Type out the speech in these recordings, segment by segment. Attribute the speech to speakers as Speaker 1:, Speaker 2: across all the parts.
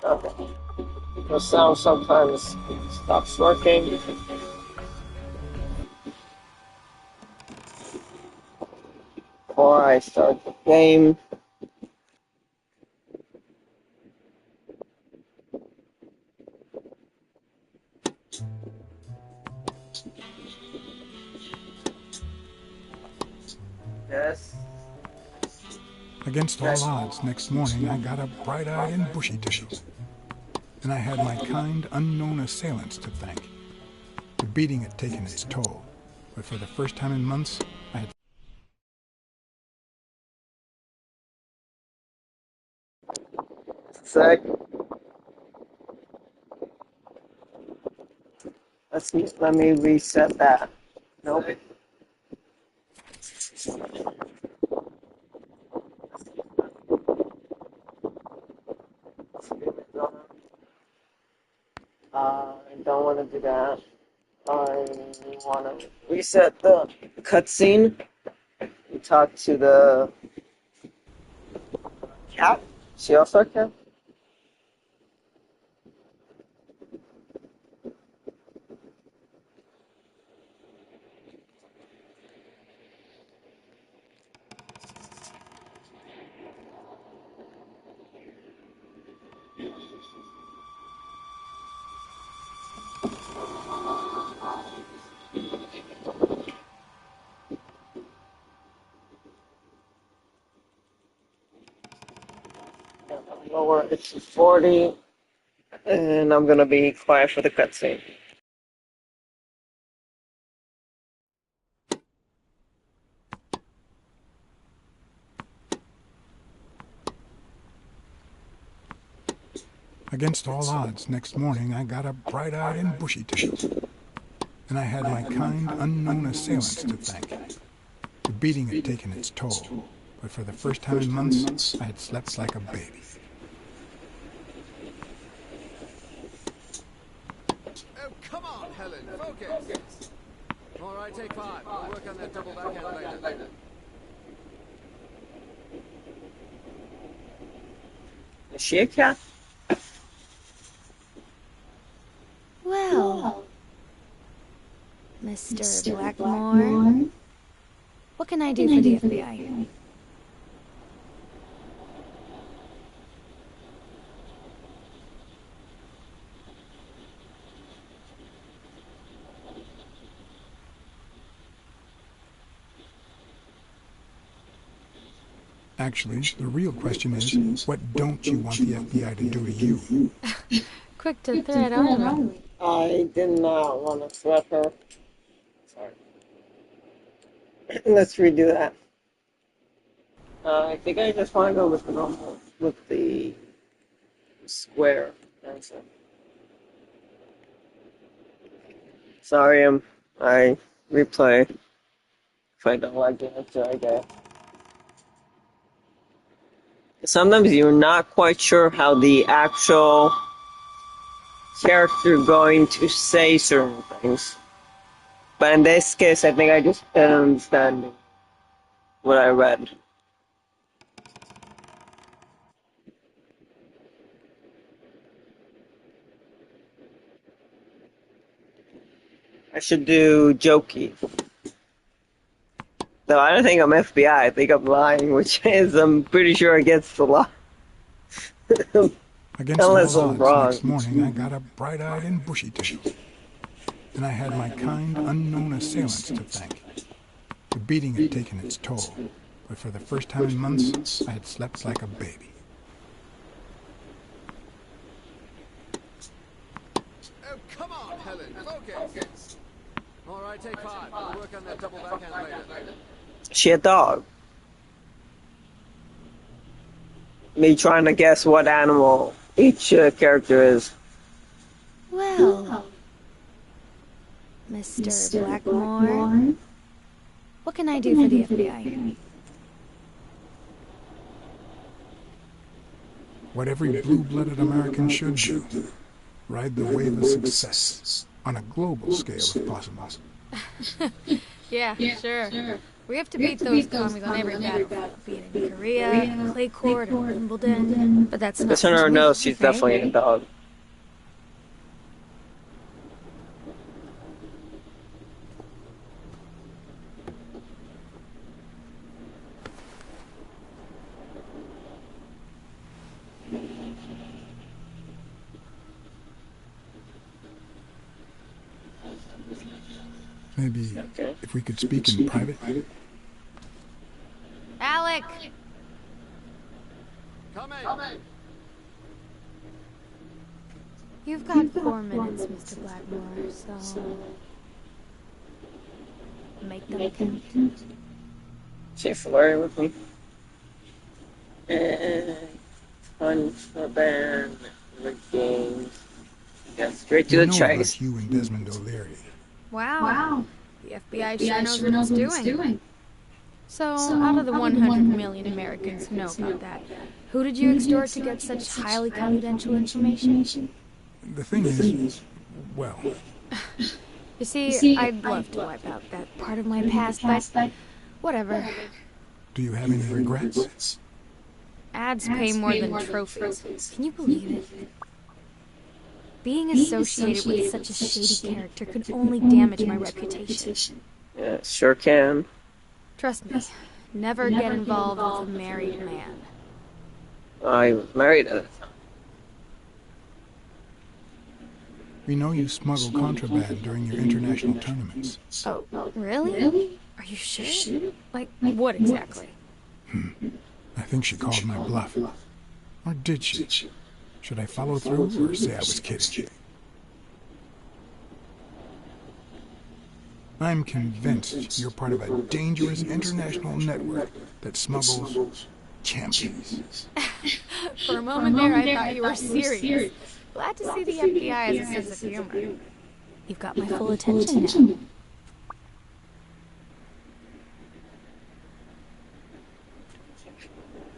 Speaker 1: Okay. The sound sometimes stops working. Before I start the game. Yes.
Speaker 2: Against all odds, next morning I got up bright-eyed and bushy-tailed. And I had my kind, unknown assailants to thank. The beating had taken its toll, but for the first time in months, I had...
Speaker 1: Sec. Let me reset that. Nope. I don't want to do that. I want to reset the cutscene. We talk to the cat. She also a cat? Lower it to 40, and I'm gonna be quiet for the cutscene.
Speaker 2: Against all odds, next morning I got up bright-eyed and bushy-tailed. And I had my kind, unknown assailants to thank. The beating had taken its toll, but for the first time in months, I had slept like a baby.
Speaker 3: Oh, come on, Helen, focus! All right, take 5. We'll work on that double backhand later.
Speaker 1: Is she a cat?
Speaker 4: Well, Mr. Blackmore, what can I do for the FBI?
Speaker 2: Actually, the real question is, what don't you want the FBI to do to you?
Speaker 4: Quick to thread, aren't we?
Speaker 1: I did not want to threat her. Sorry. Let's redo that. I think I just want to go with the normal, with the square answer. Sorry, I replay. If I don't like the answer, I get. Sometimes you're not quite sure how the actual character going to say certain things. But in this case, I think I just didn't understand what I read. I should do jokey. No, I don't think I'm FBI. I think I'm lying, which is, I'm pretty sure against the law.
Speaker 2: Against
Speaker 1: Unless
Speaker 2: all
Speaker 1: I'm
Speaker 2: odds,
Speaker 1: wrong.
Speaker 2: next morning I got up bright-eyed and bushy-tailed. And I had my kind, unknown assailants to thank. The beating had taken its toll, but for the first time in months, I had slept like a baby.
Speaker 3: Oh, come on, Helen, focus! All right, take 5. We'll work on that double backhand later.
Speaker 1: Is she a dog? Me trying to guess what animal each character is.
Speaker 4: Well, Mr. Blackmore, what can I do for the FBI?
Speaker 2: What every blue-blooded American should do. Ride the wave of success, on a global scale if possible.
Speaker 4: Yeah, sure. We have to beat those commies on every battlefield, be it in Korea, Clay Court, or Wimbledon. But that's not
Speaker 1: It's in her
Speaker 4: me,
Speaker 1: nose, she's
Speaker 4: right?
Speaker 1: definitely a dog.
Speaker 2: Maybe if we could speak in private.
Speaker 4: Alec!
Speaker 3: Coming!
Speaker 4: You've got 4 minutes, Mr. Blackmore, so... make them count.
Speaker 1: She flirting with me. Contraband, the games. Yeah, straight to the
Speaker 2: About
Speaker 1: chase.
Speaker 2: you and Desmond O'Leary.
Speaker 4: Wow. The FBI sure knows what it's doing. So, out of the 100 million Americans who know about that, who did you extort to get such highly confidential information?
Speaker 2: The thing is, well,
Speaker 4: You see, I'd love to wipe out that part of my past, but whatever.
Speaker 2: do you have any regrets?
Speaker 4: Ads pay more than trophies. Can you believe it? Being associated with such a shady character could only damage my reputation.
Speaker 1: Yeah, sure can.
Speaker 4: Trust me, never get involved with a married man.
Speaker 1: I was married at the time.
Speaker 2: We know you smuggle contraband during your international tournaments.
Speaker 4: Oh, really? Are you sure? Like, what exactly?
Speaker 2: I think she called my bluff. Or did she? Should I follow through or say I was kidding? I'm convinced you're part of a dangerous international network that smuggles champions.
Speaker 4: For a moment there, I thought you were serious. Glad to see the FBI has a sense of humor. You've got my full attention now.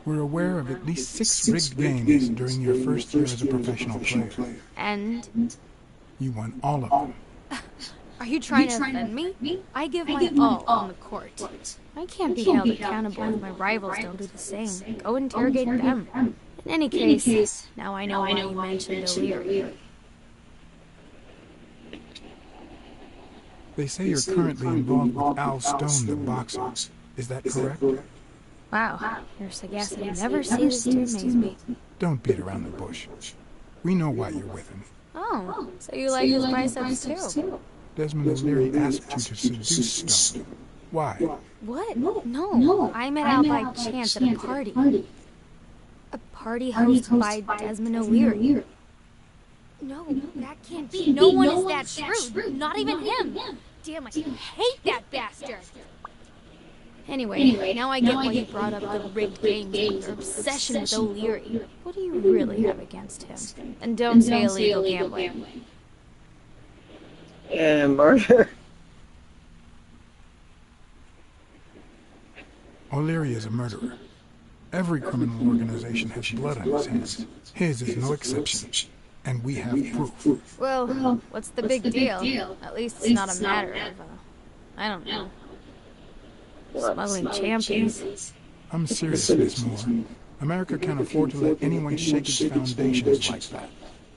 Speaker 2: We're aware of at least 6 rigged games during your first year as a professional player.
Speaker 4: And?
Speaker 2: You won all of them.
Speaker 4: Are you trying to offend me? I give my all on the court. I can't be held accountable if my rivals don't do the same. Go interrogate them. In any case, now I know why you mentioned O'Leary.
Speaker 2: They say you're currently involved with Al Stone, the boxer. Is that correct?
Speaker 4: Wow, your sagacity never ceases to amaze me.
Speaker 2: Don't beat around the bush. We know why you're with him.
Speaker 4: Oh, so you like his biceps too?
Speaker 2: Desmond O'Leary asked you to seduce Stone. Why?
Speaker 4: What? No, I met Al by chance at a party. A party hosted by Desmond O'Leary. No, that can't be. No one is that shrewd. Not even him. Damn, I hate that bastard. Anyway, now I get why you brought up the rigged games and your obsession with O'Leary. What do you really have against him? And don't say illegal gambling.
Speaker 1: Murder.
Speaker 2: O'Leary is a murderer. Every criminal organization has blood on its hands. His is no exception. And we have proof.
Speaker 4: Well, what's the big deal? At least it's not a matter of, I don't know, smuggling champions.
Speaker 2: I'm serious, Miss Moore. America can't afford to let anyone shake its foundations like that.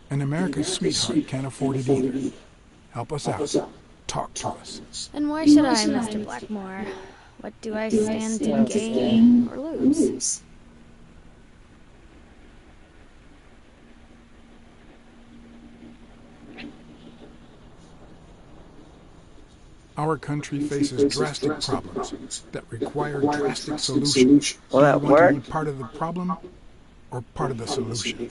Speaker 2: And America's sweetheart can't afford it either. Help us out. Talk to us.
Speaker 4: And why should I, Mr. Blackmore? What do I stand to gain or lose?
Speaker 2: Our country faces drastic problems that require drastic solutions.
Speaker 1: Will that
Speaker 2: Do you want to
Speaker 1: work?
Speaker 2: be part of the problem or part of the solution?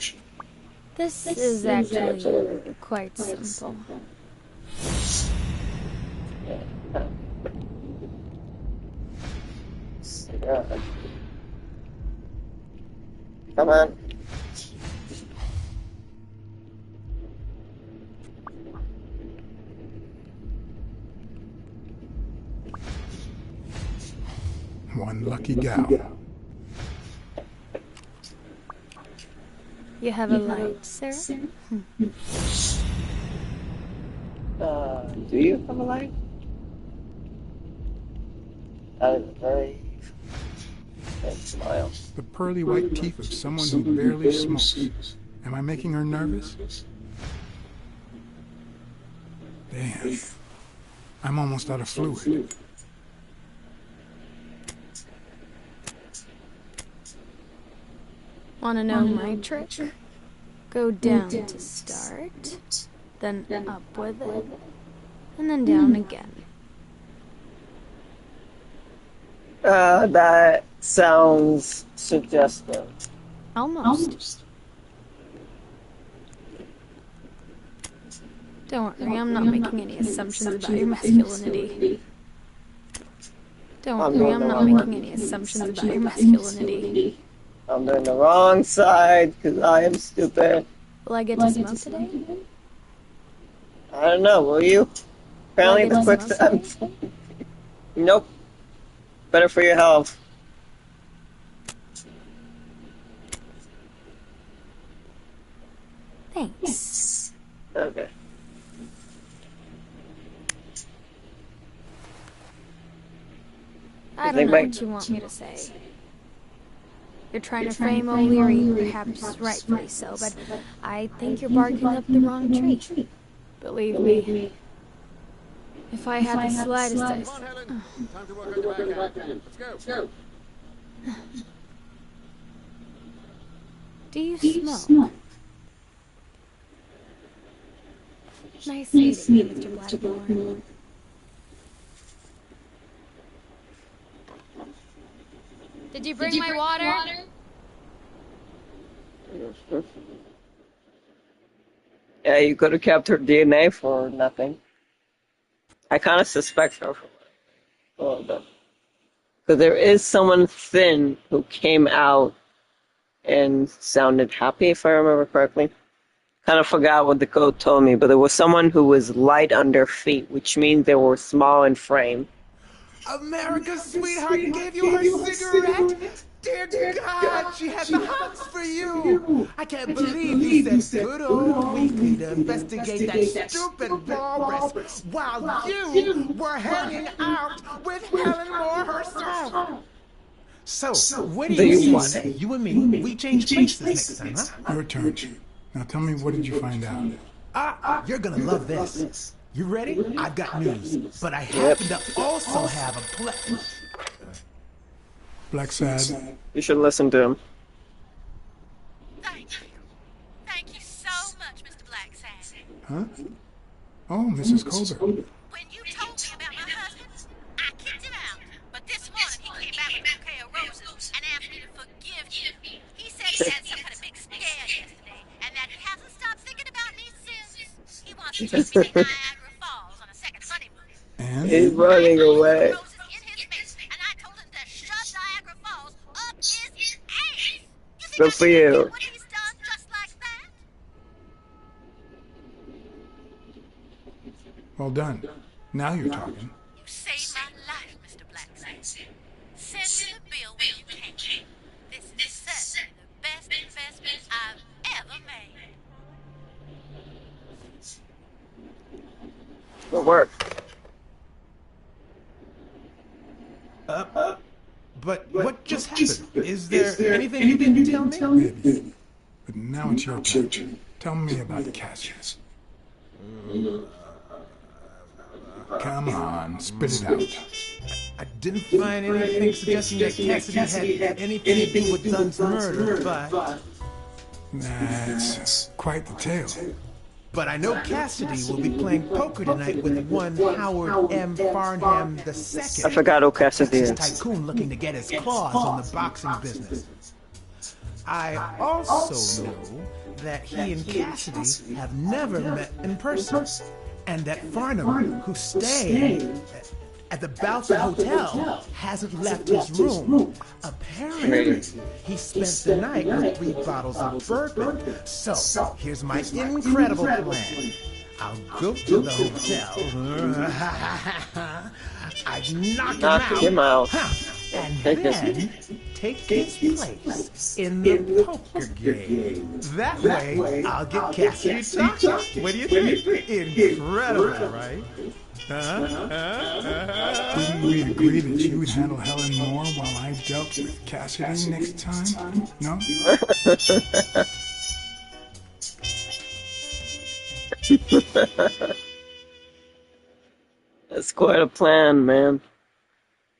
Speaker 4: This is actually quite simple.
Speaker 1: Come on.
Speaker 2: One lucky gal.
Speaker 4: You have a light, sir?
Speaker 1: Do you have a light? That is a very big smile.
Speaker 2: The pearly white teeth of someone who barely smokes. Am I making her nervous? Damn. I'm almost out of fluid.
Speaker 4: Wanna know my trick? Go down to start, then up with it, and then down again.
Speaker 1: That sounds suggestive.
Speaker 4: Almost. Don't worry, I'm not making any assumptions about your masculinity. Don't worry, I'm not making any assumptions about your masculinity.
Speaker 1: I'm doing the wrong side because I am stupid.
Speaker 4: Will I get to smoke today?
Speaker 1: I don't know, will you? Apparently the quick step. Nope. Better for your health.
Speaker 4: Thanks.
Speaker 1: Okay.
Speaker 4: I don't know what you want me to say. You're trying to frame O'Leary, perhaps rightfully so, but I think you're barking up the wrong tree. Believe me, if I had the slightest
Speaker 3: Come on, Helen. Time to work on your backhand. Let's go.
Speaker 4: Do you smoke? Nice meeting you, Mr. Blackmore. Did you bring my water?
Speaker 1: Yeah, you could have kept her DNA for nothing. I kind of suspect her for a little bit. Because there is someone thin who came out and sounded happy, if I remember correctly. Kind of forgot what the code told me, but there was someone who was light under feet, which means they were small in frame.
Speaker 5: America's sweetheart gave you her cigarette? Dear God, she had the hots for you. I can't believe you said good old Weekly to investigate that stupid walrus while you were hanging out with Helen Moore herself. So, what do you want? You and me, we change places next time, huh?
Speaker 2: Your turn. Now tell me, what did you find out?
Speaker 5: You're gonna love this. You ready? I've got news, but I happen to also have a plan.
Speaker 2: Blacksad.
Speaker 1: You should listen to him.
Speaker 6: Thank you. Thank you so much, Mr. Blacksad.
Speaker 2: Huh? Oh, Mrs. Colbert.
Speaker 6: When you told me about my husband, I kicked him out. But this morning he came back with a bouquet of roses and asked me to forgive him. He said he had some kind of big scare yesterday and that he hasn't stopped thinking about me since. He wants to take me to Niagara Falls on a second honeymoon.
Speaker 2: And?
Speaker 1: He's running away. Good for you.
Speaker 2: Well done. Now you're talking.
Speaker 6: You saved my life, Mr. Blacksad. Send me the bill when you can. This is certainly the best investment I've ever made.
Speaker 1: Good work.
Speaker 5: But what just happened? Is there anything you didn't tell me?
Speaker 2: Maybe. But now it's your turn. Tell me about Cassius. Come on, spit it out.
Speaker 5: I didn't find anything suggesting that Cassidy had anything to do with Dunn's murder, but...
Speaker 2: That's quite the tale.
Speaker 5: But I know Cassidy will be playing poker tonight with one Howard M. Farnham II.
Speaker 1: I forgot who Cassidy
Speaker 5: Texas
Speaker 1: is.
Speaker 5: tycoon looking to get his claws on the boxing business. I also know that he and Cassidy have never met in person, and that Farnham, who stayed at the Balfour Hotel, hasn't left his room. Apparently, he spent the night with 3 bottles of bourbon. So, here's my incredible plan. I'll go to the hotel. I'd knock him out. And then take his place in the poker game. That way, I'll get Cassidy talking. What do you think? Incredible, right?
Speaker 2: Didn't we agree that you would handle Helen more while I dealt with Cassidy next time? No?
Speaker 1: That's quite a plan, man.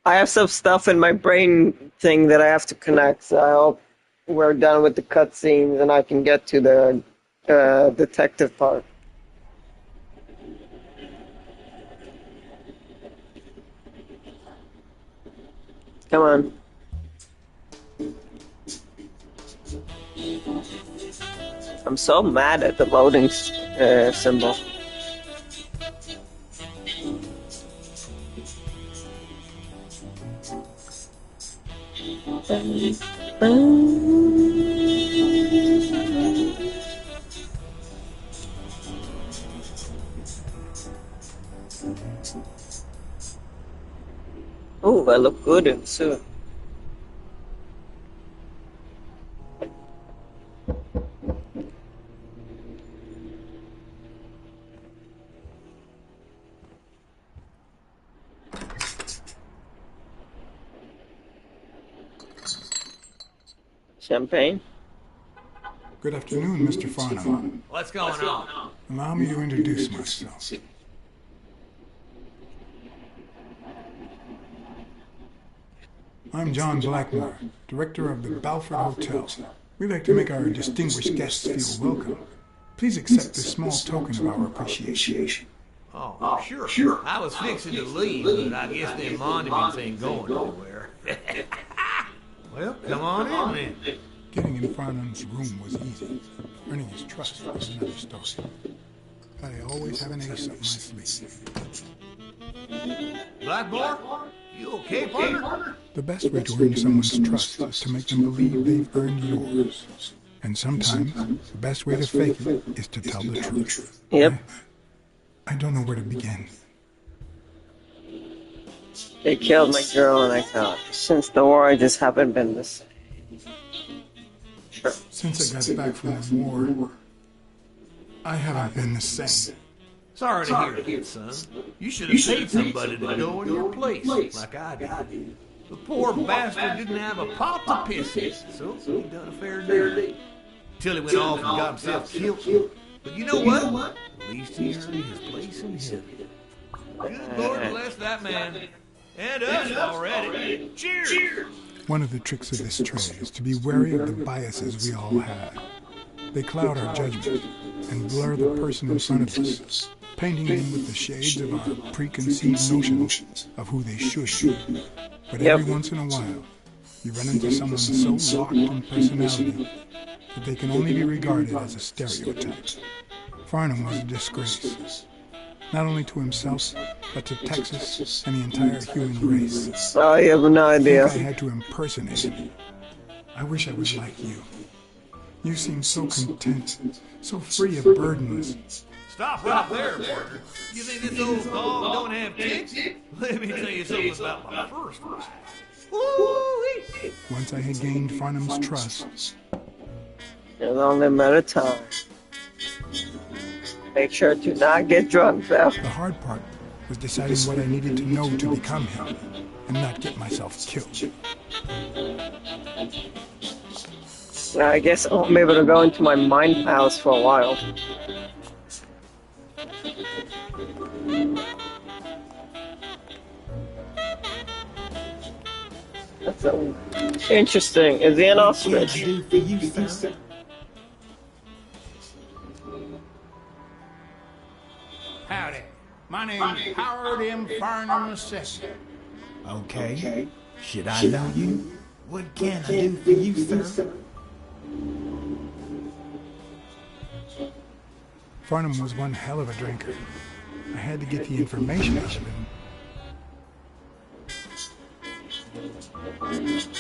Speaker 1: I have some stuff in my brain thing that I have to connect, so I hope we're done with the cutscenes and I can get to the detective part. Come on. I'm so mad at the loading symbol. Oh, I look good in suit. Champagne?
Speaker 2: Good afternoon, Mr. Farnham.
Speaker 7: What's going on?
Speaker 2: Allow me to introduce myself. I'm John Blackmore, director of the Balford Hotel. We like to make our distinguished guests feel welcome. Please accept this small token of our appreciation.
Speaker 7: Oh, sure. I was fixing to leave, but I guess them monuments ain't going nowhere. Well, come on in then.
Speaker 2: Getting in Farnham's room was easy. Earning his trust was another story. I always have an ace up my sleeve.
Speaker 7: Blackmore? You okay, partner?
Speaker 2: The best way to earn someone's trust is to make them believe they've earned yours. And sometimes, the best way to fake it is to tell the truth.
Speaker 1: Yep.
Speaker 2: I don't know where to begin.
Speaker 1: They killed my girl and I thought, since the war I just haven't been the same. Sure.
Speaker 2: Since I got back from the war, I haven't been the same.
Speaker 7: Sorry to hear that, son. You should have paid somebody to go in your place, like I did. The poor bastard didn't have a pot to piss in, so he done a fair deal. Till he went off and got himself killed. But you know what? At least he earned his place in heaven. Good Lord bless that man. And us already. Cheers!
Speaker 2: One of the tricks of this trade is to be wary of the biases we all have. They cloud our judgment and blur the person in front of us, painting them with the shades of our preconceived notions of who they should be. But every once in a while, you run into someone so locked in personality that they can only be regarded as a stereotype. Farnham was a disgrace, not only to himself, but to Texas and the entire human race.
Speaker 1: I have no idea.
Speaker 2: I think I had to impersonate him. I wish I was like you. You seem so content, so free of burdens.
Speaker 7: Stop right there, partner. You think this old dog don't have kicks? Let me tell you something about my first ride. Woo-wee.
Speaker 2: Once I had gained Farnham's trust,
Speaker 1: There's only a matter of time. Make sure to not get drunk, though.
Speaker 2: the hard part was deciding what I needed to know to become him and not get myself killed.
Speaker 1: I guess I won't be able to go into my mind palace for a while. That's so interesting. Is he an ostrich?
Speaker 5: Howdy. My name's Howard M. Farnham II. Okay. Should I know you? What can I do for you, sir?
Speaker 2: Farnham was one hell of a drinker. I had to get the information out of him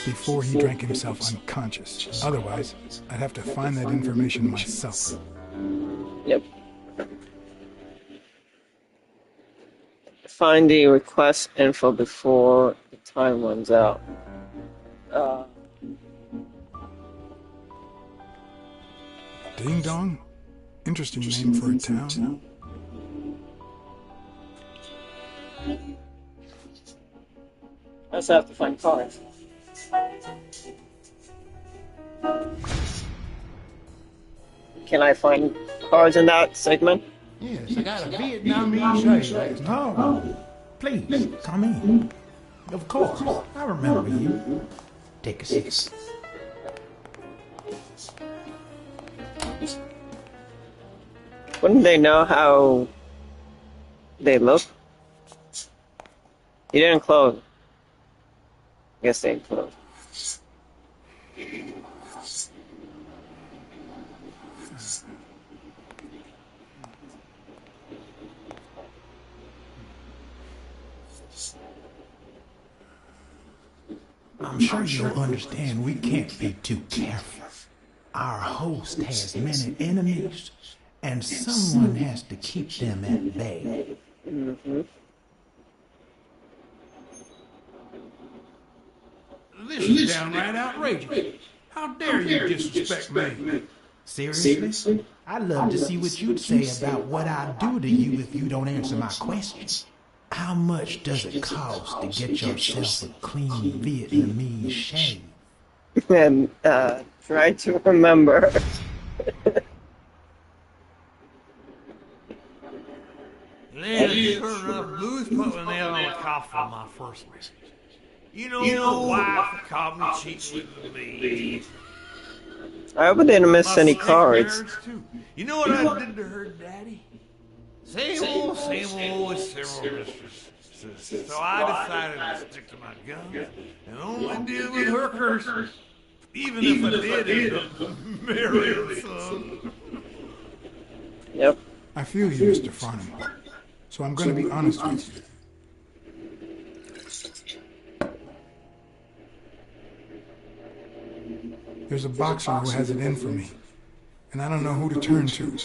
Speaker 2: before he drank himself unconscious. Otherwise, I'd have to find that information myself.
Speaker 1: Yep. Find the request info before the time runs out.
Speaker 2: Ding Dong? Interesting name for a town.
Speaker 1: also have to find cards. Can I find cards in that segment?
Speaker 5: Yes, I got a Vietnamese shade. Oh, please, come in. Of course, I remember you. Take a seat.
Speaker 1: Wouldn't they know how they look? You didn't close. I guess they didn't close.
Speaker 5: I'm sure you'll understand we can't be too careful. Our host has many enemies, and someone has to keep them at bay.
Speaker 1: Mm-hmm.
Speaker 7: This is downright outrageous. How dare you disrespect me?
Speaker 5: Seriously? I'd love to see what you'd say about what I'd do to you if you don't answer my questions. How much does it cost to get yourself a clean Vietnamese shave?
Speaker 1: And try to remember.
Speaker 7: Lady, sure enough, Louis put the nail on the coffin on my first message. You know, wife called me cheating with me.
Speaker 1: I hope I didn't miss
Speaker 7: My
Speaker 1: any
Speaker 7: snake
Speaker 1: cards.
Speaker 7: marriage, too. You know what I did to her daddy? Same old with several mistresses. So I decided to stick to my guns and only deal with hookers. Even if I did end up marrying some.
Speaker 1: Yep.
Speaker 2: I feel you, Mr. Farnham. So I'm going to be honest with you. There's a boxer who has it in for me, and I don't know who to turn to.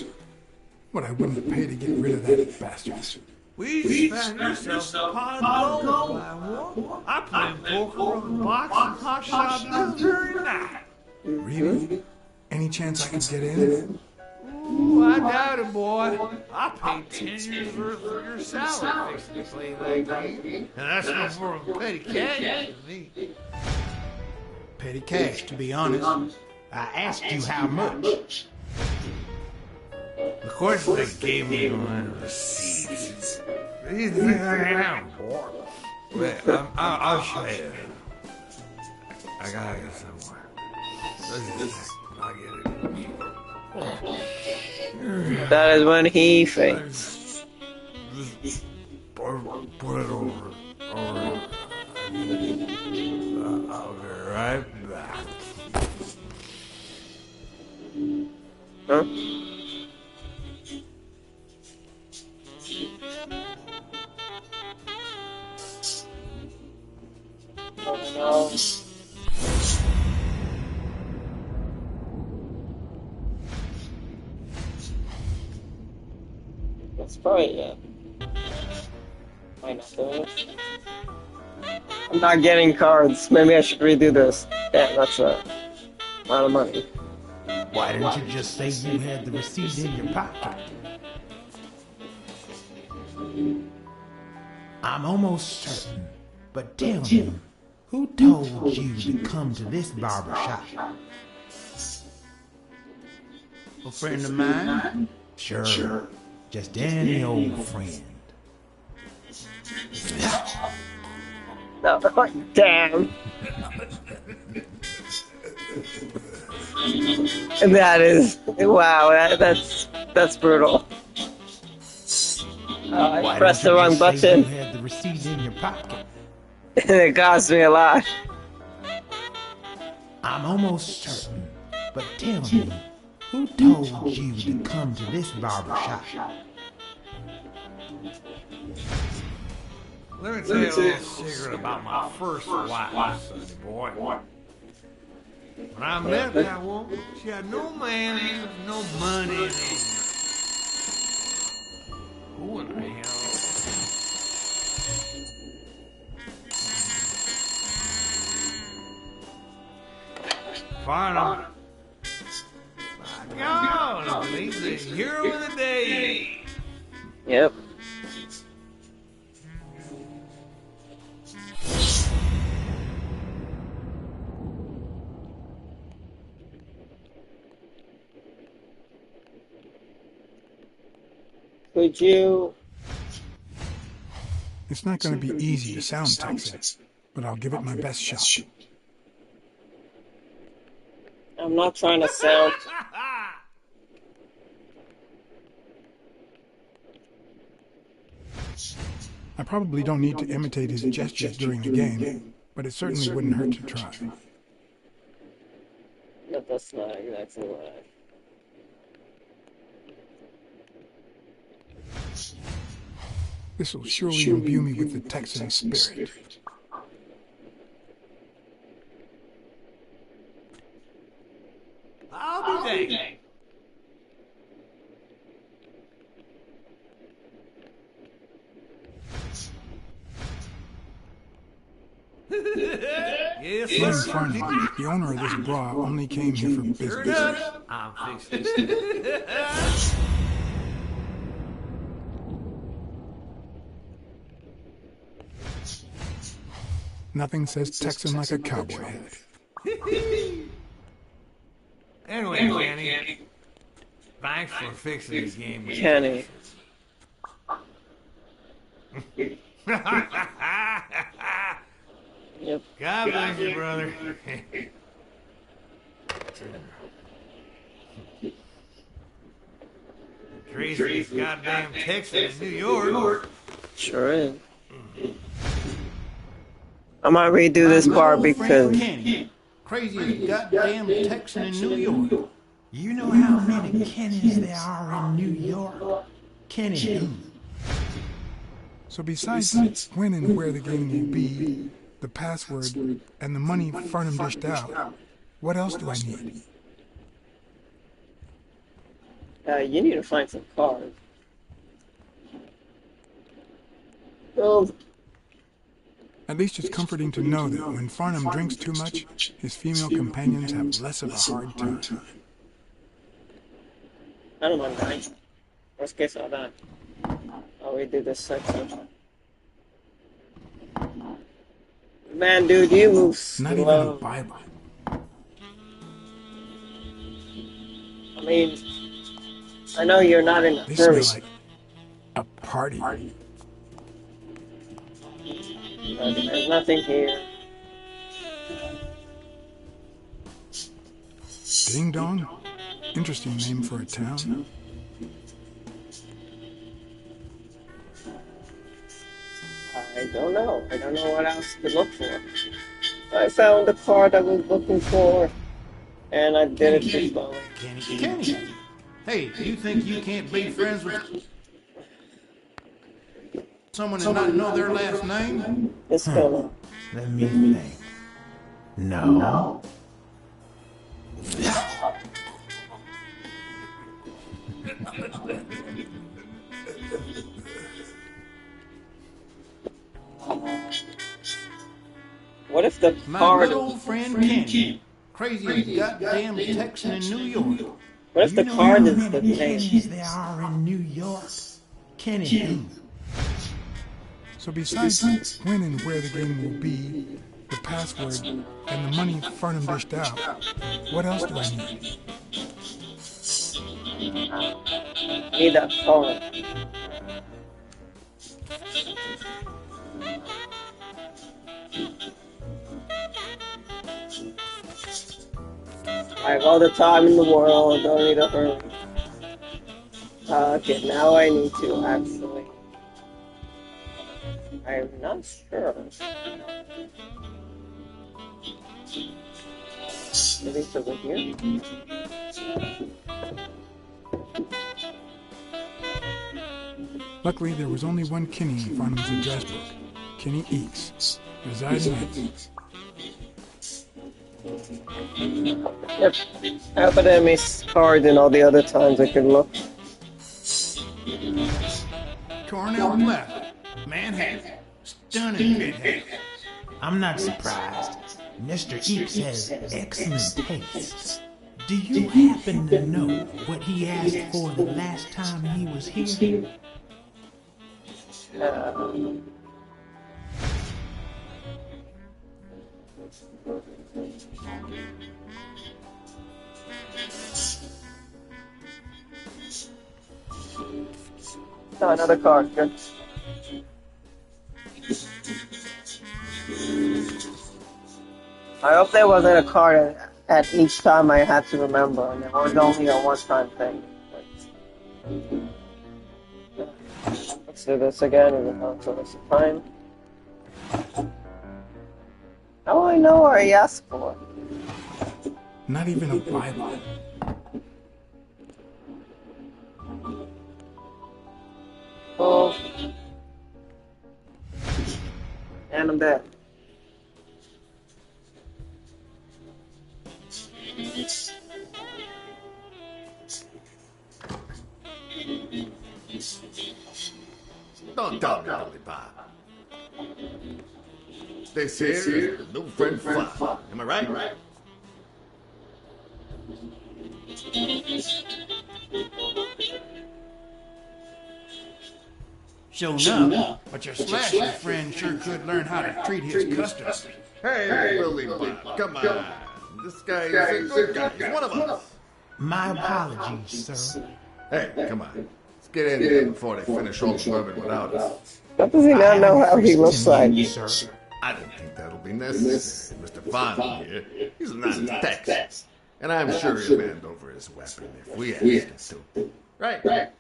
Speaker 2: But I wouldn't pay to get rid of that bastard.
Speaker 7: We found yourself a pot of gold by war. I played poker on the box and hot shot this very night.
Speaker 2: Really? Any chance I could get in?
Speaker 7: Ooh, I doubt it, boy. I paid 10 years worth of your salary fixing to play that game. And that's no more than petty cash to me.
Speaker 5: Petty cash, to be honest. I asked you how much.
Speaker 7: Of course they gave me my receipts. These things I have, boy. Wait, I'll show you. I gotta get somewhere. I'll get it.
Speaker 1: That is when he faints.
Speaker 7: Just put it over. I'll be right back.
Speaker 1: Huh? Oh no. That's probably it. Might not do it. I'm not getting cards. Maybe I should redo this. Damn, that's a lot of money.
Speaker 5: Why didn't you just say you had the receipt in your pocket? I'm almost certain, but tell me, who told you to come to this barber shop? A friend of mine? Sure, just any old friend.
Speaker 1: No, damn. That is wow. That's brutal. I
Speaker 5: Why
Speaker 1: pressed the
Speaker 5: don't you
Speaker 1: wrong
Speaker 5: just say
Speaker 1: button,
Speaker 5: you had the receipt in your pocket?
Speaker 1: and it cost me a lot.
Speaker 5: I'm almost certain, but tell me, who told you to come to this barber shop?
Speaker 7: Let me tell you a little secret about my first wife, sonny boy. When I met that woman, she had no man, no money, no... Who in the hell? Farnham. My God, he's the hero of the day.
Speaker 1: Yep. Could you?
Speaker 2: It's not going to be easy to sound Texan, but I'll give it my best shot.
Speaker 1: I'm not trying to sound.
Speaker 2: I probably don't need to imitate his gestures during the game, but it certainly wouldn't hurt to try.
Speaker 1: But that's not exactly what
Speaker 2: This will surely imbue me with the Texan spirit.
Speaker 7: I'll be danged. Yes,
Speaker 2: Ian
Speaker 7: sir.
Speaker 2: Farnham, the owner of this bra, only came here for
Speaker 7: Sure
Speaker 2: business.
Speaker 7: enough, I'm fixing it.
Speaker 2: Nothing says Texan like a cowboy hat.
Speaker 7: Anyway, Kenny, thanks for fixing the game.
Speaker 1: Kenny. Yep.
Speaker 7: God bless you, brother. Craziest goddamn Texan in New York.
Speaker 1: Sure is. I might redo this part because
Speaker 5: Kenny, craziest goddamn Texan in New York. You know how many Kennys there are in New York? Kenny who?
Speaker 2: So besides when and where the game will be, the password, and the money Farnham dished out, what else do I need?
Speaker 1: you need to find some cards. Well,
Speaker 2: At least it's comforting to know that when Farnham drinks too much, his female companions have less of a hard time.
Speaker 1: I don't mind dying. Worst case, I'll die. I'll redo this section. Man, dude, you move
Speaker 2: Not even a
Speaker 1: slow.
Speaker 2: Bible.
Speaker 1: I mean, I know you're not in a
Speaker 2: They
Speaker 1: hurry.
Speaker 2: smell like a party.
Speaker 1: But there's nothing here.
Speaker 2: Ding Dong? Interesting name for a town.
Speaker 1: I don't know. I don't know what else to look for. I found the card I was looking for, and I did it too slowly.
Speaker 5: Kenny. Hey, you think you can't be friends with someone and not know their last name?
Speaker 1: It's gonna.
Speaker 5: Let me think. No.
Speaker 1: What if the
Speaker 5: My
Speaker 1: card?
Speaker 5: good old friend Kenny, craziest goddamn Texan in New York.
Speaker 1: What if the
Speaker 5: You know
Speaker 1: card
Speaker 5: how
Speaker 1: is the
Speaker 5: many
Speaker 1: name?
Speaker 5: Kennys there are in New York? Kenny who?
Speaker 2: So besides when and where the game will be, the password, and the money Farnham dished out, what else do I need?
Speaker 1: Need that card. I have all the time in the world. Don't need to hurry. Okay, now I need to actually. I'm not sure. Maybe it's over here.
Speaker 2: Luckily, there was only one Kinney in Farnham's address book, Kinney Eeks, residing at...
Speaker 1: Yep. How about Emmy's card and all the other times I can look?
Speaker 5: Cornell Plaza, Manhattan. Stunning penthouse. I'm not surprised. Mr. Eeks has excellent taste. Do you happen to know what he asked for the last time he was here?
Speaker 1: Oh, another card. Good. I hope there wasn't a card at each time I had to remember, and it was only a one-time thing. Let's do this again, even though it's a waste of time. How do I know what he asked for?
Speaker 2: Not even a Bible.
Speaker 1: Oh. And I'm dead.
Speaker 3: Don't tell me, Billy Bob. This here is the new friend fun. Am I right?
Speaker 5: Show enough, but your slasher friend sure could learn how to treat his customers.
Speaker 3: Hey, Billy Bob, come on. This guy is a good guy. He's one of us.
Speaker 5: My apologies, sir.
Speaker 3: Hey, come on. Let's get in there before they finish all the bourbon without us.
Speaker 1: How does he not know how he looks like?
Speaker 5: Sir.
Speaker 3: I don't think that'll be necessary. Mr. Vaughn here, he's a nice Texan. And I'm sure he'll hand over his weapon if we ask him to. Right?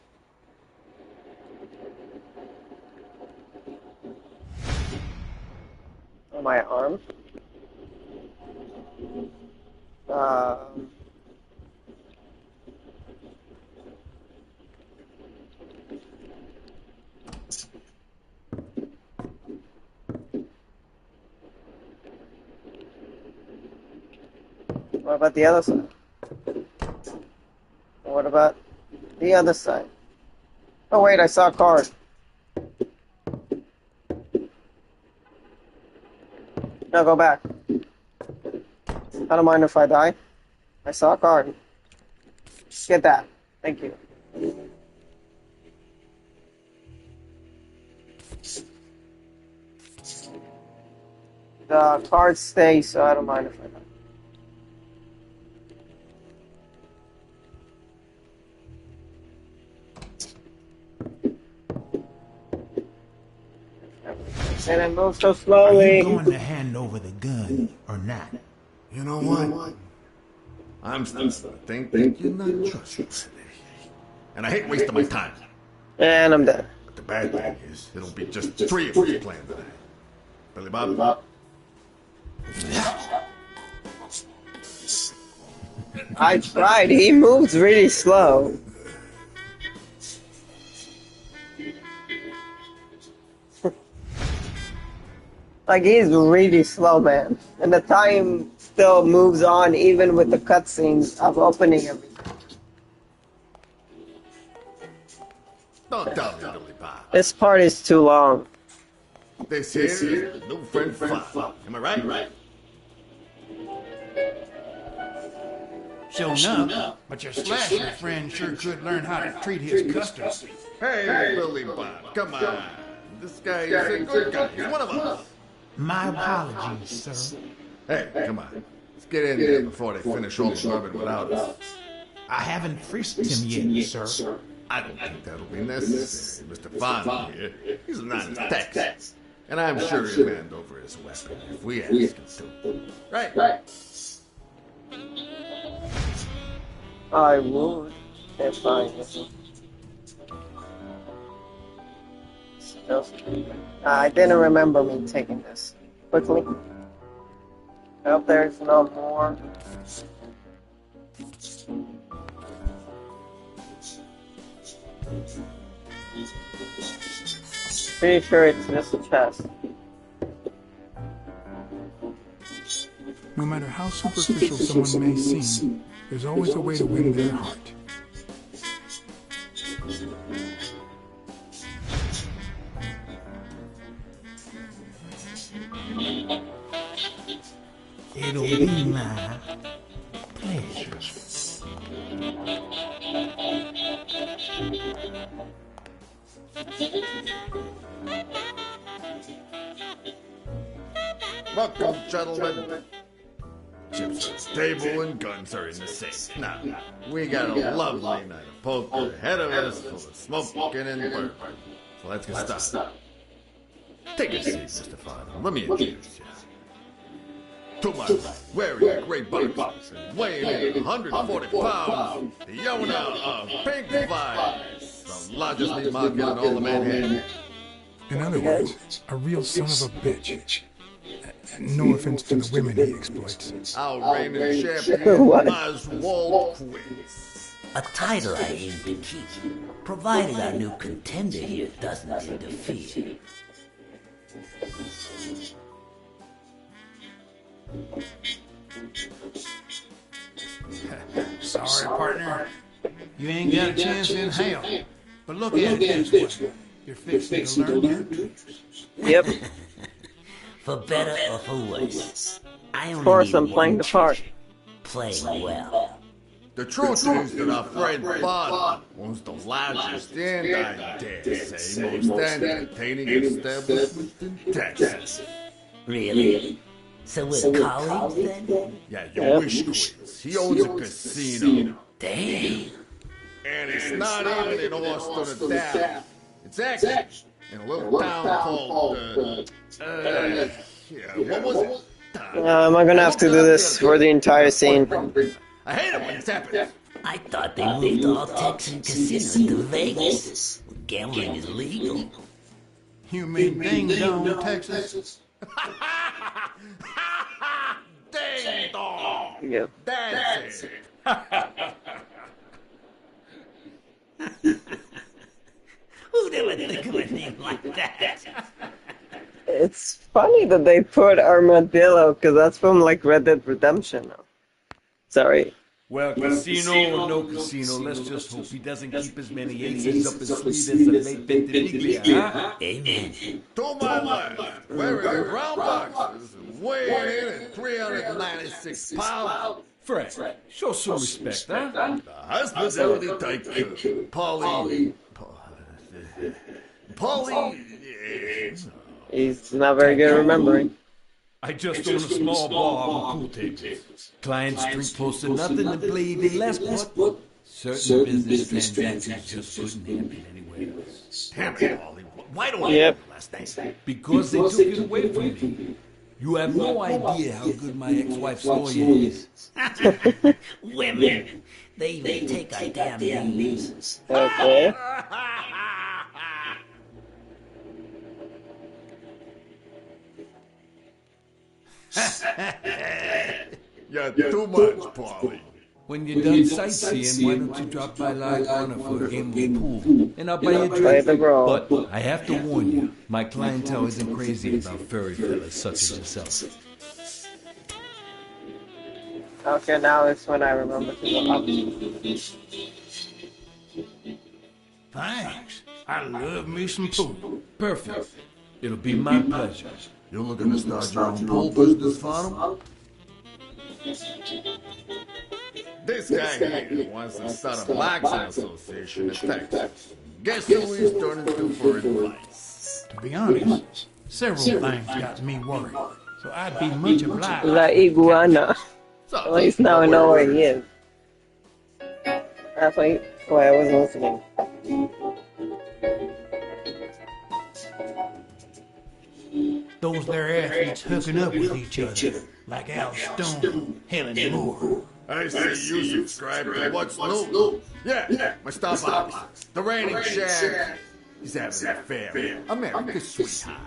Speaker 1: On my arm. What about the other side? What about the other side? Oh wait, I saw a card. No, go back. I don't mind if I die. I saw a card. Get that. Thank you. The cards stay, so I don't mind if I die. And it moves so
Speaker 5: Are
Speaker 1: slowly.
Speaker 5: you going to hand over the gun or not?
Speaker 3: You know what? I'm starting to think that you're not trustworthy. And I hate wasting my time.
Speaker 1: And I'm dead.
Speaker 3: But the bad thing is, it'll be just three of us playing tonight. Billy Bob?
Speaker 1: I tried. He moves really slow. Like, he's really slow, man. And the time still moves on, even with the cutscenes of opening everything.
Speaker 3: Don't tell me, Billy Bob.
Speaker 1: This part is too long.
Speaker 3: This here is the new friend fun. Am I right?
Speaker 5: Show enough, but your slasher friend sure could learn how to treat his customers.
Speaker 3: Hey, Billy Bob, come on. This guy is a good guy. He's one of us.
Speaker 5: My apologies, sir.
Speaker 3: Hey, come on. Let's get in there before they finish all the bourbon without us.
Speaker 5: I haven't frisked him yet, sir.
Speaker 3: I don't think that'll be necessary. Mr. Vaughn here, he's a nice Texan. And I'm sure he'll hand over his weapon if we ask him to. Right?
Speaker 1: I would if I didn't remember me taking this. Quickly. I hope there's no more. Pretty sure it's just a chest.
Speaker 2: No matter how superficial someone may seem, there's always a way to win their heart.
Speaker 5: It'll be my pleasure.
Speaker 3: Welcome, gentlemen. chips on the table and guns are in the safe. Now, we got a lovely night of poker ahead of us, full of smoking and bourbon. So let's get started. Take a seat, Mr. Father. Let me introduce you. To my right, wearing a gray box and weighing in 140 pounds, the owner of Pink Vice, the largest meat market in all of Manhattan.
Speaker 2: In other words, a real son of a bitch. No offense to the women he exploits.
Speaker 3: Our reigning champion, Oswald Quince.
Speaker 8: A title I aim to keep, provided our new contender here doesn't interfere.
Speaker 5: Sorry, partner. You ain't got a chance in hell. But look at it this way. You're fixing to learn your tricks.
Speaker 1: Yep.
Speaker 8: For better or for worse, I only
Speaker 1: Of course,
Speaker 8: need
Speaker 1: I'm playing
Speaker 8: one
Speaker 1: the part.
Speaker 8: trick. Playing well.
Speaker 3: The truth is that our friend Bob owns the largest and, I dare say, most entertaining establishment in Texas.
Speaker 8: Really? So we're colleagues then?
Speaker 3: Yeah, you wish, Quince. He owns a casino.
Speaker 8: Damn.
Speaker 3: And it's not even in Austin or Dallas. It's actually in a little town called, what was it?
Speaker 1: Am I gonna have to do this for the entire scene?
Speaker 3: I hate it when this happens.
Speaker 8: I thought they moved all Texan casinos to Vegas. Gambling is legal.
Speaker 5: You mean Ding Dong, Texas?
Speaker 3: Ding dong!
Speaker 1: Yep.
Speaker 3: That's it.
Speaker 8: Who'd ever think of a name like that?
Speaker 1: It's funny that they put Armadillo, because that's from like Red Dead Redemption. Sorry.
Speaker 7: Well, casino or no casino, let's just hope he doesn't keep as many aces up his sleeve as the late Ventimiglia, huh?
Speaker 8: Amen.
Speaker 3: To my left, wearing brown boxes, weighing in at 396 pounds.
Speaker 7: Fred, show some respect, huh?
Speaker 3: The hospitality tycoon, Polly.
Speaker 1: He's not very good at remembering.
Speaker 7: I just own a small bar with pool tables. Clients drink close to nothing and play even less, but certain business transactions just couldn't happen anywhere else.
Speaker 3: Damn it, Polly. Why don't I
Speaker 1: Yep.
Speaker 3: have the last name?
Speaker 7: Because they took it away from me. You have no idea how good my ex-wife's lawyer is.
Speaker 8: Women. They even take our damn names.
Speaker 1: Okay.
Speaker 3: You're too much, Polly.
Speaker 7: When you're done sightseeing, why don't you drop by La Iguana for a game of pool? And I'll buy you a
Speaker 1: Play
Speaker 7: drink.
Speaker 1: the role.
Speaker 7: But I have to warn you, my clientele isn't crazy about furry fellas such as yourself.
Speaker 1: Okay, now it's when I remember to go up.
Speaker 5: Thanks. I love me some pool.
Speaker 7: Perfect. It'll be my pleasure.
Speaker 3: You're looking to start your own pool business, Farnham? This guy here wants to start a Blacksad association in Texas. Guess who he's turning to for advice?
Speaker 5: To be honest, several things got me worried. So I'd be much obliged.
Speaker 1: La Iguana.
Speaker 3: So,
Speaker 1: At least now I know where he is. That's why I wasn't listening.
Speaker 5: Those there athletes hooking up with each other, like Al Stone, Helen Moore.
Speaker 3: I see you subscribe to What's New. Yeah, my star box. The reigning shag. He's having an affair. America's sweetheart.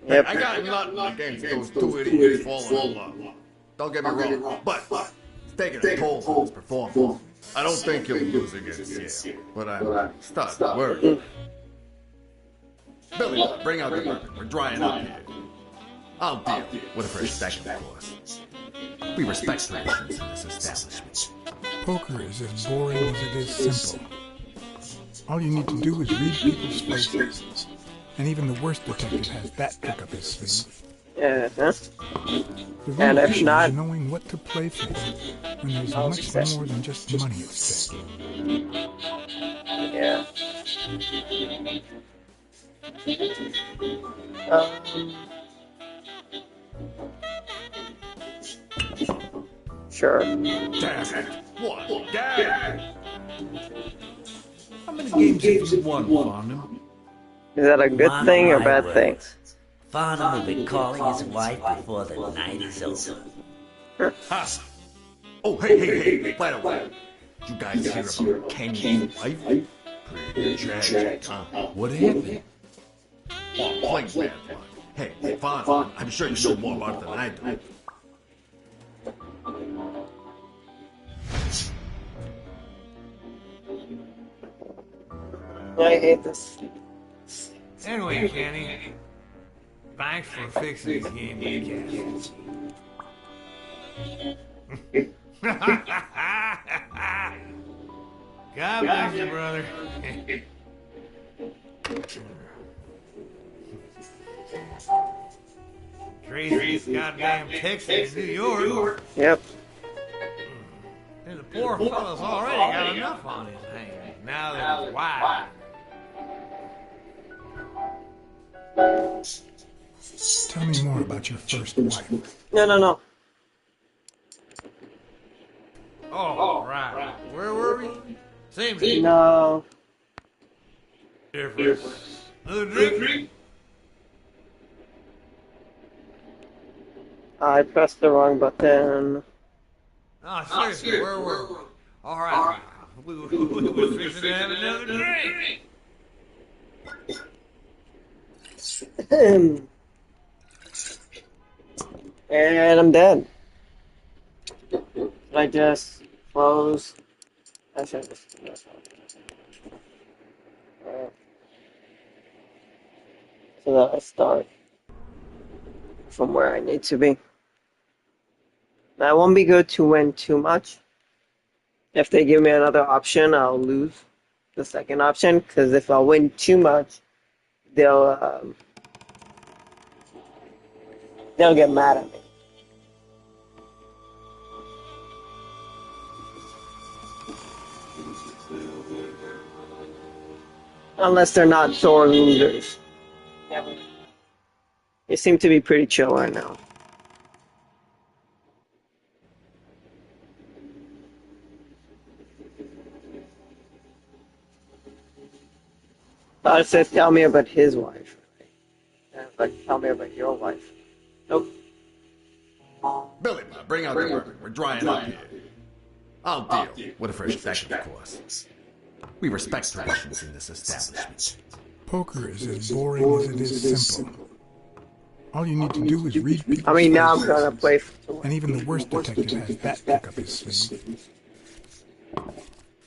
Speaker 1: Yep.
Speaker 3: I got nothing against those two idiots falling in love. Don't get me wrong, but it's taking a toll on his performance. I don't think he'll lose against Yale, but I'm starting to worry. Billy, bring out the bourbon. We're drying up here. I'll deal with a fresh stack, of course. We respect traditions in this establishment.
Speaker 2: Poker is as boring as it is simple. All you need to do is read people's faces. And even the worst detective has that trick up his sleeve.
Speaker 1: Yeah, huh?
Speaker 2: The real
Speaker 1: And if
Speaker 2: issue
Speaker 1: not-
Speaker 2: is knowing what to play for when there's
Speaker 1: I'll
Speaker 2: much
Speaker 1: success.
Speaker 2: more than just money at stake.
Speaker 1: Yeah. Sure.
Speaker 3: Damn it! What? Gag!
Speaker 7: How many games have you won, Farnham?
Speaker 1: Is that a good
Speaker 8: Mark
Speaker 1: thing or
Speaker 8: my
Speaker 1: bad
Speaker 8: words.
Speaker 1: thing?
Speaker 8: Farnham will be calling his wife before the night is over.
Speaker 3: Ha! Oh, hey, by the way, you guys hear about Kenyon's wife? Pretty tragic, huh?
Speaker 7: What happened?
Speaker 3: Plain bad luck. Hey, Fawn, I'm sure you know more about it than I do.
Speaker 1: I hate this.
Speaker 7: Anyway, Kenny, thanks for fixing the game again. God bless you, brother. Tracy's goddamn Texas, New York.
Speaker 1: Yep.
Speaker 7: And the poor fellow's already got enough on his hands. Now that his wife.
Speaker 2: Tell me more about your first wife.
Speaker 1: No.
Speaker 7: Oh, right. Where were we? Same thing.
Speaker 1: No.
Speaker 7: Difference. Another drink?
Speaker 1: I pressed the wrong button.
Speaker 7: Oh, seriously, where were we? All right. We were fixing to have another drink.
Speaker 1: And I'm dead. I just close. I should just. So that I start from where I need to be. Now, it won't be good to win too much. If they give me another option, I'll lose the second option. Because if I win too much, they'll get mad at me. Unless they're not sore losers. They seem to be pretty chill right now. I said, tell me about his wife. And like, tell me about your wife. Nope.
Speaker 3: Billy, bring out the bourbon. We're drying up here. I'll deal with a fresh deck, of course. We respect traditions in this establishment.
Speaker 2: Poker is as boring as it is simple. All you need to do is read people's
Speaker 1: I mean, now I'm
Speaker 2: faces,
Speaker 1: gonna play.
Speaker 2: and even the worst detective has that pick up his sleeve.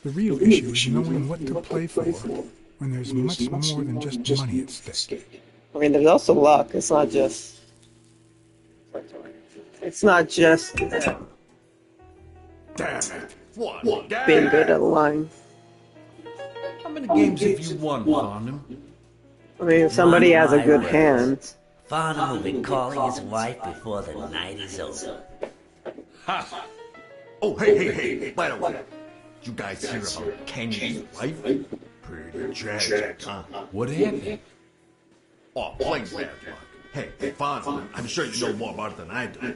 Speaker 2: The real issue is knowing what to play for when there's much more than just money at stake.
Speaker 1: I mean, there's also luck. It's not just. It's not just
Speaker 3: Damn it! What?
Speaker 1: being good at lying.
Speaker 7: How many games have you won, Farnham?
Speaker 1: I mean, if somebody has a good hand.
Speaker 8: Farnham will be calling his wife before the night is over.
Speaker 3: Ha! Oh, hey, by the way, you guys hear about Kenyon's wife? Pretty tragic, huh?
Speaker 7: What happened?
Speaker 3: Oh, plain bad luck. Hey, Fawn, I'm sure you know more about it than I do.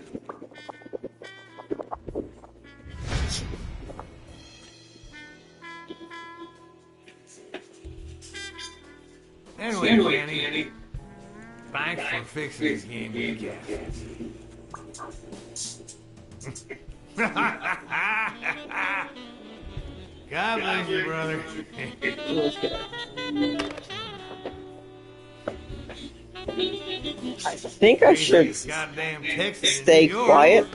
Speaker 7: Anyway, Kenny, thanks for fixing this game again. God bless you, brother.
Speaker 1: I think I should
Speaker 7: Goddamn Texas,
Speaker 1: stay
Speaker 7: New York.
Speaker 1: quiet.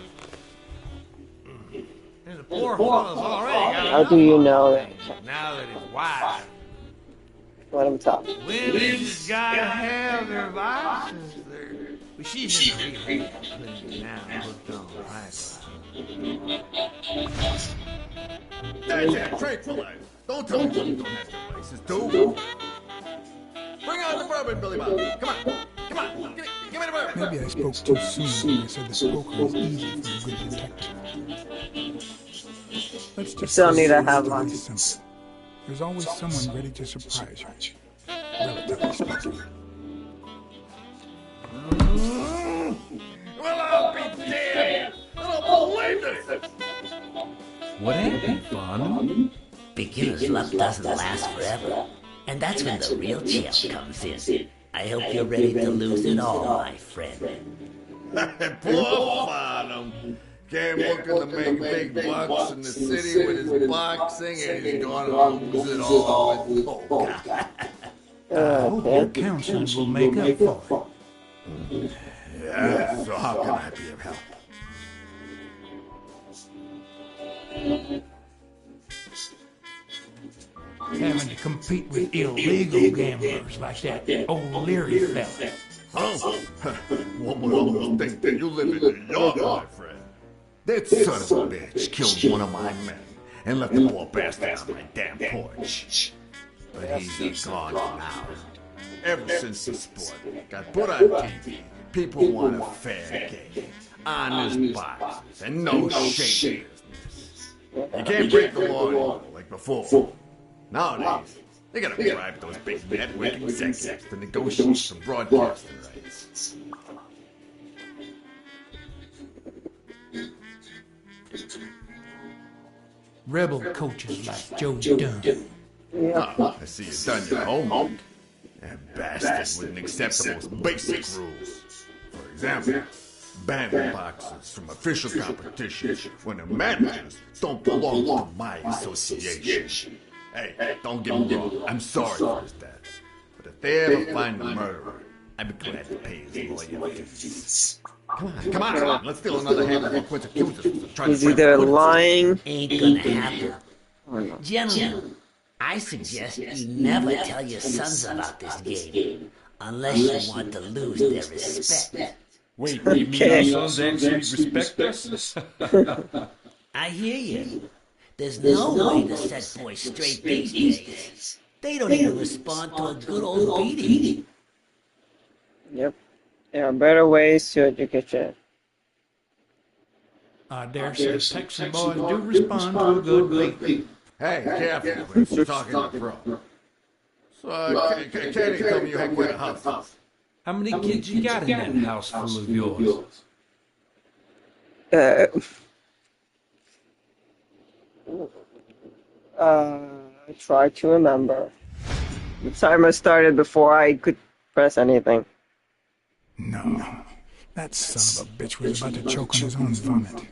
Speaker 7: And the poor fellow's already got
Speaker 1: How do you know that?
Speaker 7: now that his wife.
Speaker 1: Let him talk.
Speaker 7: Women's gotta have their vices. Well, she's in the rehab now, hooked on
Speaker 3: Hey, tranquilize. Don't tell me you don't have your license, too. Bring out the bourbon, Billy Bob. Come on. Give me the bourbon.
Speaker 2: Maybe I spoke too soon when I said that poker is easy for a good detective. Let's just
Speaker 1: Still need to
Speaker 2: say
Speaker 1: have
Speaker 2: it's
Speaker 1: one.
Speaker 2: really simple. There's always someone ready to surprise you, relatively speaking.
Speaker 3: Well, I'll be damned. I don't believe this.
Speaker 7: What happened, Farnham?
Speaker 8: Beginner's luck doesn't last forever, and that's when the real champ comes in. I hope you're ready to lose it all, my friend.
Speaker 3: Poor Farnham. Came looking to make big bucks in the city with his boxing, and he's gonna lose it all with poker.
Speaker 5: I hope your counseling will make up for it.
Speaker 3: Yeah, so how can I be of help?
Speaker 5: Having to compete with illegal gamblers like that old Leary fella.
Speaker 3: Oh, one would almost think that you live in New York, my friend. That son of a bitch killed one of my men and left the poor bastard on my damn porch. But he's gone now. Ever since the sport got put on TV, people want a fair game, honest boxers, and no shady business. You can't break the law anymore like before. Nowadays, they gotta bribe those big network executives to negotiate some broadcasting rights.
Speaker 5: Rebel coaches like Joe Dunn.
Speaker 3: Oh, I see you've done your homework. That bastard wouldn't accept the most basic rules. For example, banning boxers from official competitions when the managers don't belong to my association. Hey, don't get me wrong, I'm sorry for his death. But if they ever find the murderer, I'd be glad to pay his lawyer fees. Come on, let's steal another handful of Quince accusers.
Speaker 1: He's either lying.
Speaker 8: Ain't gonna happen. Gentlemen, I suggest you never tell your sons about this game, unless you want to lose their respect.
Speaker 7: Wait, you mean our sons actually respect us?
Speaker 8: I hear you. There's no way to set boys straight these days. They don't even respond to a good old beating.
Speaker 1: Yep. There are better ways to educate you.
Speaker 5: I dare say Texan boys do respond to a good beating.
Speaker 3: Hey, careful, Chris, you're talking to the pro. So, Katie told me you had quite a house.
Speaker 7: How many kids you got in that house full of yours?
Speaker 1: I try to remember. The timer started before I could press anything.
Speaker 2: No, that son of a bitch was about to choke on his own vomit.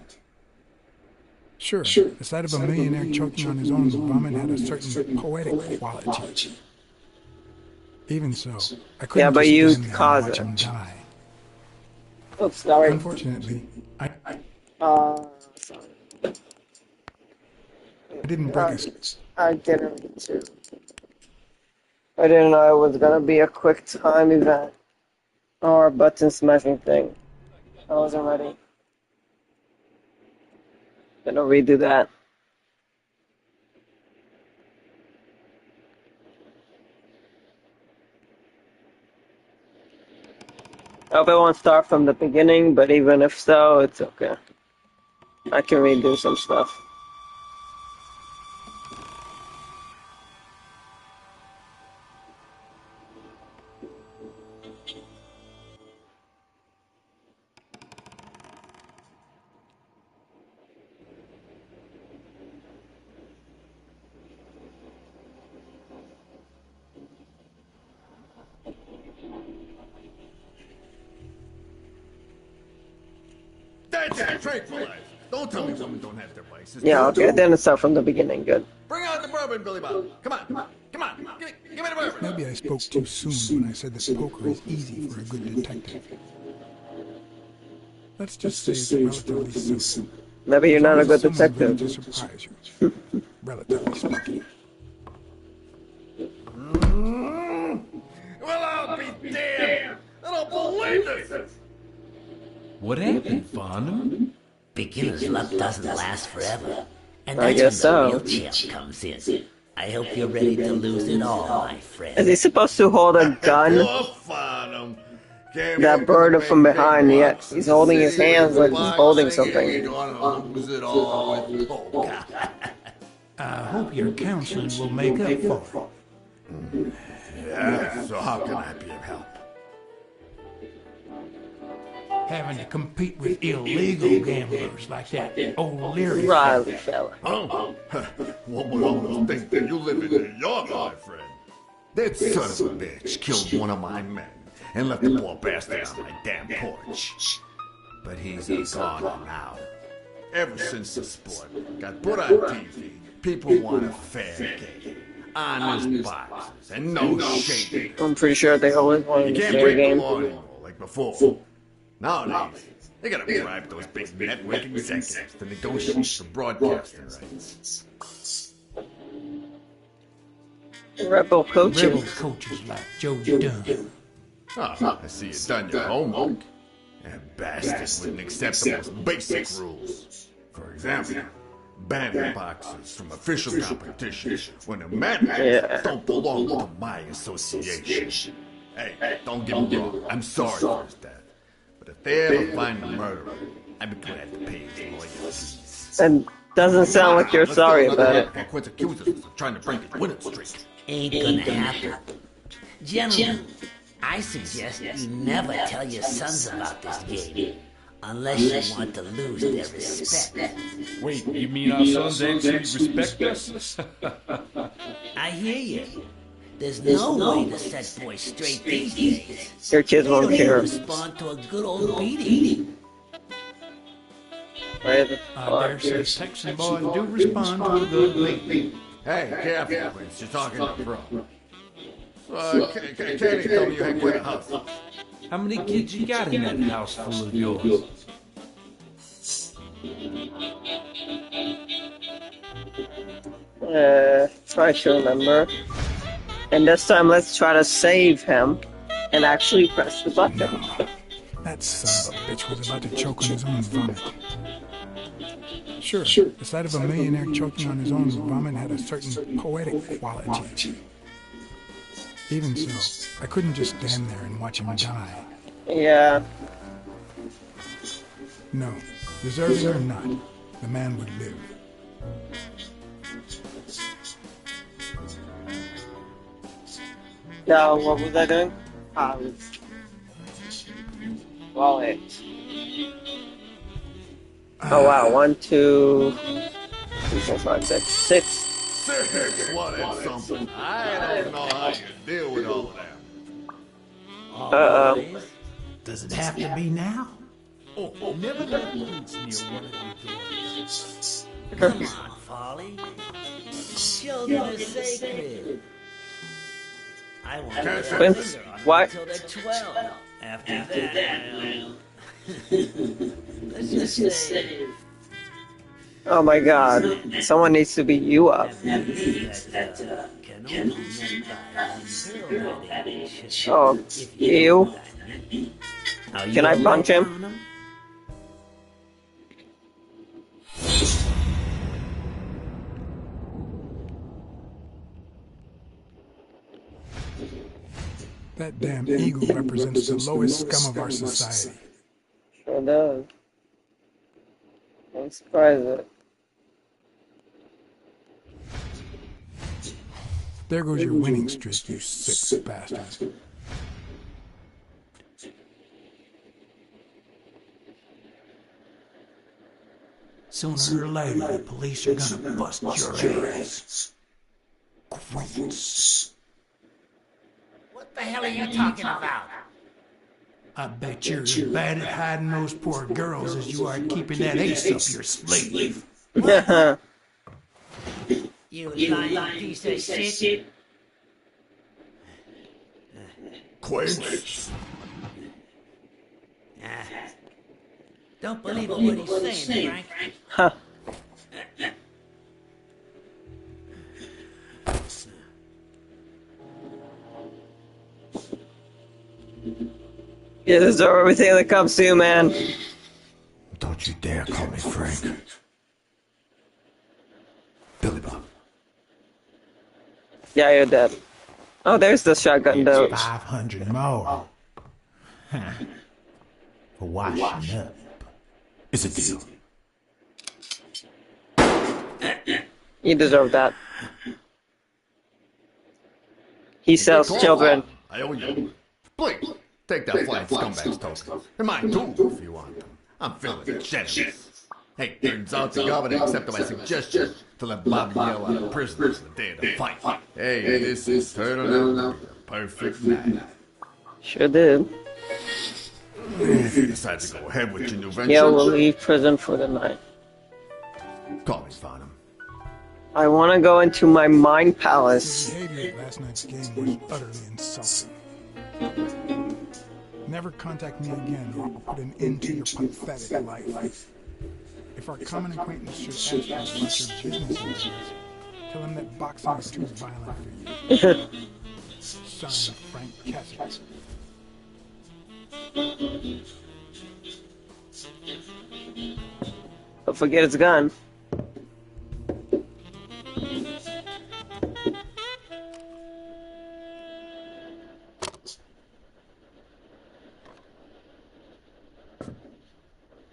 Speaker 2: Sure, the sight of a millionaire choking on his own vomit had a certain poetic quality. Even so, I couldn't
Speaker 1: but
Speaker 2: just
Speaker 1: you
Speaker 2: stand there and
Speaker 1: caused
Speaker 2: watch
Speaker 1: it.
Speaker 2: him die.
Speaker 1: Oops, sorry.
Speaker 2: Unfortunately, I
Speaker 1: Sorry.
Speaker 2: didn't break his...
Speaker 1: I didn't need to. I didn't know it was gonna be a quick time event or a button smashing thing. I wasn't ready. Gonna redo that. I hope it won't start from the beginning, but even if so, it's okay. I can redo some stuff.
Speaker 3: That's it, tranquilize. Don't tell me women don't have their vices.
Speaker 1: Yeah, okay, then it's start from the beginning. Good.
Speaker 3: Bring out the bourbon, Billy Bob. Come on. Give me the bourbon.
Speaker 2: Maybe I spoke too soon when I said that poker is easy for a good detective. Let's just say it's relatively simple.
Speaker 1: Maybe you're not a good
Speaker 2: There's someone ready
Speaker 1: detective.
Speaker 2: to surprise you, relatively speaking.
Speaker 3: Well, I'll be damned. I don't believe this.
Speaker 7: What happened, Farnham?
Speaker 8: Beginner's luck doesn't last forever, and
Speaker 1: I
Speaker 8: that's
Speaker 1: guess
Speaker 8: when the
Speaker 1: so.
Speaker 8: real champ comes in. I hope you're ready to lose it all, my friend.
Speaker 1: Is he supposed to hold a gun?
Speaker 3: Poor Farnham.
Speaker 1: That bird from behind, yet he's holding his hands like he's holding something.
Speaker 3: He's gonna lose it all with poker.
Speaker 5: I hope your counseling will make up for it.
Speaker 3: Yeah, so how can I be of help?
Speaker 5: having to compete with illegal gamblers like that old Leary.
Speaker 1: Riley fella.
Speaker 3: Oh, one would almost think that you live in New York, my friend. That son of a bitch killed one of my men and left the poor bastard on my damn porch. But he's a goner now. Ever since the sport got put on TV, people want a fair game. Honest boxes and no shame.
Speaker 1: I'm pretty sure they always
Speaker 3: You
Speaker 1: wanted a
Speaker 3: can't
Speaker 1: fair
Speaker 3: break the
Speaker 1: game.
Speaker 3: law anymore like before. Nowadays, they gotta bribe those big network executives to negotiate for broadcasting rights.
Speaker 1: Rebel coaches.
Speaker 5: Rebel coaches like Joe Dunn.
Speaker 3: Ah, I see you done your homework. That bastard wouldn't accept the most basic rules. For example, banning boxers from official competition when the men don't belong to my association. Hey, don't get me wrong, I'm sorry for his death. But if they ever find the murderer, I'm gonna have to pay his lawyer fees.
Speaker 1: And doesn't sound like you're sorry about it.
Speaker 3: Quince accuses us of trying to break his winning streak.
Speaker 8: Ain't gonna happen. Gentlemen, I suggest you never tell your sons about this game. Unless you want to lose their respect.
Speaker 9: Wait, you mean our sons actually respect us?
Speaker 8: I hear you. There's no way to set boys straight these days.
Speaker 1: Your kids
Speaker 8: They
Speaker 1: won't
Speaker 8: don't even
Speaker 1: care.
Speaker 8: respond to a good old beating.
Speaker 1: Where the
Speaker 5: I
Speaker 1: fuck
Speaker 5: dare say
Speaker 1: is-
Speaker 5: Texan boys do respond to a good beating.
Speaker 3: Hey, careful, Quince, you're talking to pro. Katie told me you hang with the house.
Speaker 9: How many kids you got in that house full of yours?
Speaker 1: Try to remember. And this time, let's try to save him and actually press the button.
Speaker 2: That son of a bitch was about to choke on his own vomit. Sure, the sight of a millionaire choking on his own vomit had a certain poetic quality. Even so, I couldn't just stand there and watch him die.
Speaker 1: Yeah.
Speaker 2: No, deserving or not, the man would live.
Speaker 1: Now, what was I doing? Wallet. Oh wow, 1, 2, 3, 4, 5, 6, 6.
Speaker 3: Six, what is something? I don't know how you deal with all of that.
Speaker 1: Uh-oh.
Speaker 5: Does it have to be now?
Speaker 7: Oh, never let boots near one of your doors.
Speaker 8: Come on, Folly. Children are sacred. I won't put a
Speaker 1: Quince,
Speaker 8: finger on them
Speaker 1: what?
Speaker 8: until they're 12. After that, let's just say
Speaker 1: Oh my god. Someone needs to beat you up.
Speaker 8: that can only be met by one girl that age.
Speaker 1: Oh,
Speaker 8: If
Speaker 1: you?
Speaker 8: Now, you
Speaker 1: Can I
Speaker 8: all
Speaker 1: punch
Speaker 8: right,
Speaker 1: him?
Speaker 8: Farnham?
Speaker 2: That damn eagle represents the lowest scum of our society.
Speaker 1: Sure does. I'm surprised it.
Speaker 2: There goes your winning streak, you sick bastard.
Speaker 5: Sooner or later, the police are gonna bust your ass. Quince.
Speaker 8: What the hell are you talking about?
Speaker 5: I bet you're as bad at hiding those poor girls as you are at keeping that ace up your sleeve.
Speaker 8: You lying piece of shit.
Speaker 3: Quince.
Speaker 8: Don't believe a word he's saying, Frank.
Speaker 1: Huh. You deserve everything that comes to you, man.
Speaker 3: Don't you dare call me Frank. Billy Bob.
Speaker 1: Yeah, you're dead. Oh, there's the shotgun though.
Speaker 5: 500 more. Huh. For washing up.
Speaker 3: It's a deal.
Speaker 1: You deserve that. He sells children.
Speaker 3: I owe you. Please, Take that flying scumbag's tokens. And mine too, if you want them. I'm feeling generous. Hey, turns out the governor accepted my suggestion to let Bobby yell out of prison on the day of the fight. Hey, this is turning out to be a perfect night.
Speaker 1: Sure did.
Speaker 3: If you decide to go ahead with your new venture,
Speaker 1: Yeah, we'll leave prison for the night.
Speaker 3: call me, Farnham.
Speaker 1: I want to go into my mind
Speaker 2: Your
Speaker 1: palace.
Speaker 2: behavior at last night's game was utterly insulting. Never contact me again or I'll put an end to your pathetic life. If our common acquaintance should ask you about your business endeavors, tell him that boxing is too violent for you. Signed, Frank Cassidy.
Speaker 1: Don't forget his gun.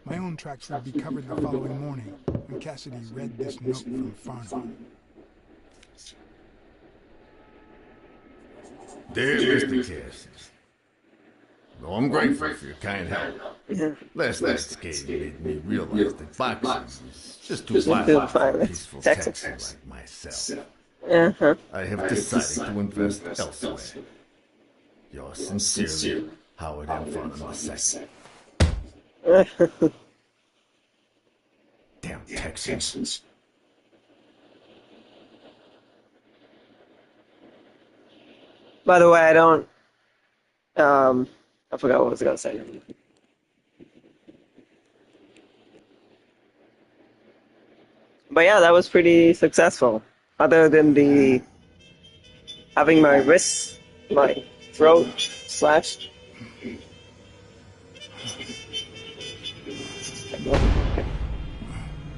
Speaker 2: My own tracks would be covered the following morning when Cassidy read this note from Farnham.
Speaker 3: Dear Mr. Cassidy, though I'm grateful for your kind help, last night's game made me realize that boxing is just too violent for a peaceful Texan like myself. I have decided to invest elsewhere. Yours sincerely, Howard M. Farnham II. Damn Texans.
Speaker 1: By the way, I don't. I forgot what I was gonna say. But yeah, that was pretty successful. Other than the having my wrists, my throat slashed.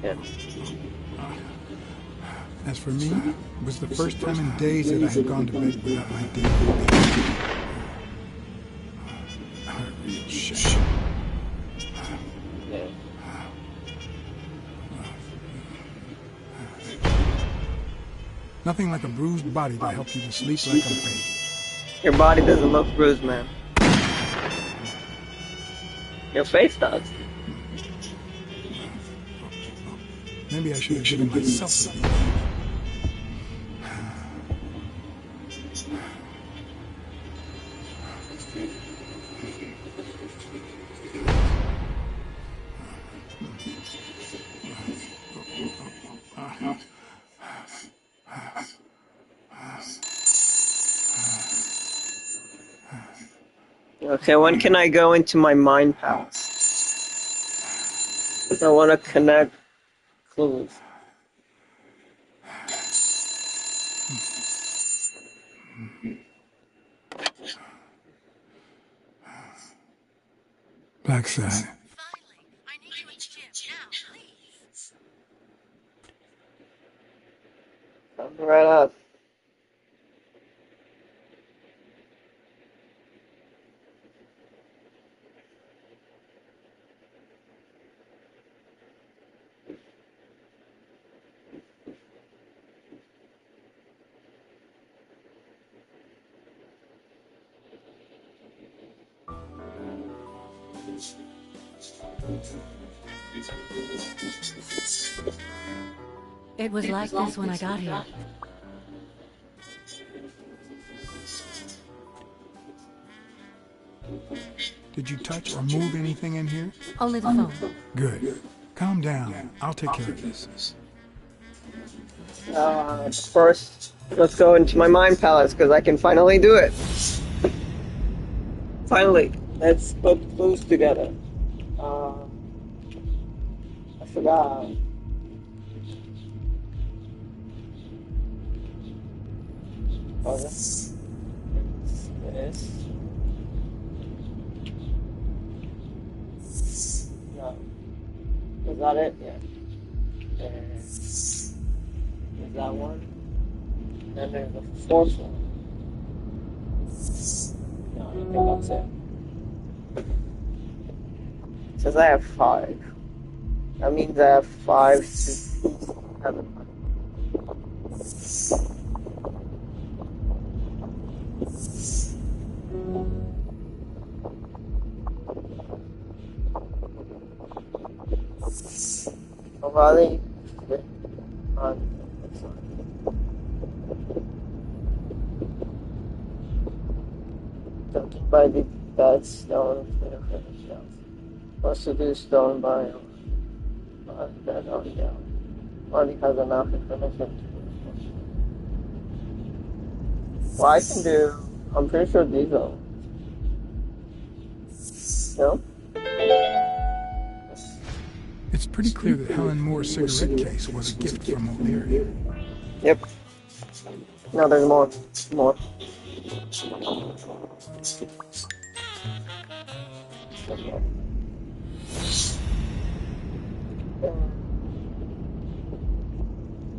Speaker 1: Yeah.
Speaker 2: As for me, it was the first time in days that I had gone to bed without my daily baby. A real shame.
Speaker 1: Yeah.
Speaker 2: Nothing like a bruised body to help you to sleep like a baby.
Speaker 1: Your body doesn't look bruised, man. Your face does.
Speaker 2: Maybe I should have given myself a beating.
Speaker 1: Okay, when can I go into my mind palace? Because I want to connect clues.
Speaker 2: Blacksad.
Speaker 6: Finally, I need you at the gym now, please.
Speaker 1: Coming right up.
Speaker 10: It was like this when I got here.
Speaker 2: Did you touch or move anything in here?
Speaker 10: Only the phone.
Speaker 2: Good. Calm down. I'll take care of this.
Speaker 1: First, let's go into my mind palace because I can finally do it. Finally, let's put clues together. I forgot. Oh, this. No. Is that it? Yeah. Is that one? And there's a fourth one. No, I think that's it. It says I have 5. That means I have 5, 6, 7. Riley on judging by the bad stone for the finished house. Must do stone by that on down. Riley has enough information. Well, I can do. I'm pretty sure these are. No?
Speaker 2: It's pretty clear that Helen Moore's cigarette case was a gift from O'Leary.
Speaker 1: Yep. No, there's more. More.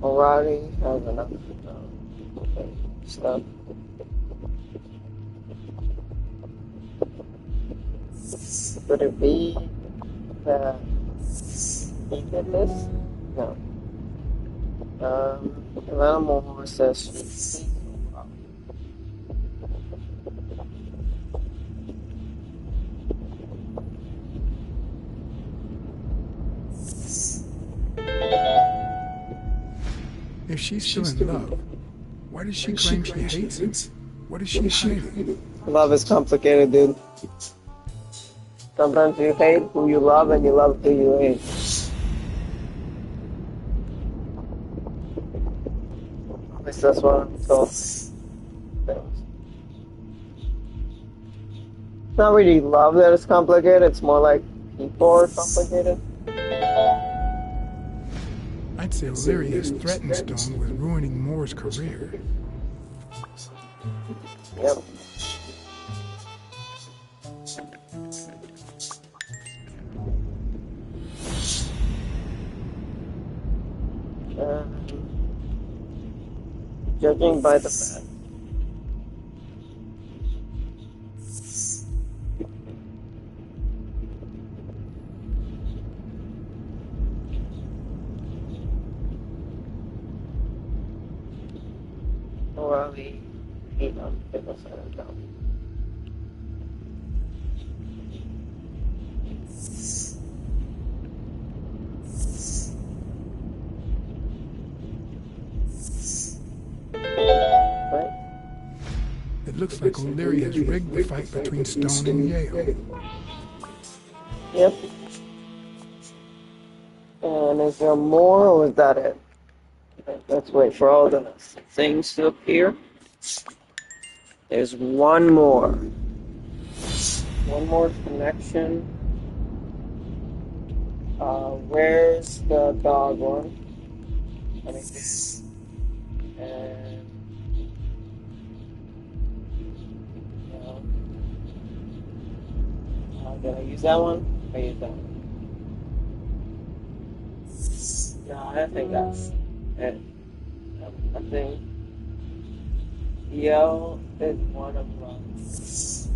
Speaker 1: O'Reilly has enough stuff. Would it be that he did this? No. Atlanta Moore says she.
Speaker 2: If she's still in love, why does she claim she hates him? What is she hiding?
Speaker 1: Love is complicated, dude. Sometimes you hate who you love and you love who you hate. At least that's what I'm told. It's not really love that is complicated, it's more like people are complicated.
Speaker 2: I'd say O'Leary has threatened Stone with ruining Moore's career.
Speaker 1: Yep. Judging by the fact. Or we hate on people side of town.
Speaker 2: It looks like O'Leary has rigged the fight between Stone and Yale.
Speaker 1: Yep. And is there more, or is that it? Let's wait for all the things to appear. There's one more. One more connection. Where's the dog one? Let me see. And did I use that one? I used that one. No, I don't think that's it. I think Yo is one of the records.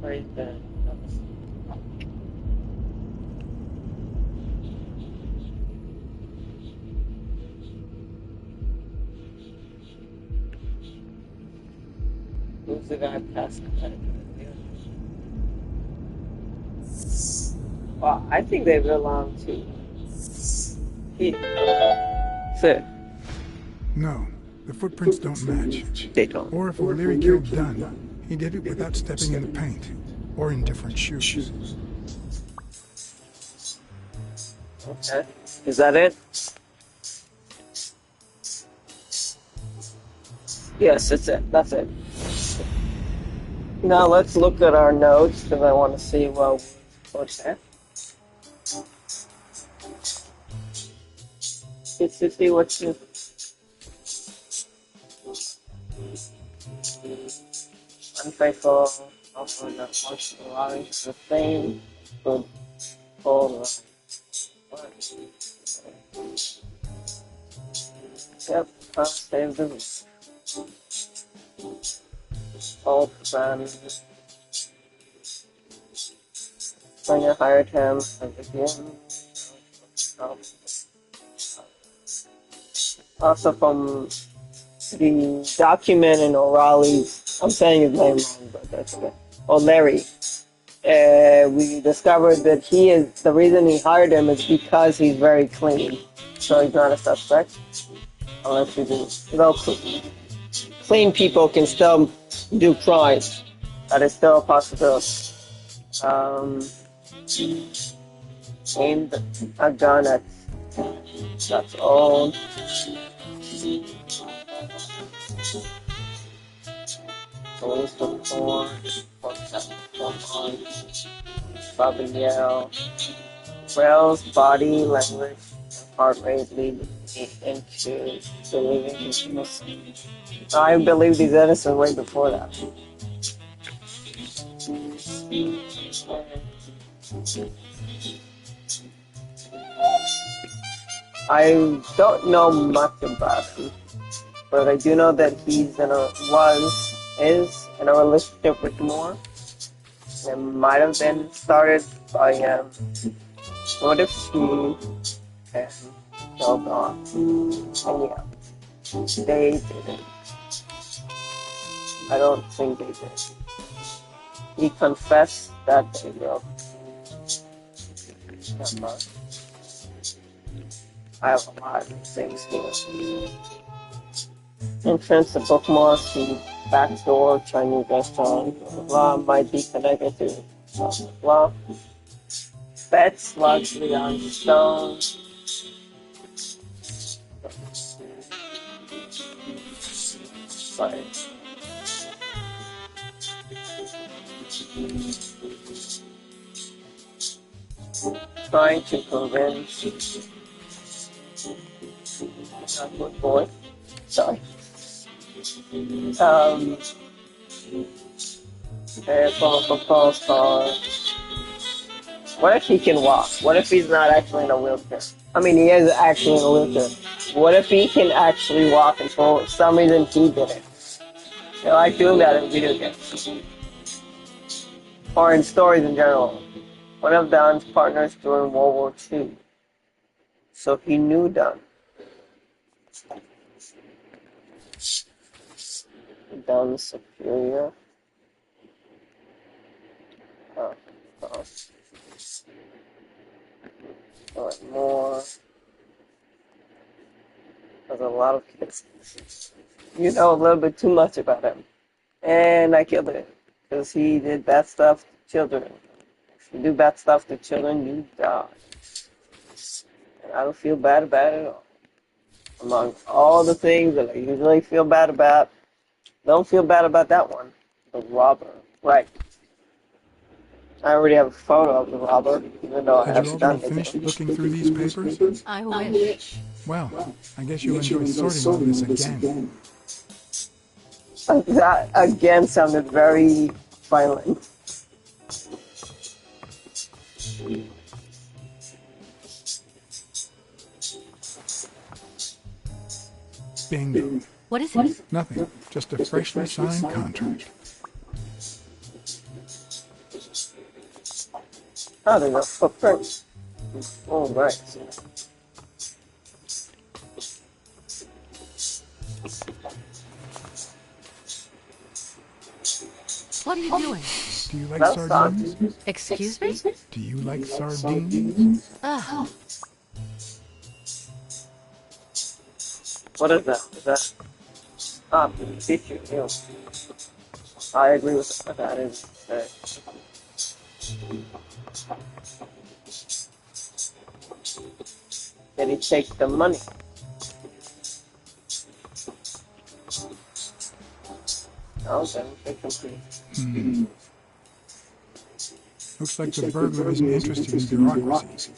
Speaker 1: Right then. Who's the guy past the Well, I think they belong to Sid.
Speaker 2: No, the footprints don't match.
Speaker 1: They don't.
Speaker 2: Or if O'Leary killed Dunn, he did it without stepping in the paint, or in different shoes.
Speaker 1: Okay. Is that it? Yes, that's it. That's it. Now let's look at our notes because I want to see what's that. It's to see what's new. Unfaithful, also not much allowing the same, good, full, yep, save the all plan. When you hired him again. Also from the document in O'Reilly's, I'm saying his name wrong, but that's okay. O'Leary. We discovered that the reason he hired him is because he's very clean. So he's not a suspect. Unless he's clean people can still do crimes. That is still a possibility. Aimed a gun at that's old. Police report. Bobby Yell. Wells' body language and heart rate lead me into believing he's innocent. I believed he's innocent way before that. I don't know much about him, but I do know that is in a relationship with Moore. It might have been started by what if she and held on? And yeah, they didn't. I don't think they did. He confessed that they wrote. Not much. I have a lot of things here. Entrance to bookmarks, the back door, Chinese restaurant, blah, blah, blah, might be connected to blah, blah, blah. Beds largely on stone. Sorry. Trying to convince good boy. Sorry. From a proposed car. What if he can walk? What if he's not actually in a wheelchair? I mean, he is actually in a wheelchair. What if he can actually walk and for some reason he didn't? I like doing that in video games. Or in stories in general. One of Don's partners during World War II. So he knew Don. Don's superior. More. There's a lot of kids. You know a little bit too much about him. And I killed it. Because he did bad stuff to children. If you do bad stuff to children, you die. And I don't feel bad about it at all. Among all the things that I usually feel bad about, don't feel bad about that one. The robber. Right. I already have a photo of the robber, even though I
Speaker 2: Had you
Speaker 1: haven't done
Speaker 2: already finished
Speaker 1: anything.
Speaker 2: looking through these papers?
Speaker 10: I wish.
Speaker 2: Well, I guess you'll enjoy sorting all this again.
Speaker 1: That again sounded very violent.
Speaker 2: Bingo.
Speaker 10: What is it?
Speaker 2: Nothing. Just a freshly signed contract.
Speaker 1: Oh, there's a footprint. Oh, right.
Speaker 10: What are you doing?
Speaker 2: Do you like
Speaker 1: That's
Speaker 2: sardines?
Speaker 10: Excuse me?
Speaker 2: Do you like sardines?
Speaker 10: Ugh.
Speaker 1: What is that? Is that? Tissue. Ew. I agree with that. That is. Did he take the money? No, then they complete.
Speaker 2: Looks like the burglar isn't interested in bureaucracy.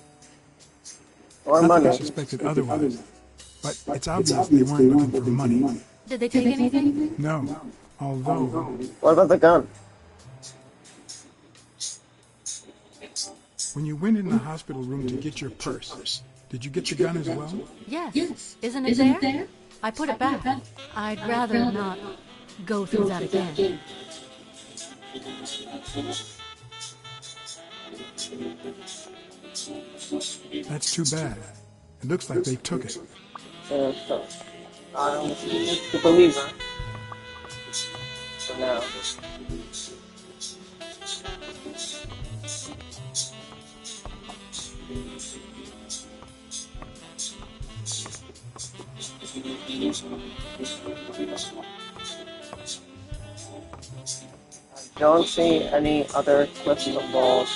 Speaker 1: Or
Speaker 2: Not that I
Speaker 1: money.
Speaker 2: suspected otherwise, but it's obvious they weren't looking for money.
Speaker 10: Did they take anything?
Speaker 2: No, although
Speaker 1: What about the gun?
Speaker 2: when you went in the hospital room to get your purse, did you get the gun as well?
Speaker 10: Yes. Isn't it there? I put it back. I'd rather not go through that again.
Speaker 2: That's too bad. It looks like they took it.
Speaker 1: So, I don't choose to believe her. For now. I don't see any other clips of balls.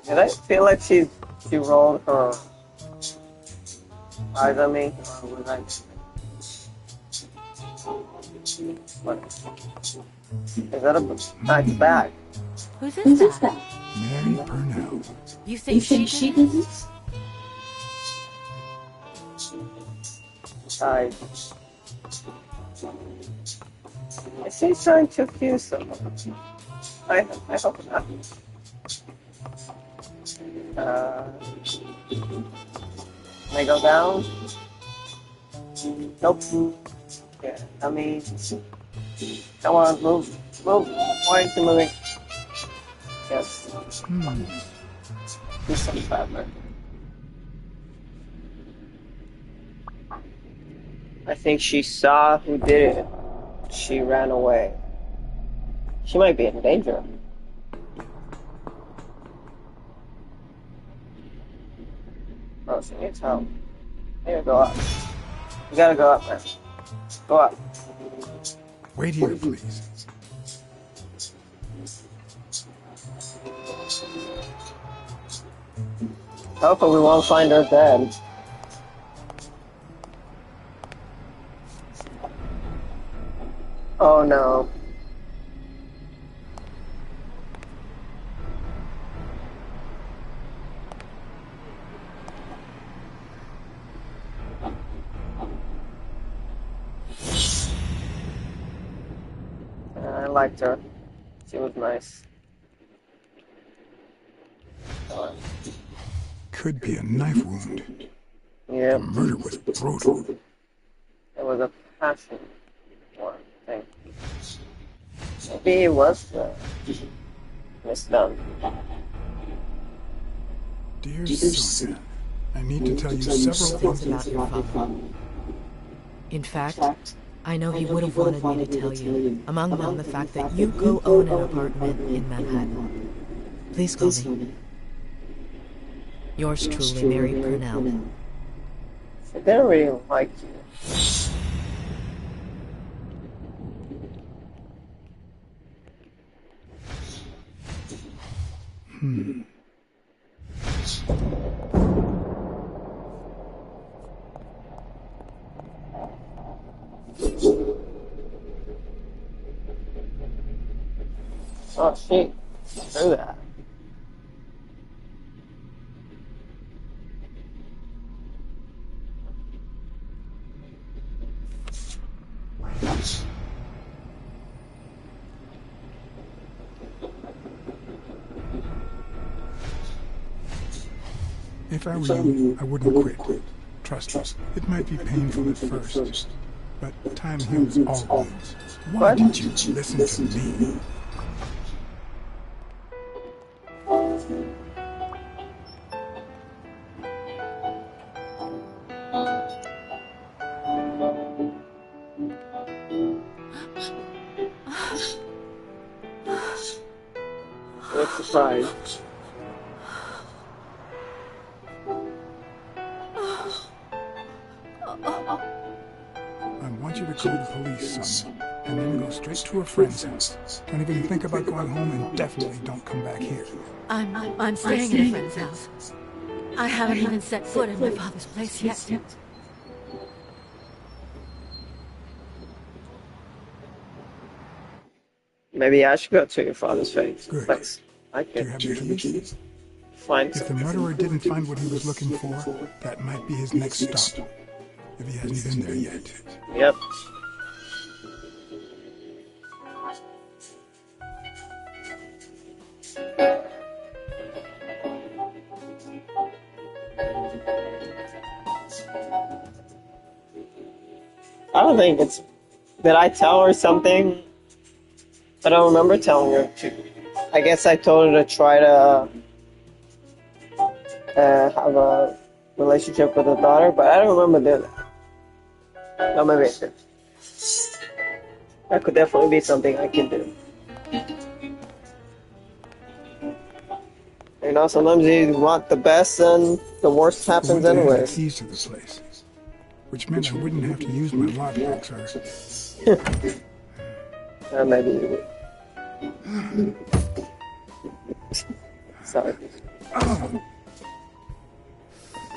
Speaker 1: Did I feel like she rolled her eyes at me? Or was I? What? Is that a nice bag?
Speaker 10: Whose is that?
Speaker 2: Mary Purnell.
Speaker 10: You think she did this?
Speaker 1: Is she trying to accuse someone? I hope not. Can I go down? Nope. Yeah, I mean, come on, move. Why aren't you moving? Yes. Do some fabric. I think she saw who did it. She ran away. She might be in danger. Oh, she needs help. Here, go up. You gotta go up, man. Go up.
Speaker 2: Wait here, please.
Speaker 1: Hopefully we won't find her dead. Oh no. I liked her. She was nice.
Speaker 2: Could be a knife wound.
Speaker 1: Yeah.
Speaker 2: The murder was brutal.
Speaker 1: It was a passion one thing. Maybe it was misdone.
Speaker 2: Dear Sonia, I need to tell you several things
Speaker 10: About your father. In fact, I know he would have wanted me to tell you. Among them, the fact that you co-own an apartment in Manhattan. Please call me. Yours truly, Mary Purnell.
Speaker 1: I didn't really like you. Oh shit, through that.
Speaker 2: If I were you, I wouldn't quit. Trust us, it might be painful at first, but time heals all wounds. Why didn't you listen to me?
Speaker 1: What's the prize?
Speaker 2: I want you to call the police, son, and then go straight to a friend's house. Don't even think about going home, and definitely don't come back here.
Speaker 10: I'm staying at a friend's house. I haven't even set foot in my father's place yet.
Speaker 1: Maybe I should go to your father's face.
Speaker 2: Good.
Speaker 1: Thanks. I
Speaker 2: Do you
Speaker 1: could
Speaker 2: have the keys?
Speaker 1: find
Speaker 2: If the
Speaker 1: some.
Speaker 2: murderer didn't find what he was looking for, that might be his next stop. If he hasn't been there yet.
Speaker 1: Yep. I don't think it's. Did I tell her something? I don't remember telling her to. I guess I told her to try to have a relationship with a daughter, but I don't remember doing that. No, maybe I did. That could definitely be something I can do. You know, sometimes you want the best and the worst happens
Speaker 2: I had the
Speaker 1: anyways.
Speaker 2: keys to the place, which meant I wouldn't have to use my lockpicks or...
Speaker 1: Maybe you would. Sorry.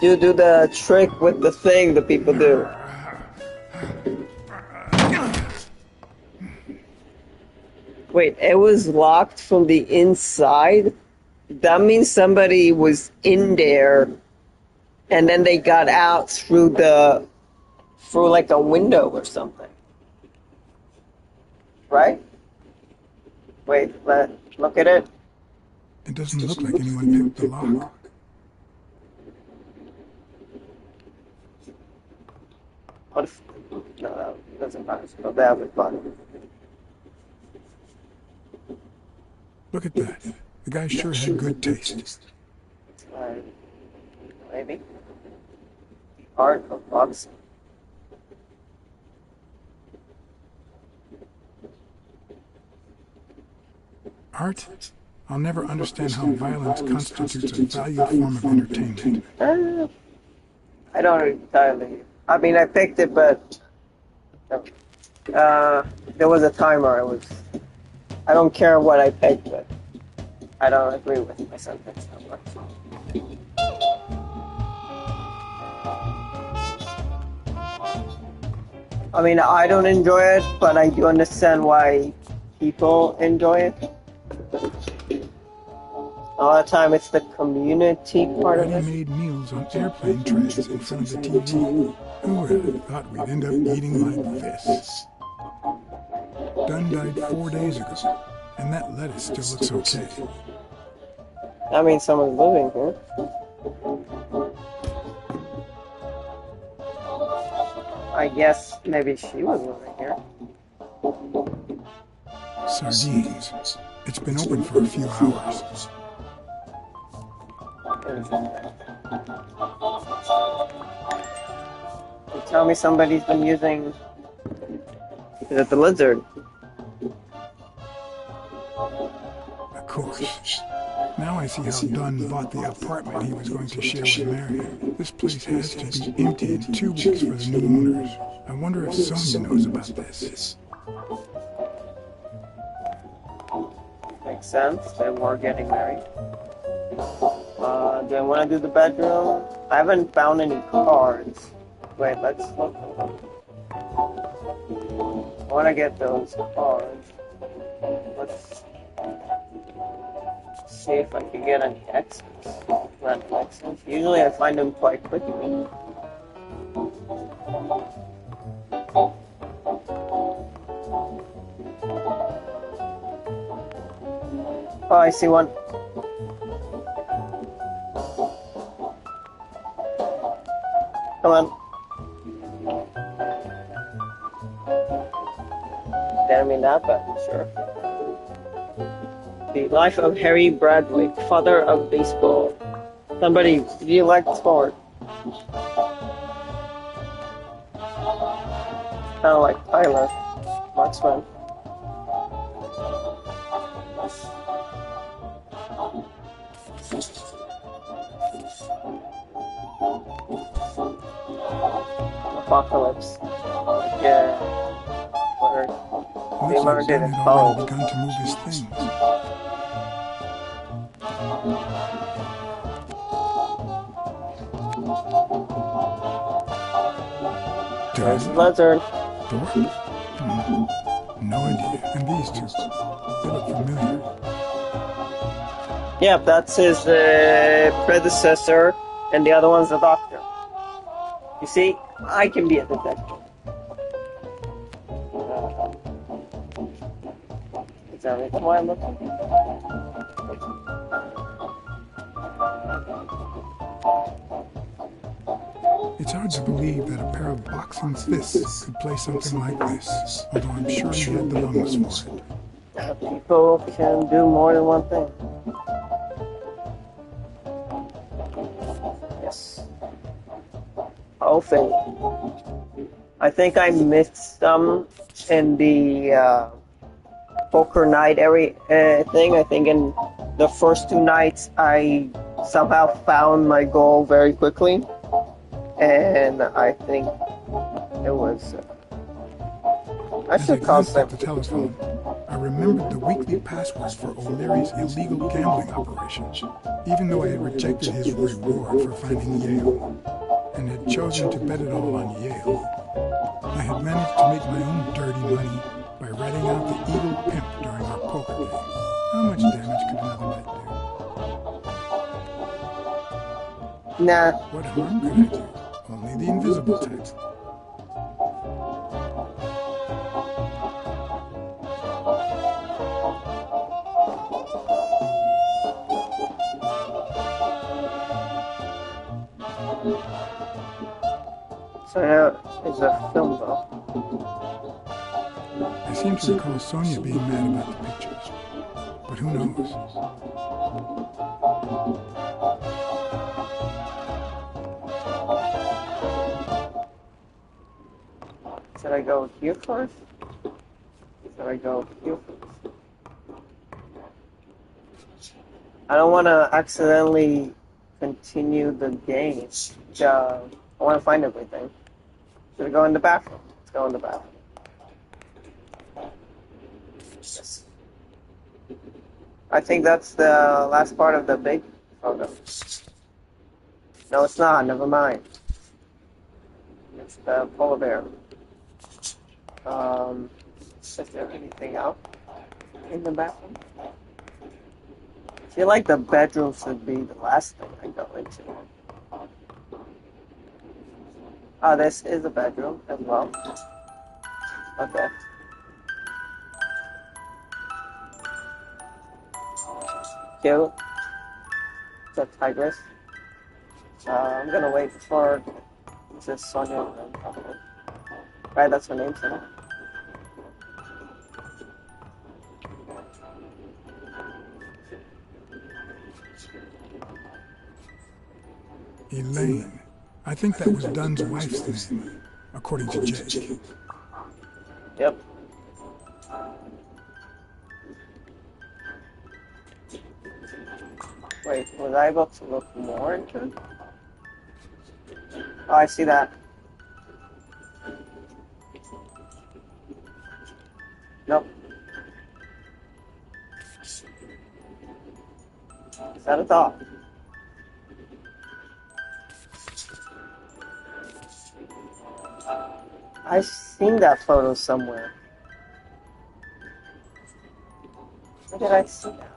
Speaker 1: You do the trick with the thing that people do. Wait, it was locked from the inside? That means somebody was in there and then they got out through like a window or something. Right? Wait, look at it.
Speaker 2: It doesn't look like anyone picked the lock.
Speaker 1: What if... No, that doesn't matter. So that would be fun.
Speaker 2: Look at that. The guy sure had good taste.
Speaker 1: Maybe. Art of boxing.
Speaker 2: Art? I'll never understand how violence constitutes a valued form of entertainment.
Speaker 1: I don't entirely... I mean, I picked it, but... there was a timer. I don't care what I picked, but I don't agree with my sentence that much. I mean, I don't enjoy it, but I do understand why people enjoy it. A lot of time it's the community part of it.
Speaker 2: Ready-made meals on airplane trays in front of the TV. Who would have thought we'd end up eating like this? Dunn died 4 days ago, and that lettuce still looks okay.
Speaker 1: I mean, someone's living here. I guess maybe she was living here.
Speaker 2: Sardines. It's been open for a few hours.
Speaker 1: You tell me somebody's been using... Is it the lizard?
Speaker 2: Of course. Now I see how Dunn bought the apartment he was going to share with Marion. This place has to be empty in 2 weeks for the new owners. I wonder if Sonia knows about this.
Speaker 1: Makes sense. They were getting married. Do I want to do the bedroom? I haven't found any cards. Wait, let's look. I want to get those cards. Let's see if I can get any X's. Not X's. Usually I find them quite quickly. Oh, I see one. Come on. Didn't mean that, but sure. The life of Harry Bradley, father of baseball. Somebody, do you like sport? Kind of like Tyler, Mark's friend. Apocalypse. Yeah. Word.
Speaker 2: Looks like
Speaker 1: did
Speaker 2: Dunn
Speaker 1: it.
Speaker 2: had already begun to move his things.
Speaker 1: There's the lizard.
Speaker 2: Thorpe? No idea. And these two, they look familiar.
Speaker 1: Yeah, that's his predecessor, and the other one's the doctor. You see, I can be a detective. Is that why I'm looking?
Speaker 2: It's hard to believe that a pair of boxing fists could play something like this, although I'm sure he had the lungs for it.
Speaker 1: People can do more than one thing. no fin. I think I missed some in the poker night thing. I think in the first 2 nights I somehow found my goal very quickly, and I think it was. I
Speaker 2: As I
Speaker 1: should call
Speaker 2: glanced at the telephone, I remembered the weekly password for O'Leary's illegal gambling operation, even though I had rejected his reward for finding Yale, and had chosen to bet it all on Yale. I had managed to make my own dirty money by ratting out the Eagle Pimp during our poker game. How much damage could another bet do?
Speaker 1: Nah.
Speaker 2: What harm could I do? Only the invisible type.
Speaker 1: So now it's a film though.
Speaker 2: I seem to recall Sonia being mad about the pictures, but who knows?
Speaker 1: Should I go here first? Should I go here first? I don't want to accidentally continue the game. I want to find everything. Should I go in the bathroom? Let's go in the bathroom. Yes. I think that's the last part of the big photo. No, it's not. Never mind. It's the polar bear. Is there anything else in the bathroom? I feel like the bedroom should be the last thing I go into. Oh, this is a bedroom as well. Okay. Cute. It's a tigress. I'm gonna wait for this Sonia. Right, that's her name, so.
Speaker 2: Elaine. I think that was Dunn's wife's name, according to Jake.
Speaker 1: Yep. Wait, was I able to look more into it? Oh, I see that. Nope. Is that a thought? I've seen that photo somewhere. Where did I see that?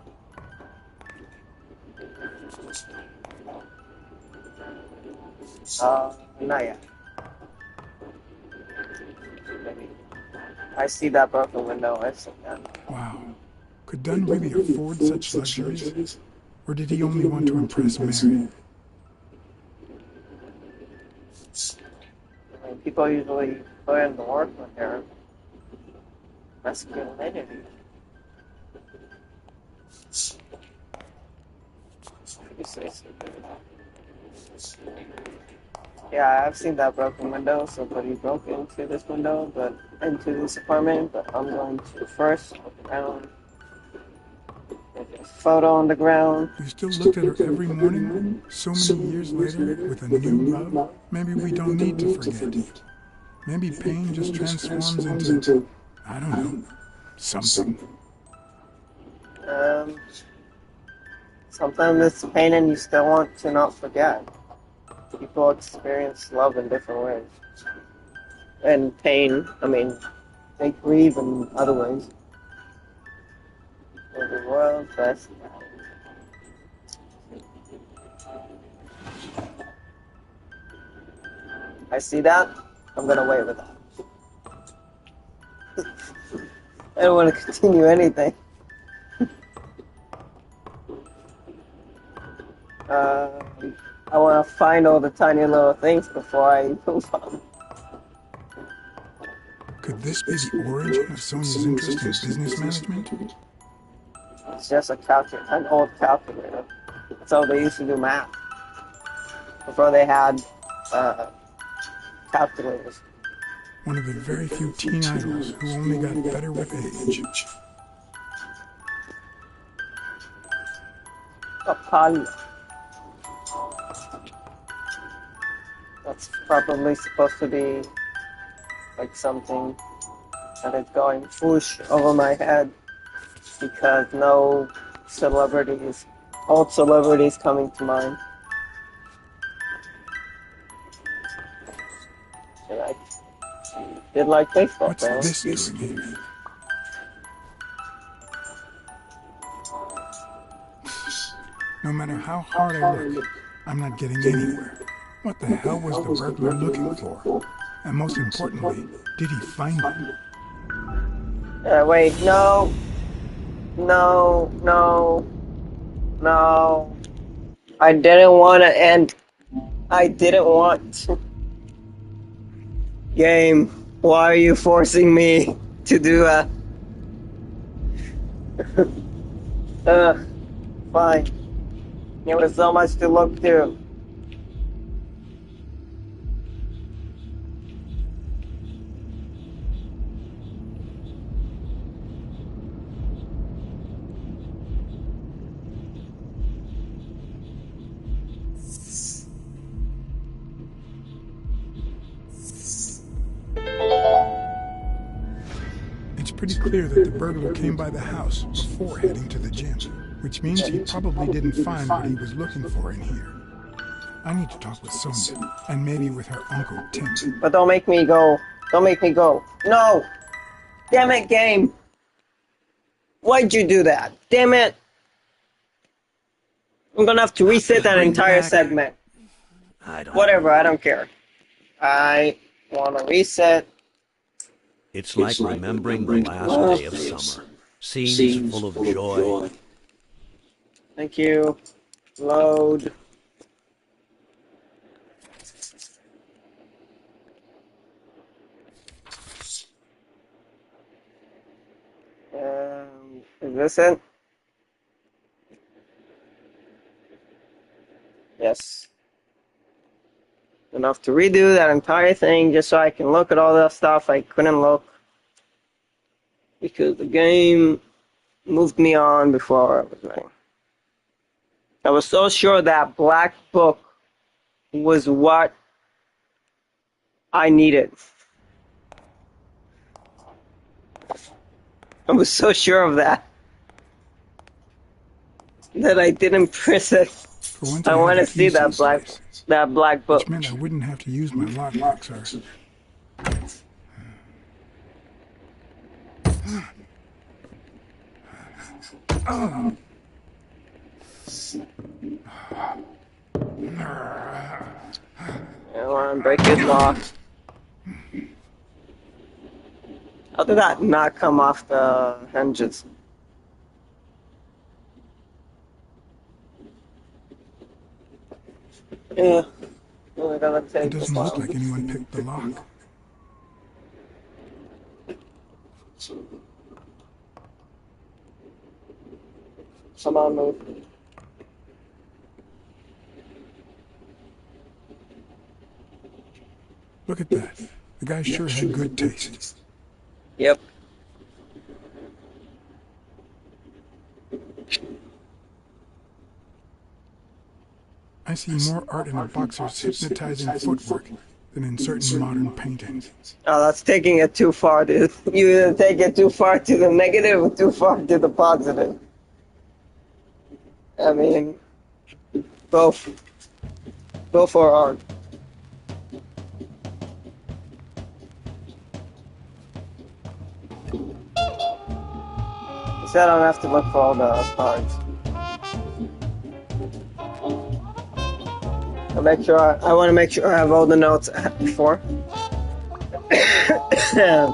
Speaker 1: Not yet. Maybe. I see that broken window. I've seen that.
Speaker 2: Wow. Could Dunn really afford such luxuries? Or did he only want to impress Mary?
Speaker 1: I mean, people usually put in the work when they're masculinity. Yeah, I've seen that broken window, so he broke into this window, but into this apartment, but I'm going to first look around. There's a photo on the ground.
Speaker 2: You still looked at her every morning, so many years later, with a new love? Maybe we don't need to forget. Maybe pain just transforms into, I don't know, something.
Speaker 1: Sometimes it's pain and you still want to not forget. People experience love in different ways. And pain, I mean, they grieve in other ways. For the world's best. I see that. I'm gonna wait with that. I don't want to continue anything. I want to find all the tiny little things before I move on.
Speaker 2: Could this be the origin of Sonia's interest in business management?
Speaker 1: It's just an old calculator. That's how they used to do math. Before they had calculators.
Speaker 2: One of the very few teen idols who only got better with age.
Speaker 1: A pal. That's probably supposed to be like something that is going whoosh over my head because no celebrities, old celebrities coming to mind. And I did like baseball.
Speaker 2: What's this doing here? No matter how hard I look, I'm not getting anywhere. What the hell was the burglar looking for? And most importantly, did he find it?
Speaker 1: Wait, no. No, no, no. I didn't want to end. I didn't want to. Game, why are you forcing me to do a... fine. There was so much to look through.
Speaker 2: It's pretty clear that the burglar came by the house before heading to the gym, which means he probably didn't find what he was looking for in here. I need to talk with Sonia, and maybe with her uncle Tim.
Speaker 1: But don't make me go. Don't make me go. No! Damn it, game! Why'd you do that? Damn it! I'm gonna have to reset that entire segment. Whatever, I don't care. I wanna reset.
Speaker 7: It's like remembering the last day of summer. Scenes full of joy.
Speaker 1: Thank you. Load. Is this it? Yes. Enough to redo that entire thing just so I can look at all that stuff I couldn't look. Because the game moved me on before everything. I was so sure that black book was what I needed. I was so sure of that. That I didn't press it. I want to see that black book.
Speaker 2: Which meant I wouldn't have to use my lockbox, sir. Oh.
Speaker 1: I want to break his lock. How did that not come off the hinges? Yeah. We're gonna take
Speaker 2: It doesn't look like anyone picked the lock.
Speaker 1: Come on, move.
Speaker 2: Look at that. The guy sure had good taste.
Speaker 1: Yep.
Speaker 2: I see more art in a boxer's hypnotizing footwork than in certain modern paintings.
Speaker 1: Oh, that's taking it too far, dude. You either take it too far to the negative or too far to the positive. I mean, both. Both are art. So I don't have to look for all the cards. I want to make sure I have all the notes before.
Speaker 2: It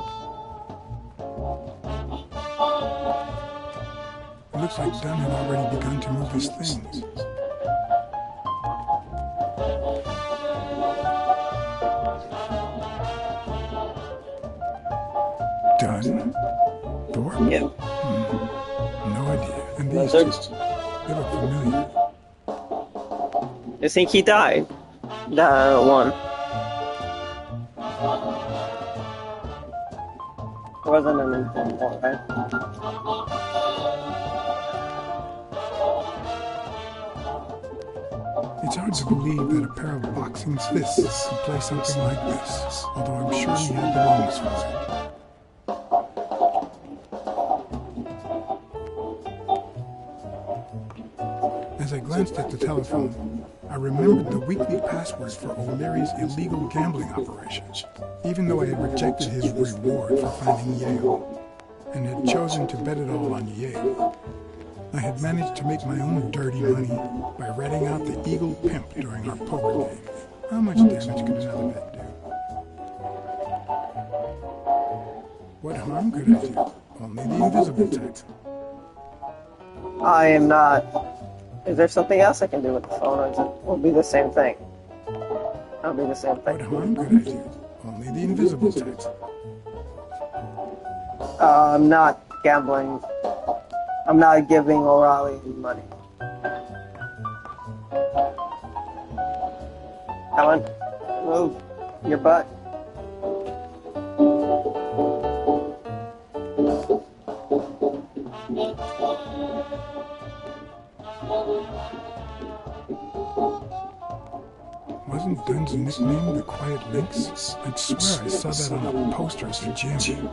Speaker 2: looks like Dunn had already begun to move his things. Dunn? Thorpe?
Speaker 1: Yep.
Speaker 2: No idea. And these two, they look familiar.
Speaker 1: I think he died. That one. There wasn't anything more, right?
Speaker 2: It's hard to believe that a pair of boxing fists could play something like this, although I'm sure he had the lungs for it. As I glanced at the telephone, I remembered the weekly password for O'Leary's illegal gambling operations, even though I had rejected his reward for finding Yale, and had chosen to bet it all on Yale. I had managed to make my own dirty money by ratting out the Eagle Pimp during our poker game. How much damage could another bet do? What harm could I do? Only the invisible type.
Speaker 1: I am not. Is there something else I can do with the phone, or will it be the same thing? It'll be the same
Speaker 2: What
Speaker 1: thing.
Speaker 2: harm could I do? Only the invisible type.
Speaker 1: I'm not gambling. I'm not giving O'Reilly any money. Helen, move your butt.
Speaker 2: Wasn't Dunn's nickname the Quiet Lynx? I'd swear I saw that on a poster at the gym.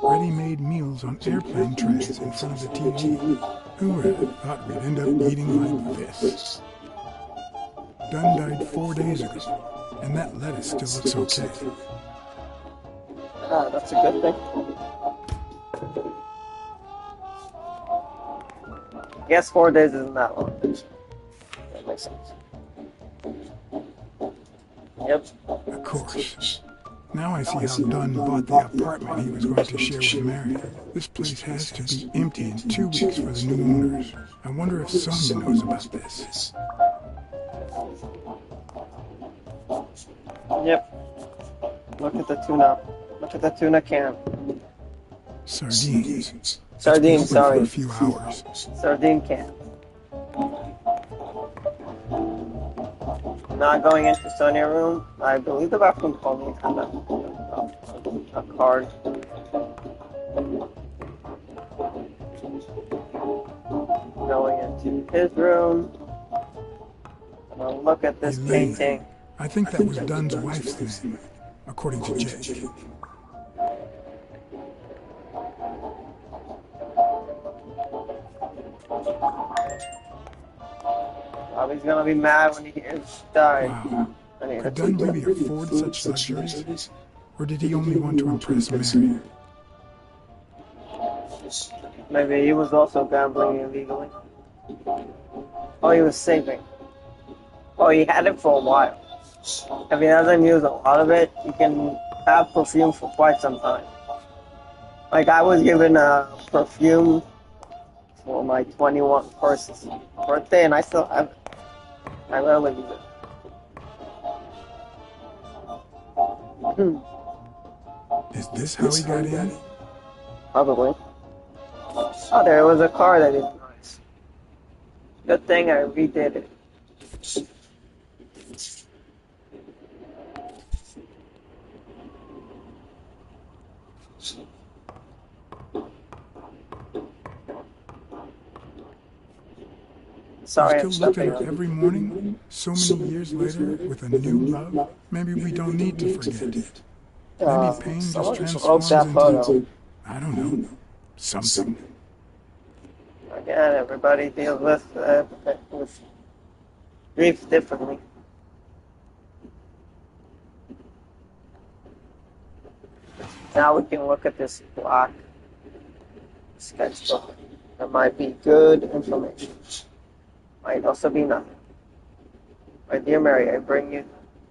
Speaker 2: Ready-made meals on airplane trays in front of the TV. Who would have thought we'd end up eating like this? Dunn died 4 days ago, and that lettuce still looks okay.
Speaker 1: Ah, that's a good thing. I guess 4 days isn't that long. That makes sense. Yep.
Speaker 2: Of course. Now I see how Dunn bought the apartment he was going to share with Mary. This place has to be empty in 2 weeks for the new owners. I wonder if Sonia knows about this.
Speaker 1: Yep. Look at the tuna. Look at the tuna can.
Speaker 2: Sardines.
Speaker 1: Sardine,
Speaker 2: It's been
Speaker 1: sorry.
Speaker 2: open for a few hours.
Speaker 1: Sardine can. Not going into Sonia's room. I believe the bathroom called me kind of a card. Going into his room. Gonna look at this
Speaker 2: Elaine.
Speaker 1: painting.
Speaker 2: I think that was Dunn's wife's name, according to Jake.
Speaker 1: Bobby's gonna be mad when he hears died.
Speaker 2: Wow.
Speaker 1: I need
Speaker 2: Could
Speaker 1: to
Speaker 2: Dunn really afford such luxuries? Or did he only want to impress Mary?
Speaker 1: Maybe he was also gambling illegally. Oh, he was saving. Oh, he had it for a while. If he doesn't use a lot of it, he can have perfume for quite some time. Like, I was given a perfume for my 21st birthday, and I still have it. I rarely use it.
Speaker 2: Is this how he got in?
Speaker 1: Probably. Oh, there was a card I didn't notice. Good thing I redid it. Sorry, I'm
Speaker 2: You still look at
Speaker 1: stepping
Speaker 2: her
Speaker 1: on.
Speaker 2: every morning, so many years later, with a new love? Maybe we don't need to forget it. Maybe pain just
Speaker 1: Someone broke
Speaker 2: transforms
Speaker 1: that photo.
Speaker 2: into, I don't know, something.
Speaker 1: Again, everybody deals with grief differently. Now we can look at this black sketchbook. There might be good information. Might also be nothing. My dear Mary, I bring you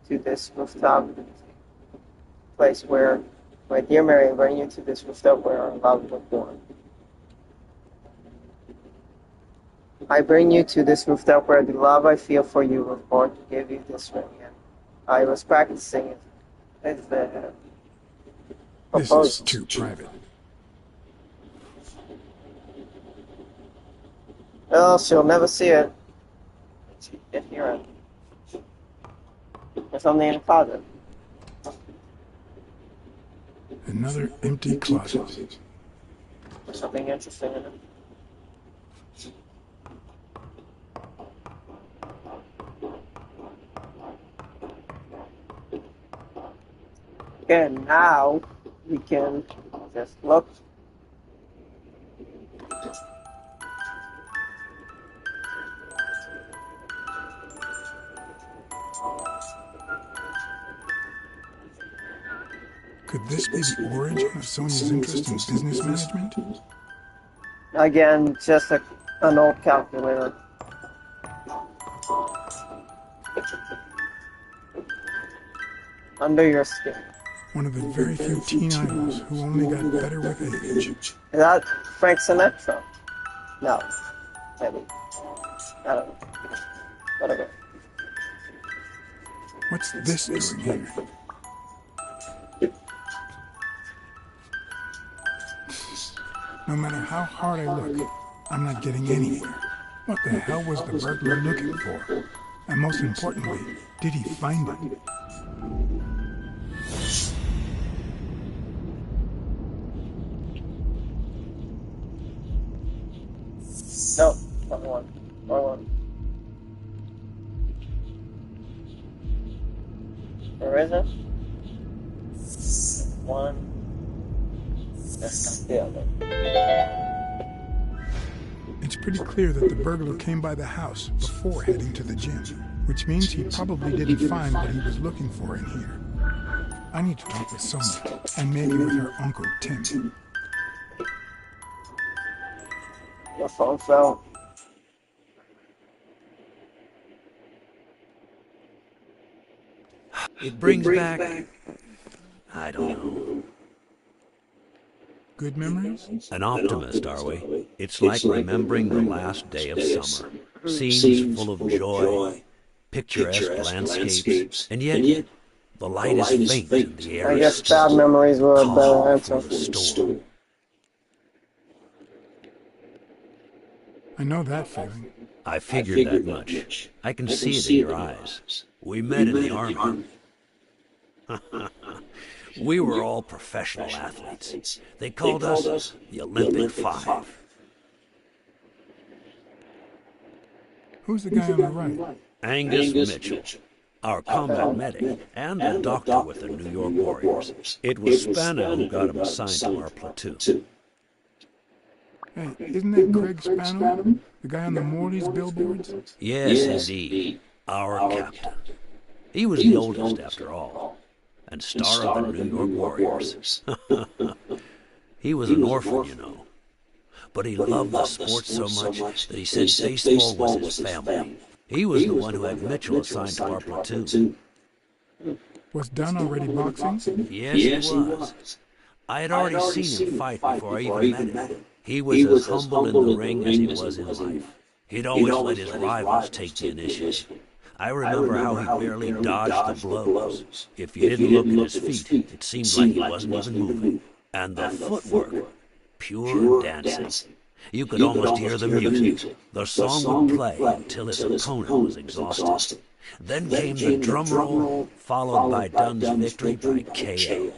Speaker 1: to this rooftop place where, my dear Mary, I bring you to this rooftop where our love was born. I bring you to this rooftop where the love I feel for you was born to give you this ring. And I was practicing it. It's the
Speaker 2: This is too private.
Speaker 1: Well, she'll never see it. She can hear it. There's something in the closet.
Speaker 2: Another empty closet.
Speaker 1: There's something interesting in it. Okay, now we can just look.
Speaker 2: Could this be the origin of Sonia's interest in business management?
Speaker 1: Again, just an old calculator. Under your skin.
Speaker 2: One of the very few teen idols who only got better with age.
Speaker 1: Is that Frank Sinatra? No. Maybe. I don't know. Whatever.
Speaker 2: What's this doing here? No matter how hard I look, I'm not getting anywhere. What the hell was the burglar looking for? And most importantly, did he find it?
Speaker 1: No, wrong one. Wrong one. Where is it? One. That's not the other.
Speaker 2: It's pretty clear that the burglar came by the house before heading to the gym, which means he probably didn't find what he was looking for in here. I need to talk with Sonia, and maybe with her Uncle Tim.
Speaker 1: Your phone fell.
Speaker 7: It brings back, I don't know.
Speaker 2: Good memories?
Speaker 7: An optimist, are we? It's like remembering the last day of summer. Scenes full of joy, picturesque landscapes, and yet the light is faint and the air
Speaker 1: I
Speaker 7: is
Speaker 1: guess
Speaker 7: still.
Speaker 1: bad memories were a better
Speaker 7: Calm
Speaker 1: answer.
Speaker 7: for the storm.
Speaker 2: I know that feeling.
Speaker 7: I figured that much. I can see it in your eyes. We met in the army. We were all professional athletes. They called us the Olympic Five.
Speaker 2: Who's the guy on the right?
Speaker 7: Angus Mitchell, our combat medic, and the doctor with the New York Warriors. It was Spano who got him assigned to our platoon.
Speaker 2: Hey, isn't that Craig Spano? The guy on the Morley's billboards?
Speaker 7: Yes, indeed. Our captain. He was the oldest, after all, and star of the New York Warriors. He was an orphan, you know. But he loved the sport so much that he said baseball was his family. He was the one who had Mitchell assigned to our platoon.
Speaker 2: Was Dunn already boxing?
Speaker 7: Yes, he was. I had already seen him fight before I even met him. He was as humble in the ring as he was in life. He'd always let his rivals take the initiative. I remember how he barely dodged the blows. If you didn't look at his feet, it seemed like he wasn't even moving. And the footwork, pure dancing. You could almost hear the music. The song would play until his opponent was exhausted. Then came the drum roll, followed by Dunn's victory by KO.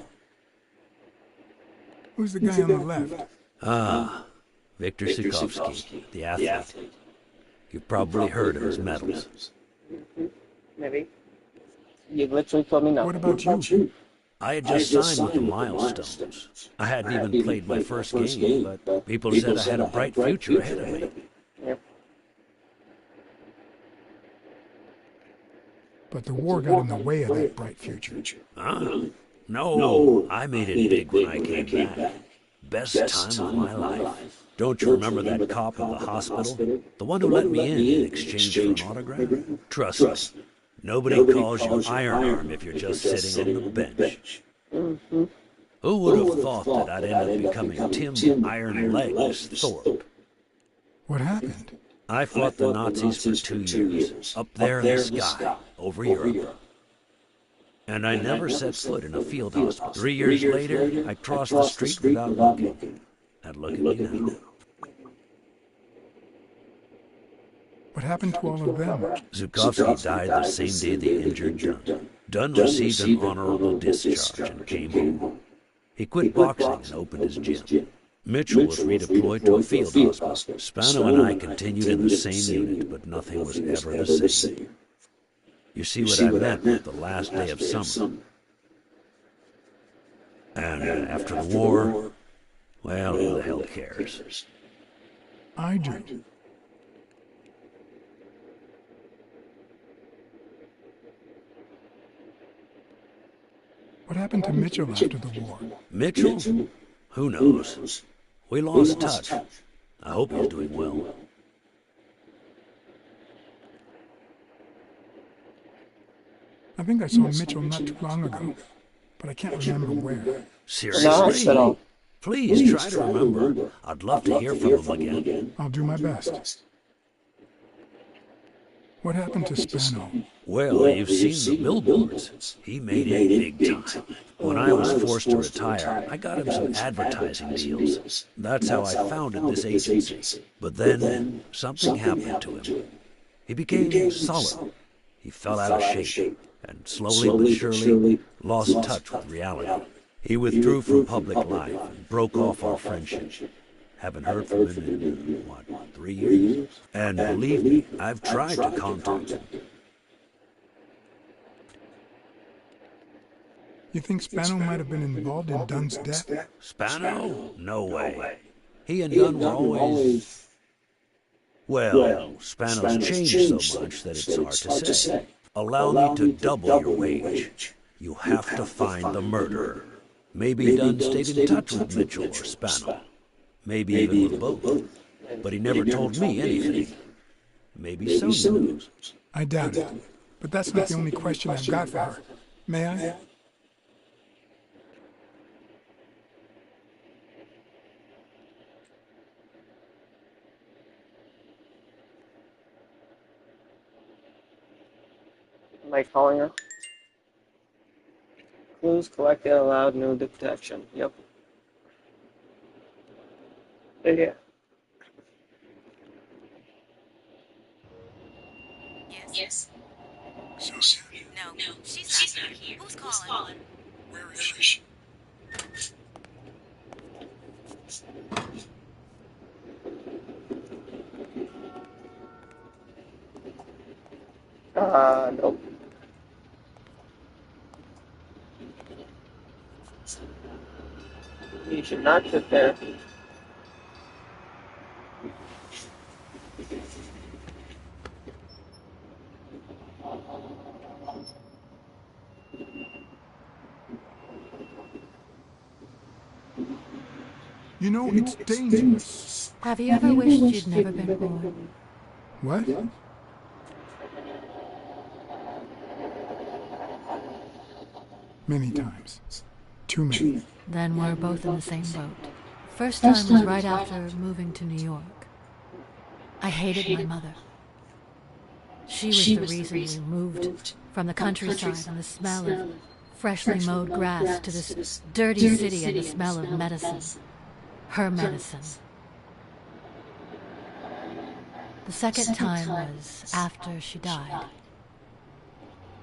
Speaker 2: Who's the guy on the left?
Speaker 7: Ah, Victor Sukovsky, the athlete. You've probably heard of his medals.
Speaker 1: Maybe. You literally told me no.
Speaker 2: What about you?
Speaker 7: I had just signed with the Milestones. I hadn't even played my first game, but people said I had a bright future ahead of me.
Speaker 1: Yep.
Speaker 2: But the war got in the way of that bright future.
Speaker 7: Huh? No, I made it big when I came back. Best time of my life. Don't you remember that cop at the hospital? The one who let me in exchange for an autograph? Trust me, nobody calls you Iron Arm if you're just sitting on the bench. Who would have thought that I'd end up becoming Tim Iron Legs Thorpe?
Speaker 2: What happened?
Speaker 7: I fought the Nazis for 2 years, up there in the sky, over Europe.
Speaker 11: And I never set foot in a field hospital. 3 years later, I crossed the street without looking. And look at me now.
Speaker 2: What happened to all of them?
Speaker 11: Zhukovsky died the same day they injured Dunn. Dunn received an honorable discharge and came home. He quit boxing and opened his gym. Mitchell was redeployed to a field hospital. Spano and I continued in the same unit, but nothing was ever the same. You see what I meant with the last day of summer. And after the war, well, who the hell cares?
Speaker 2: I do. What happened to Mitchell after the war?
Speaker 11: Mitchell? Who knows? We lost touch. I hope he's doing well.
Speaker 2: I think I saw Mitchell not too long ago, but I can't remember where.
Speaker 11: Seriously? Please try to remember. I'd love to hear from him again.
Speaker 2: I'll do my best. What happened to Spano?
Speaker 11: Well, you've seen the billboards. He made it big time. When I was forced to retire, I got him some advertising deals. That's how I founded this agency. But then, something happened to him. He became sullen. He fell out of shape, and slowly but surely lost touch with reality. He withdrew from public life and broke off our friendship. Haven't heard from him in, 3 years? And believe me, I've tried to contact him.
Speaker 2: You think Spano might have been involved in Dunn's death?
Speaker 11: Spano? No way. He and Dunn were always... Well, Spano's changed so much that it's hard to say. Allow me to double your wage. You have to find the murderer. Maybe Dunn stayed in touch with Mitchell or Spano. Maybe even with both. But he never told me anything. Maybe Sonia knows.
Speaker 2: I doubt it. But that's not the only question I've got for her. May I?
Speaker 1: Am I calling her? Clues collected allowed no detection. Yep. Yeah.
Speaker 6: Yes.
Speaker 2: Sosia?
Speaker 6: No, she's not here. Who's calling?
Speaker 2: Where is she?
Speaker 1: Nope. You should not sit there.
Speaker 2: You know, it's dangerous.
Speaker 10: Have you ever wished you'd never been born?
Speaker 2: What? Many times. Too many.
Speaker 10: Then we're both in the same boat. First time was right after moving to New York. I hated my mother. She was the reason we moved from the countryside and the smell of freshly mowed grass to this dirty city and the smell of medicine. Her medicine. The second time was after she died.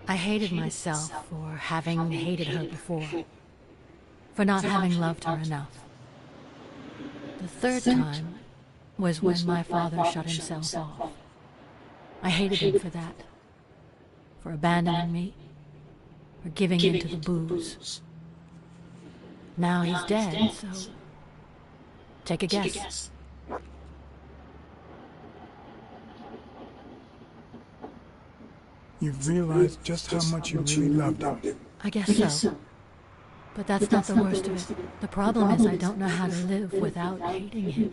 Speaker 10: I hated myself for having hated her before, for not having loved her enough. The third time was when my father shut himself off. I hated him for that, for abandoning me, for giving in to the booze. Now he's dead, so take a guess.
Speaker 2: You've realized just how much you really loved him.
Speaker 10: I guess so. But that's not the worst of it. The problem is I don't know how to live without hating him.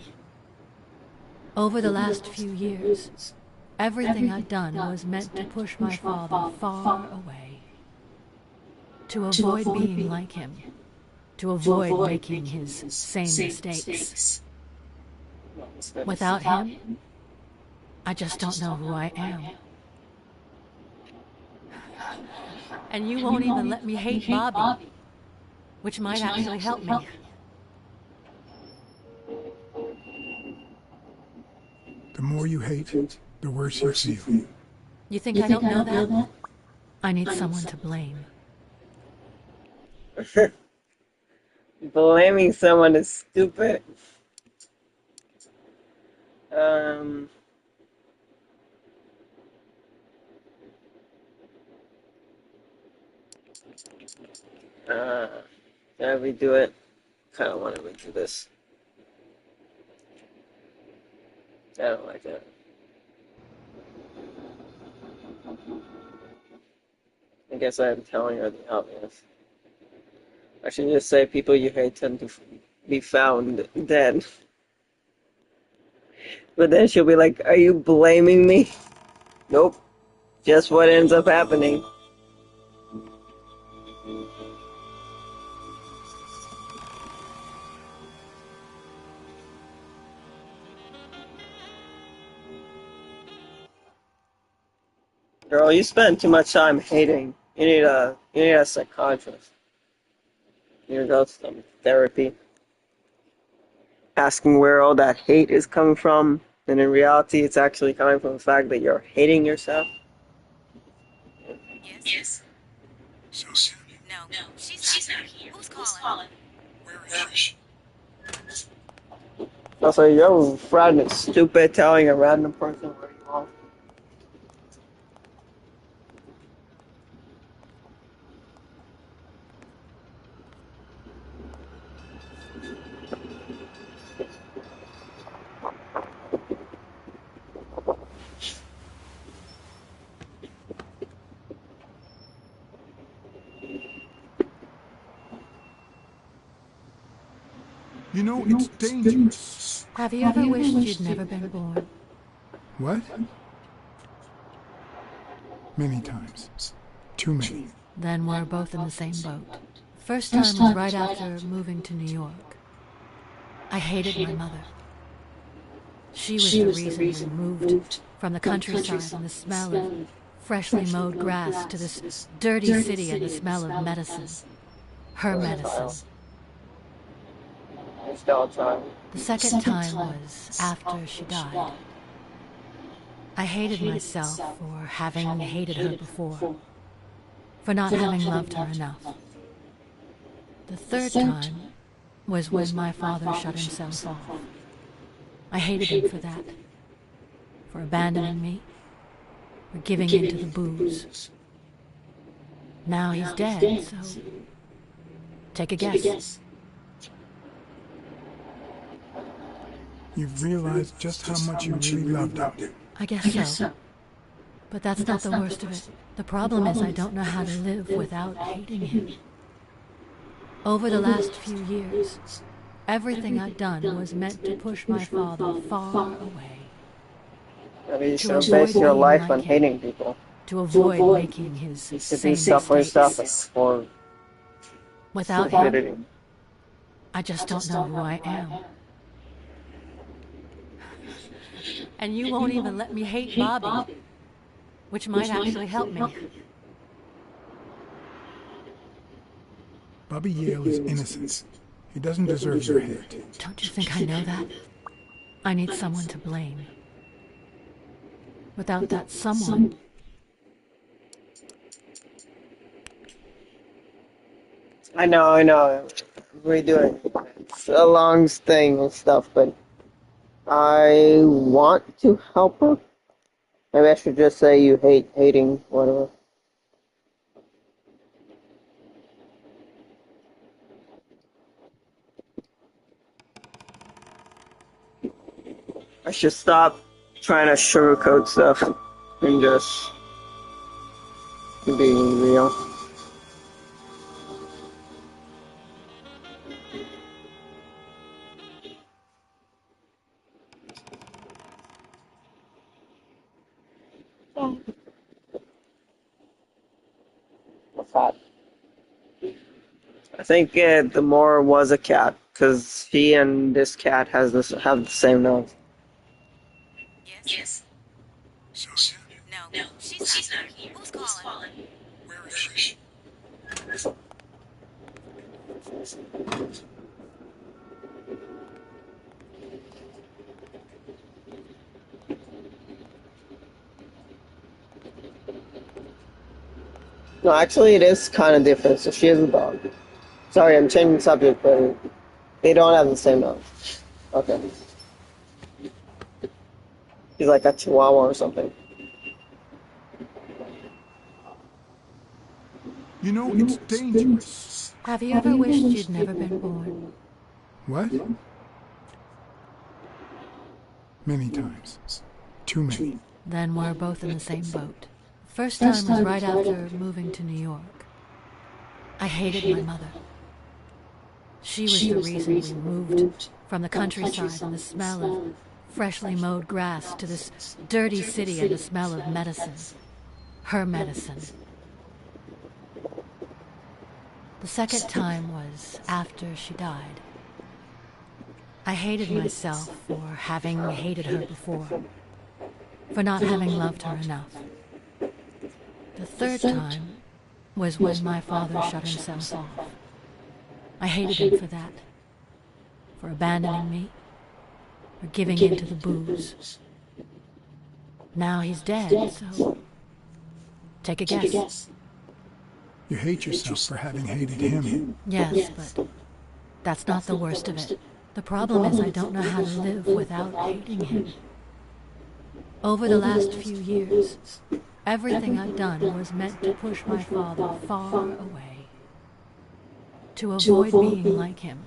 Speaker 10: Over the last few years, everything I'd done was meant to push my father far away. To avoid being like him. To avoid making his same mistakes. Without him, I just don't know who I am. And you won't even let me hate Bobby, which might actually help me.
Speaker 2: The more you hate, the worse you feel.
Speaker 10: You think I don't know that? I need someone to blame.
Speaker 1: Blaming someone is stupid. Um. Did I redo it? Kind of want to redo this. I don't like that. I guess I'm telling her the obvious. I should just say people you hate tend to be found dead. But then she'll be like, are you blaming me? Nope. Just what ends up happening. Girl, you spend too much time hating. You need a psychiatrist. You need to go to some therapy. Asking where all that hate is coming from, and in reality it's actually coming from the fact that you're hating yourself.
Speaker 6: Yes?
Speaker 2: So soon.
Speaker 6: No, she's not here. Who's calling?
Speaker 2: Where is she?
Speaker 1: Also, you're friend is stupid telling a random person where you are.
Speaker 2: You know, it's dangerous.
Speaker 10: Have you ever wished you'd never been born?
Speaker 2: What? Many times. Too many.
Speaker 10: Then we're both in the same boat. First time was right after moving to New York. I hated my mother. She was the reason we moved from the countryside and the smell of freshly mowed grass to this dirty city and the smell of medicine. Her medicine. The second time was after she died. I hated myself for having hated her before, for not having loved her enough. The third time was when my father shut himself off. I hated him for that, for abandoning me, for giving in to the booze. Now he's dead, so take a guess.
Speaker 2: You've realized just how much you really loved him.
Speaker 10: I guess so. But that's not the worst of it. The problem is I don't know how to live without hating him. Over the last few years, everything I'd done was meant to push my father far away.
Speaker 1: I mean, you should base your life on hating people.
Speaker 10: To avoid making his same mistakes.
Speaker 1: Or
Speaker 10: without him, I just don't know who I am. And you won't even let me hate Bobby, which might actually help me.
Speaker 2: Bobby Yale is innocent. He doesn't deserve your hate.
Speaker 10: Don't you think I know that? I need someone to blame. Without that someone...
Speaker 1: I know. Redoing it. It's a long thing and stuff, but I want to help her. Maybe I should just say you hate hating, whatever. I should stop trying to sugarcoat stuff and just be real. I think the Moor was a cat, because he and this cat have the same nose.
Speaker 6: Yes?
Speaker 2: So soon.
Speaker 6: No, she's not here. Who's calling?
Speaker 2: Where is she?
Speaker 1: No, actually, it is kind of different. So she is a dog. Sorry, I'm changing the subject, but they don't have the same nose. Okay. He's like a chihuahua or something.
Speaker 2: You know, it's dangerous.
Speaker 10: Have you ever wished you'd never been born?
Speaker 2: What? Many times. Too many.
Speaker 10: Then we're both in the same boat. First time was right after moving to New York. I hated my mother. She was the reason we moved from the countryside and the smell of freshly mowed grass to this dirty city and the smell of medicine. Her medicine. The second time was after she died. I hated myself for having hated her before, for not having loved her enough. The third time was when my father shut himself off. I hated him for that, for abandoning me, for giving in to the booze. Now he's dead, so take a guess.
Speaker 2: You hate yourself for having hated him.
Speaker 10: Yes, but that's not the worst of it. The problem is I don't know how to live without hating him. Over the last few years, everything I've done was meant to push my father far away. To avoid being like him.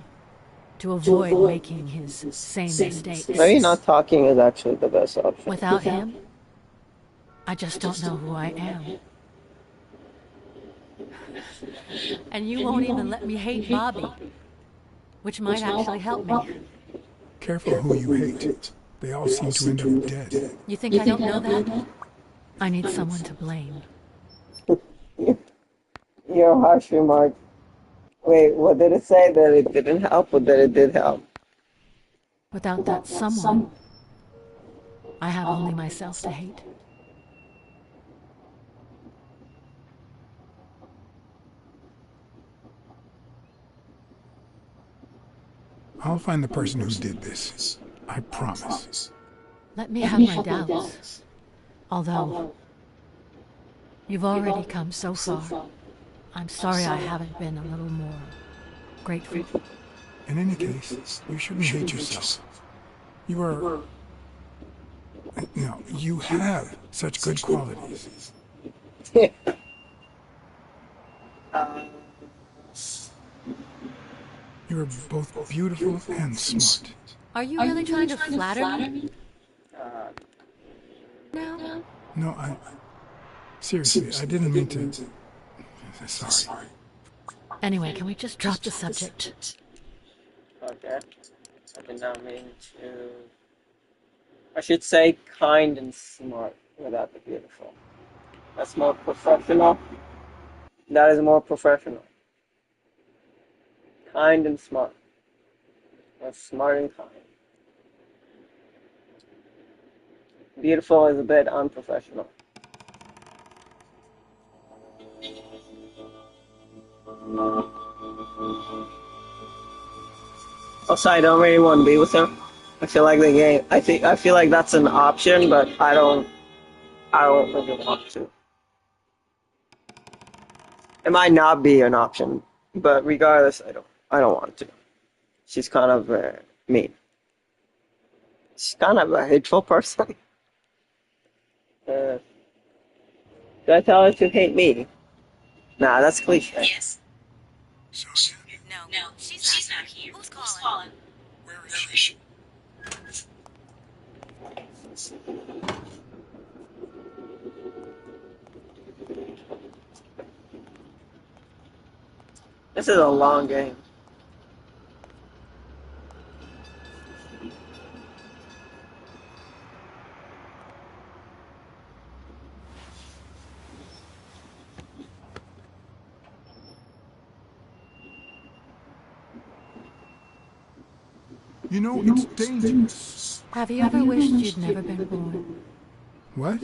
Speaker 10: To avoid making his same mistakes.
Speaker 1: Maybe not talking is actually the best option.
Speaker 10: Without him, I just don't know who I am. And you won't even let me hate Bobby, which might actually help me.
Speaker 2: Careful who you hate. They all seem to end up dead.
Speaker 10: You think I don't know that? I need someone to blame.
Speaker 1: You're a harsh remark. Wait, what did it say? That it didn't help or that it did help?
Speaker 10: Without that someone, I have only myself to hate.
Speaker 2: I'll find the person who did this. I promise.
Speaker 10: Let me have my doubts. Although, you've already come so far. I'm sorry I haven't been a little more grateful.
Speaker 2: In any case, you shouldn't hate yourself. You are... No, you have such good qualities. You are both beautiful and smart.
Speaker 10: Are you really trying to flatter me? No.
Speaker 2: No, seriously, I didn't mean to... Sorry.
Speaker 10: Anyway, can we just drop the subject?
Speaker 1: Okay. I did not mean to... I should say kind and smart without the beautiful. That's more professional. That is more professional. Kind and smart. Or smart and kind. Beautiful is a bit unprofessional. Also, I don't really want to be with her. I feel like the game. I feel like that's an option, but I don't really want to. It might not be an option, but regardless, I don't want to. She's kind of mean. She's kind of a hateful person. Did I tell her to hate me? Nah, that's cliche.
Speaker 6: Yes.
Speaker 2: So,
Speaker 6: No, she's not here. Who's calling?
Speaker 2: where is she?
Speaker 1: This is a long game.
Speaker 2: You know, it's dangerous.
Speaker 10: Have you ever wished you'd never been born?
Speaker 2: What?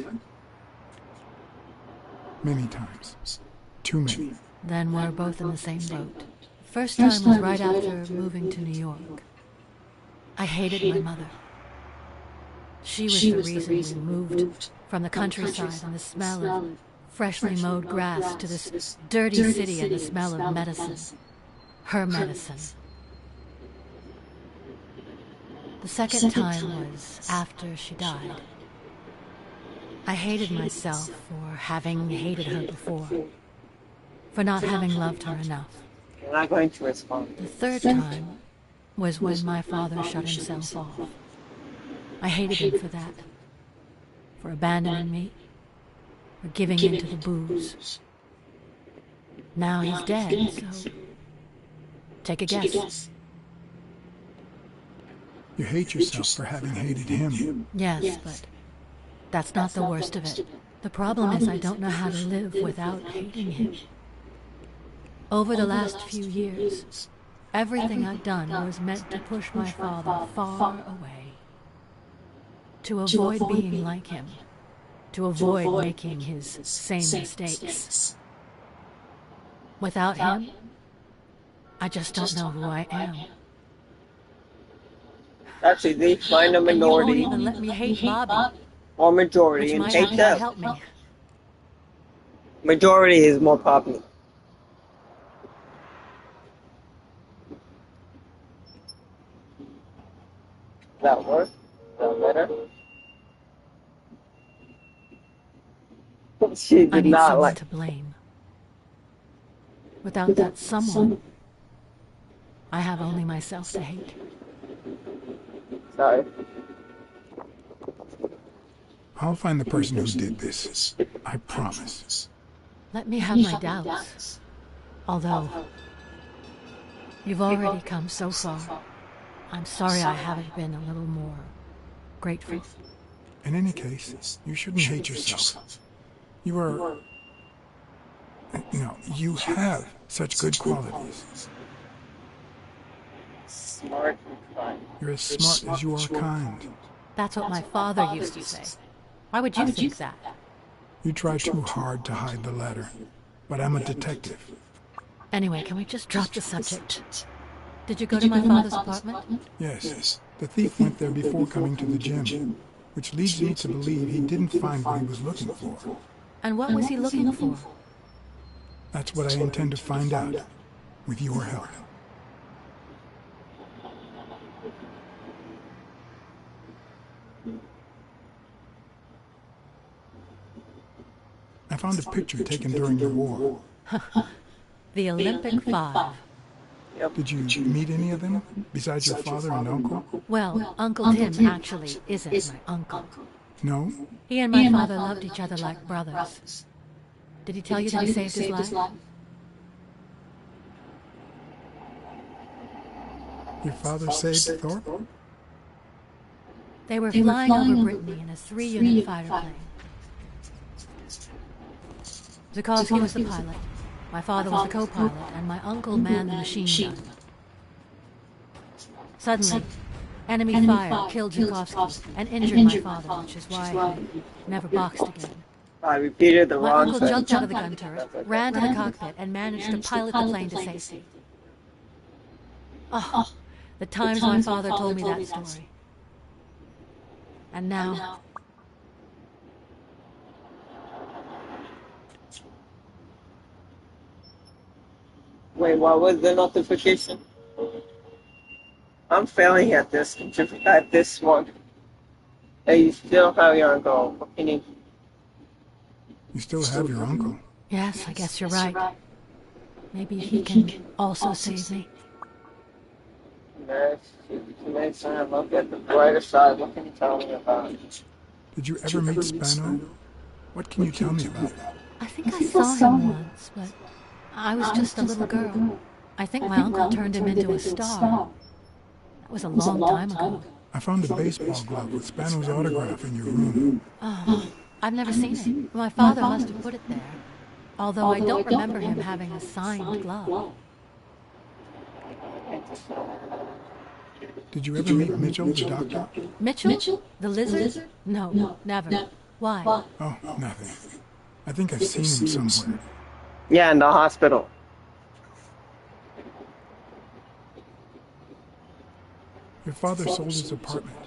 Speaker 2: Many times. Too many.
Speaker 10: Then we're both in the same boat. First time was right after moving to New York. I hated my mother. She was the reason we moved from the countryside and the smell of freshly mowed grass to this dirty city and the smell of medicine. Her medicine. The second time was after she died. I hated myself for having hated her before, for not having loved her enough.
Speaker 1: You're not going to respond.
Speaker 10: The third time was when my father shut himself off. I hated him for that, for abandoning me, for giving in to the booze. Now he's dead, so take a guess.
Speaker 2: You hate yourself for having hated him.
Speaker 10: Yes, but that's not the worst of it. The problem is I don't know how to live without hating him. Over the last few years, everything I've done was meant to push my father far away. To avoid being like him. To avoid making his same mistakes. Without him, I just don't know who I am.
Speaker 1: Actually, they find a minority
Speaker 10: You won't even let me hate Bobby,
Speaker 1: or majority
Speaker 10: which
Speaker 1: and
Speaker 10: might
Speaker 1: hate
Speaker 10: actually
Speaker 1: them.
Speaker 10: help me.
Speaker 1: Majority is more popular. Does that work? Is that better? She
Speaker 10: I
Speaker 1: did
Speaker 10: need
Speaker 1: not
Speaker 10: someone
Speaker 1: like.
Speaker 10: to blame. Without that someone, I have only myself to hate.
Speaker 1: Sorry.
Speaker 2: I'll find the person who did this. I promise.
Speaker 10: Let me have my doubts. Although, you've already come so far. I'm sorry I haven't been a little more grateful.
Speaker 2: In any case, you shouldn't hate yourself. You are... No, you have such good qualities.
Speaker 1: Smart and kind.
Speaker 2: You're as smart as you are kind.
Speaker 10: That's what my father used to say. Why would you think that?
Speaker 2: You try too hard to hide the latter. But I'm a detective.
Speaker 10: Anyway, can we just drop the subject? Did you go to my father's apartment?
Speaker 2: Yes, the thief went there before coming to the gym, which leads me to believe he didn't find what he was looking for.
Speaker 10: And what was he looking for?
Speaker 2: That's what I intend to find out, with your help. I found a picture taken during the war.
Speaker 10: The Olympic Five.
Speaker 2: Did you meet any of them, besides your father and uncle?
Speaker 10: Well, Uncle Tim actually isn't my uncle.
Speaker 2: No?
Speaker 10: He and my father loved each other like brothers. Did he tell you that he saved his life?
Speaker 2: Your father saved Thorpe?
Speaker 10: They were flying over Brittany in a 3-unit fighter plane. Zukovsky was the pilot, my father was the co-pilot, and my uncle manned the machine gun. Suddenly, enemy fire killed Zukovsky and injured my father, which is why he never boxed again.
Speaker 1: I repeated the
Speaker 10: My
Speaker 1: wrong
Speaker 10: uncle
Speaker 1: thing.
Speaker 10: jumped out of the gun turret, ran to the cockpit, and managed to pilot the plane to safety. Oh, the times my father told me that story. And now...
Speaker 1: Wait, what was the notification? I'm failing at this one. Hey, you still have your uncle. What can you...
Speaker 2: You still have your uncle.
Speaker 10: Yes, I guess you're right. Maybe he can also save me.
Speaker 1: Next time, look at the brighter side. What can you tell me about it?
Speaker 2: Did you ever meet Spano? What can you tell me about it?
Speaker 10: I think I saw him once, but I was just a little girl. I think my uncle turned him into a star. That was a long time ago.
Speaker 2: I found a baseball glove with Spano's autograph in your room.
Speaker 10: Oh, I've never seen it. My father must have put it there. Although I don't remember him having a signed glove.
Speaker 2: Did you ever meet Mitchell, the doctor?
Speaker 10: Mitchell? The lizard? No, never. Why?
Speaker 2: Oh, nothing. I think I've seen him somewhere.
Speaker 1: Yeah, in the hospital.
Speaker 2: Your father sold his apartment.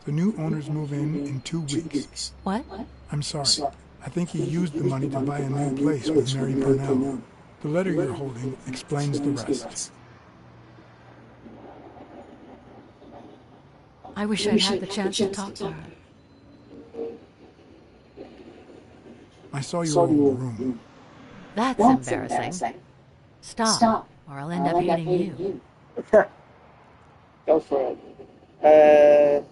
Speaker 2: The new owners move in 2 weeks.
Speaker 10: What?
Speaker 2: I'm sorry. I think he used the money to buy a new place with Mary Purnell. The letter you're holding explains the rest.
Speaker 10: I wish I'd had the chance to talk to her.
Speaker 2: I saw your old room.
Speaker 10: That's embarrassing. Stop, or I'll end up hating you.
Speaker 1: Go for it.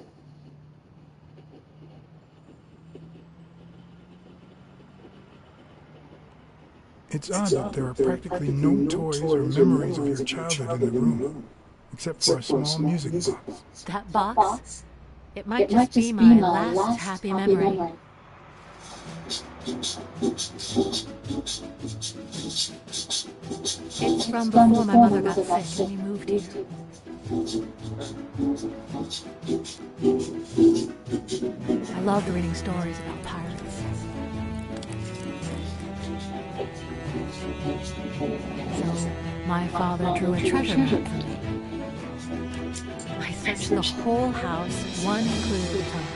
Speaker 2: It's odd that there are practically no toys or memories of your childhood in the room, except for a small music box.
Speaker 10: That box? It might just be my last happy memory. It's from before my mother got sick and we moved here. I loved reading stories about pirates. So my father drew a treasure map for me. I searched the whole house, one clue at a time.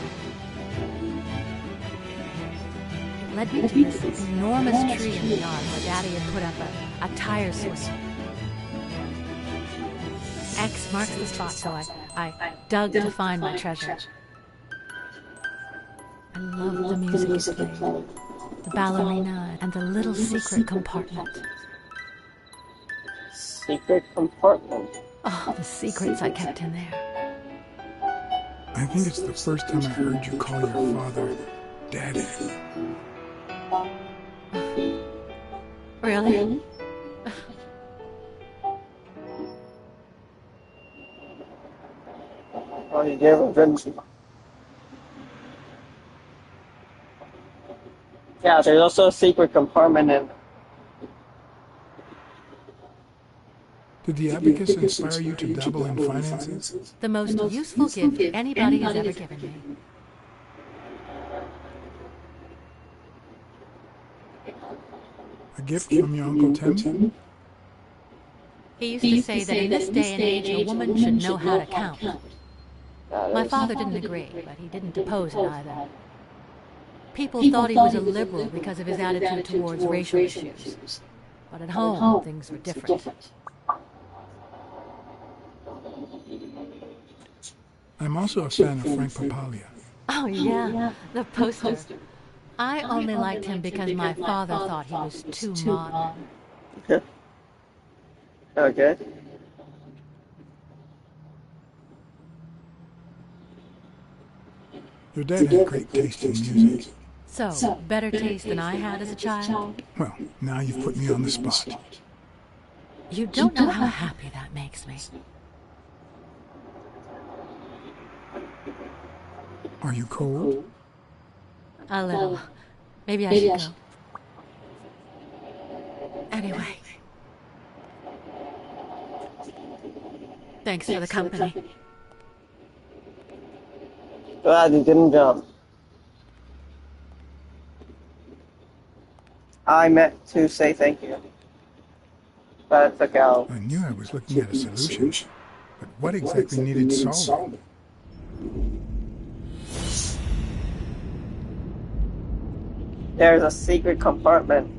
Speaker 10: It led me to this enormous tree in the yard where Daddy had put up a tire swing. X marks the spot, so I dug to find my treasure. I loved the music it played, the ballerina, and the little secret compartment.
Speaker 1: Secret compartment?
Speaker 10: Oh, the secrets I kept in there.
Speaker 2: I think it's the first time I heard you call your father Daddy.
Speaker 10: Really?
Speaker 1: Oh, you gave him good. Yeah, there's also a secret compartment in.
Speaker 2: Did the abacus inspire you to dabble in finances?
Speaker 10: The most useful gift anybody has ever given me.
Speaker 2: A gift from your Uncle Tim?
Speaker 10: He used to say that in this day and age, a woman should know how to count. My father didn't agree, but he didn't oppose it either. People thought he was a liberal because of his attitude towards racial issues. But at home, things were different.
Speaker 2: I'm also a fan of Frank Papalia.
Speaker 10: Oh, yeah, the poster. I only liked him because my father thought he was too modern.
Speaker 1: Okay.
Speaker 2: Your dad had great taste in music.
Speaker 10: So, better taste than I had as a child?
Speaker 2: Well, now you've put me on the spot.
Speaker 10: You don't know how happy that makes me.
Speaker 2: Are you cold?
Speaker 10: A little. Maybe I should go. Anyway. Thanks for the company.
Speaker 1: Glad you didn't jump. I meant to say thank you. But it took out.
Speaker 2: I knew I was looking at a solution. But what exactly needed solving?
Speaker 1: There's a secret compartment.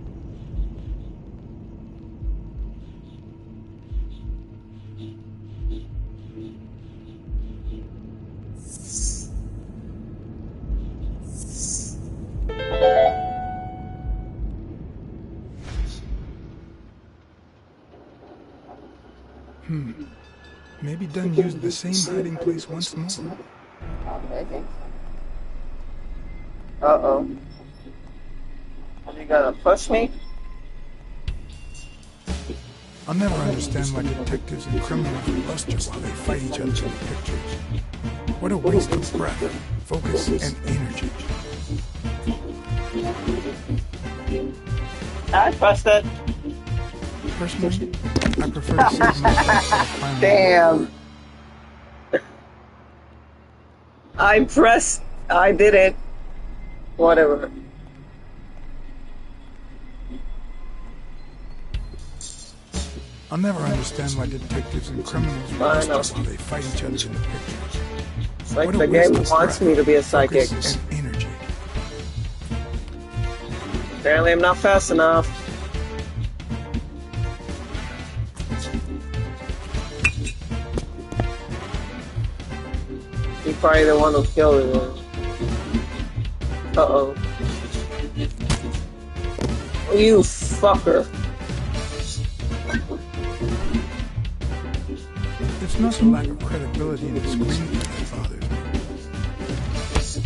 Speaker 2: Maybe Dunn used the same hiding place once more.
Speaker 1: Maybe. Uh-oh. Are you gonna push me?
Speaker 2: I'll never understand why detectives and criminals bluster while they fight each other in the pictures. What a waste of breath, focus, and energy.
Speaker 1: I pressed it.
Speaker 2: Personally, I prefer to save my time.
Speaker 1: Damn. I pressed. I did it. Whatever.
Speaker 2: I'll never understand why detectives and criminals bluster while they fight each other in the pictures.
Speaker 1: It's like
Speaker 2: What a
Speaker 1: the
Speaker 2: waste
Speaker 1: game
Speaker 2: of
Speaker 1: wants
Speaker 2: breath,
Speaker 1: me to be a psychic.
Speaker 2: focus, and energy.
Speaker 1: Apparently I'm not fast enough. He's probably the one who killed it. Uh-oh. You fucker.
Speaker 2: It's not the lack of credibility in the screenplay that bothers me.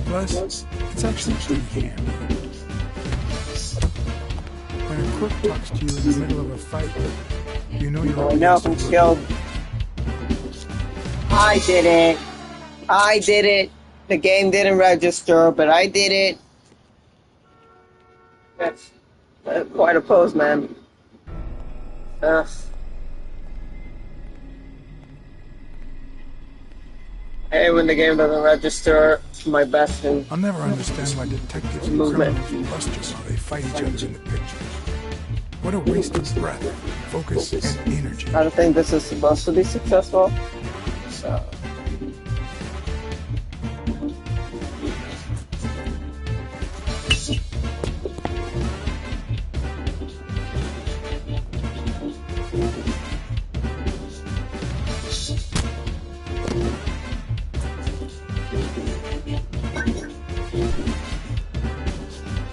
Speaker 2: Plus, it's actually pretty handy. When a crook talks to you in the middle of a fight, you know you're
Speaker 1: I know who killed. I did it. I did it. The game didn't register, but I did it. That's quite a pose, man. Ugh. Hey, when the game doesn't register, my best in
Speaker 2: I'll never understand why detectives and
Speaker 1: movement.
Speaker 2: criminals bluster while they fight each other in the pictures. What a waste of breath, focus, and energy.
Speaker 1: I don't think this is supposed to be successful. So.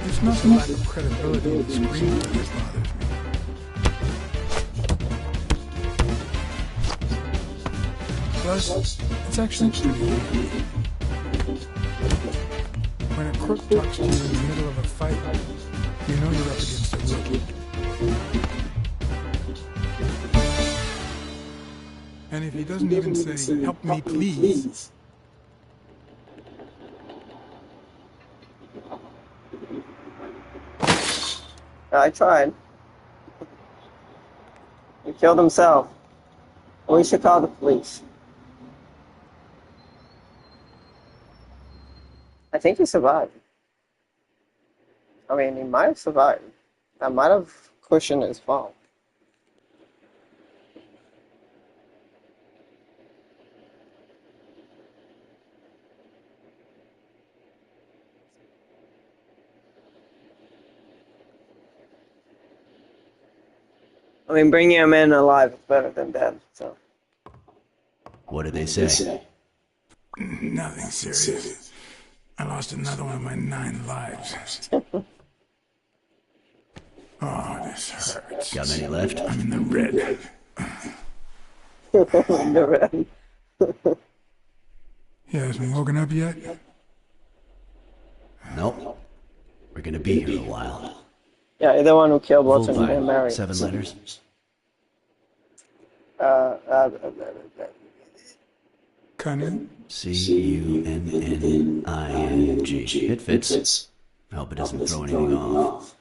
Speaker 2: It's not the lack of credibility in the screenplay that bothers me. Plus, it's actually pretty handy. When a crook talks to you in the middle of a fight, you know you're up against a rookie. And if he doesn't even say, "Help me, please,"
Speaker 1: I tried. He killed himself. We should call the police. I think he survived. I mean, he might have survived. That might have cushioned his fall. I mean, bringing him in alive is better than dead, so.
Speaker 11: What did they say?
Speaker 2: nothing serious. I lost another one of my 9 lives. Oh, this hurts.
Speaker 11: Got many left?
Speaker 2: I'm in the red.
Speaker 1: The red.
Speaker 2: He hasn't woken up yet?
Speaker 11: Nope. We're gonna be here a while.
Speaker 1: Yeah, you're the one who killed
Speaker 11: Full
Speaker 1: Watson and
Speaker 11: time.
Speaker 1: Mary.
Speaker 11: 7 letters.
Speaker 2: Cunning?
Speaker 11: C-U-N-N-I-N-G. It fits. I hope it doesn't throw anything off.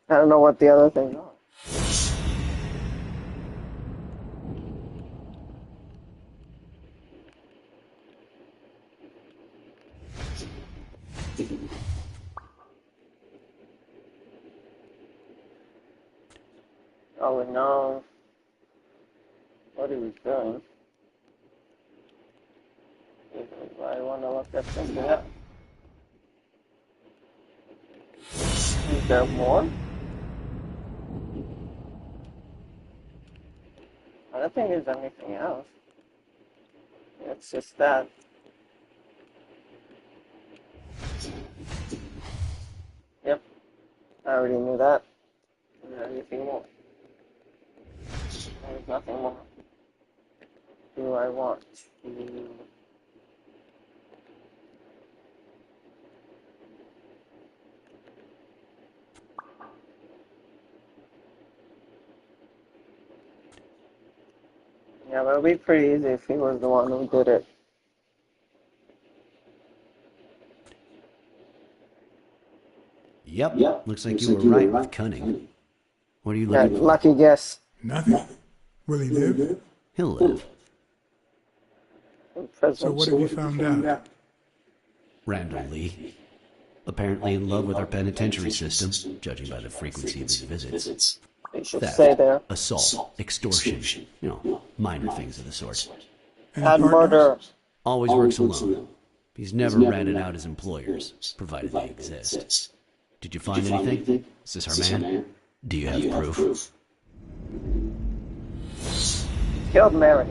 Speaker 1: I don't know what the other things are. Oh no. What are we doing? I want to look at something else. Is there more? I don't think there's anything else. It's just that. Yep. I already knew that. Is there anything more? There's nothing more. Do I want to... Yeah, but it would be pretty easy if he was the one who did it.
Speaker 11: Yep. Looks like you were right with cunning. What are you
Speaker 1: Yeah,
Speaker 11: looking for?
Speaker 1: lucky guess.
Speaker 2: Nothing. Will he live?
Speaker 11: He'll live.
Speaker 2: So what have you found out?
Speaker 11: Randall Lee. Apparently in love with our penitentiary system, judging by the frequency of his visits.
Speaker 1: They should
Speaker 11: Theft,
Speaker 1: say there.
Speaker 11: assault, extortion, minor things of the sort.
Speaker 2: Any
Speaker 1: And
Speaker 2: partners?
Speaker 1: murder.
Speaker 11: Always works alone. He's never ratted out his employers, provided they exist. Did you find anything? Is this our man? Do you have proof?
Speaker 1: Killed Mary.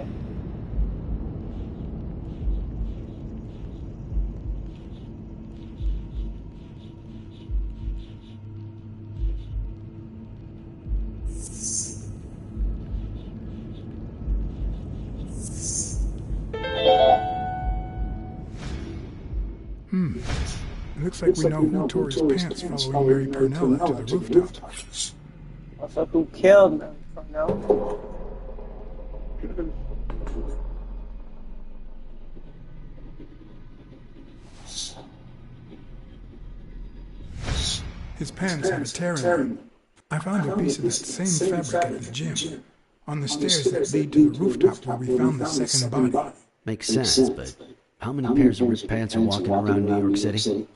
Speaker 2: It looks like we know who tore his pants following Mary Parnell up to the rooftop.
Speaker 1: Also, who killed Mary Parnell?
Speaker 2: His pants have a tear in them. I found a piece of that same fabric at the gym, on the stairs that lead to the rooftop where we found the second body.
Speaker 11: Makes sense, but how many pairs of ripped pants are walking around New York City?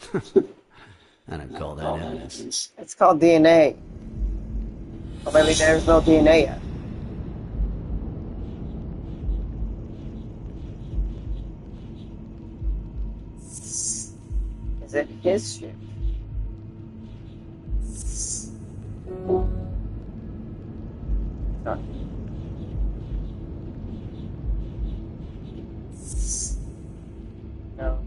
Speaker 11: I don't call that evidence.
Speaker 1: It's called DNA. Or maybe there's no DNA yet. Is it his ship? Sorry. No.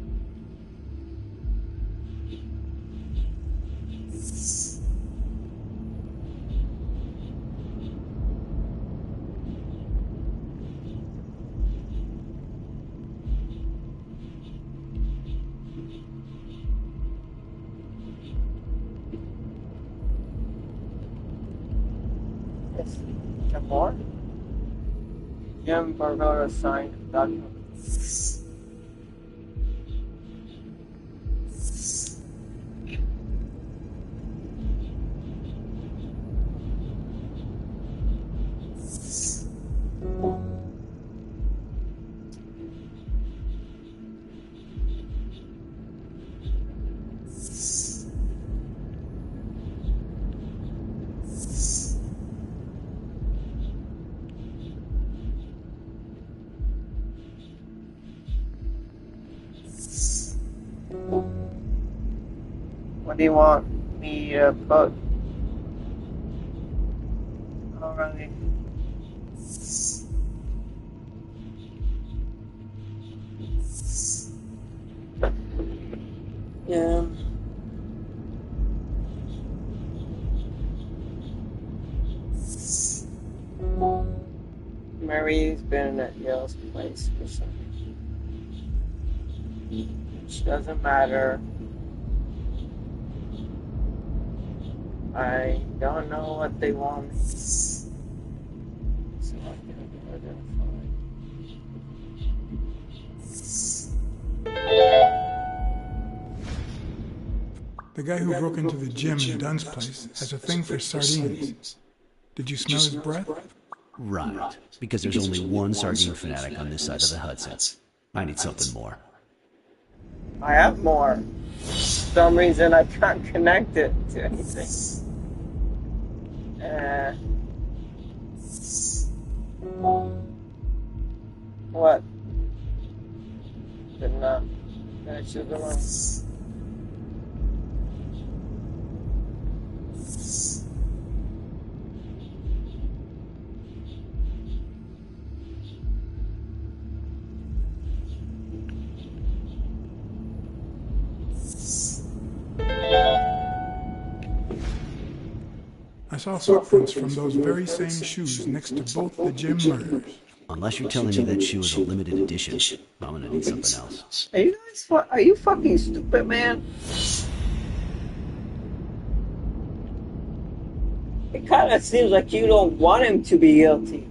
Speaker 1: Yes. Some more? Jim Barbera signed documents. What do you want me to put? Alright. Yeah. Mary's been at Yale's place for some reason. Which doesn't matter. I don't know what they want me. So I can identify.
Speaker 2: The guy who broke into the gym in Dunn's place has a thing for sardines. Did you smell his breath?
Speaker 11: Right, because there's only one sardine fanatic on this side of the Hudson. I need something more.
Speaker 1: I have more. For some reason I can't connect it to anything. What? Did not. That should go on.
Speaker 2: I saw footprints from those very same shoes next to both the gym murders.
Speaker 11: Unless you're telling me that shoe is a limited edition, I'm gonna need something else.
Speaker 1: Are you fucking stupid, man? It kind of seems like you don't want him to be guilty.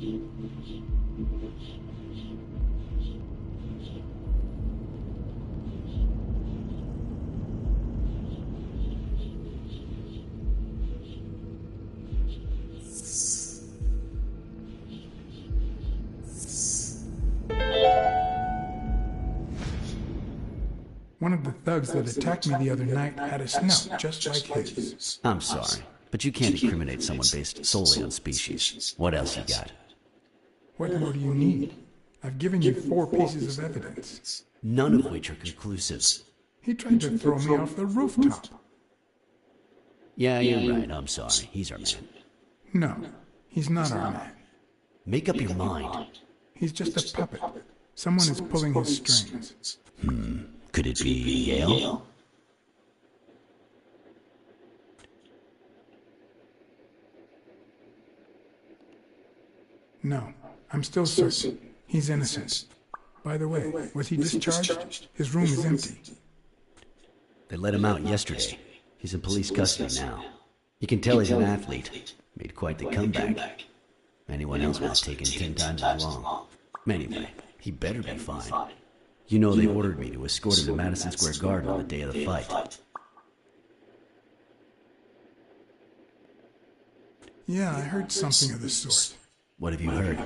Speaker 2: One of the thugs that attacked me the other night had a snout just like his.
Speaker 11: I'm sorry, but you can't incriminate someone based solely on species. What else you got?
Speaker 2: What more do you need? I've given you 4 pieces of evidence.
Speaker 11: None of which are conclusive.
Speaker 2: He tried to throw me off the rooftop.
Speaker 11: Yeah, you're right. I'm sorry. He's our man.
Speaker 2: No, he's not our man.
Speaker 11: Make up your mind.
Speaker 2: He's just a puppet. Someone is pulling his strings.
Speaker 11: Could it be Yale?
Speaker 2: No, I'm still certain. He's innocent. By the way, was he discharged? His room is empty.
Speaker 11: They let him out yesterday. He's in police custody now. You can tell he's an athlete. Made quite the comeback. Anyone else would have taken 10 times as long. Anyway, he better be fine. You know they ordered me to escort him to Madison Square Garden on the day of the fight.
Speaker 2: Yeah, I heard something of the sort.
Speaker 11: What have you heard?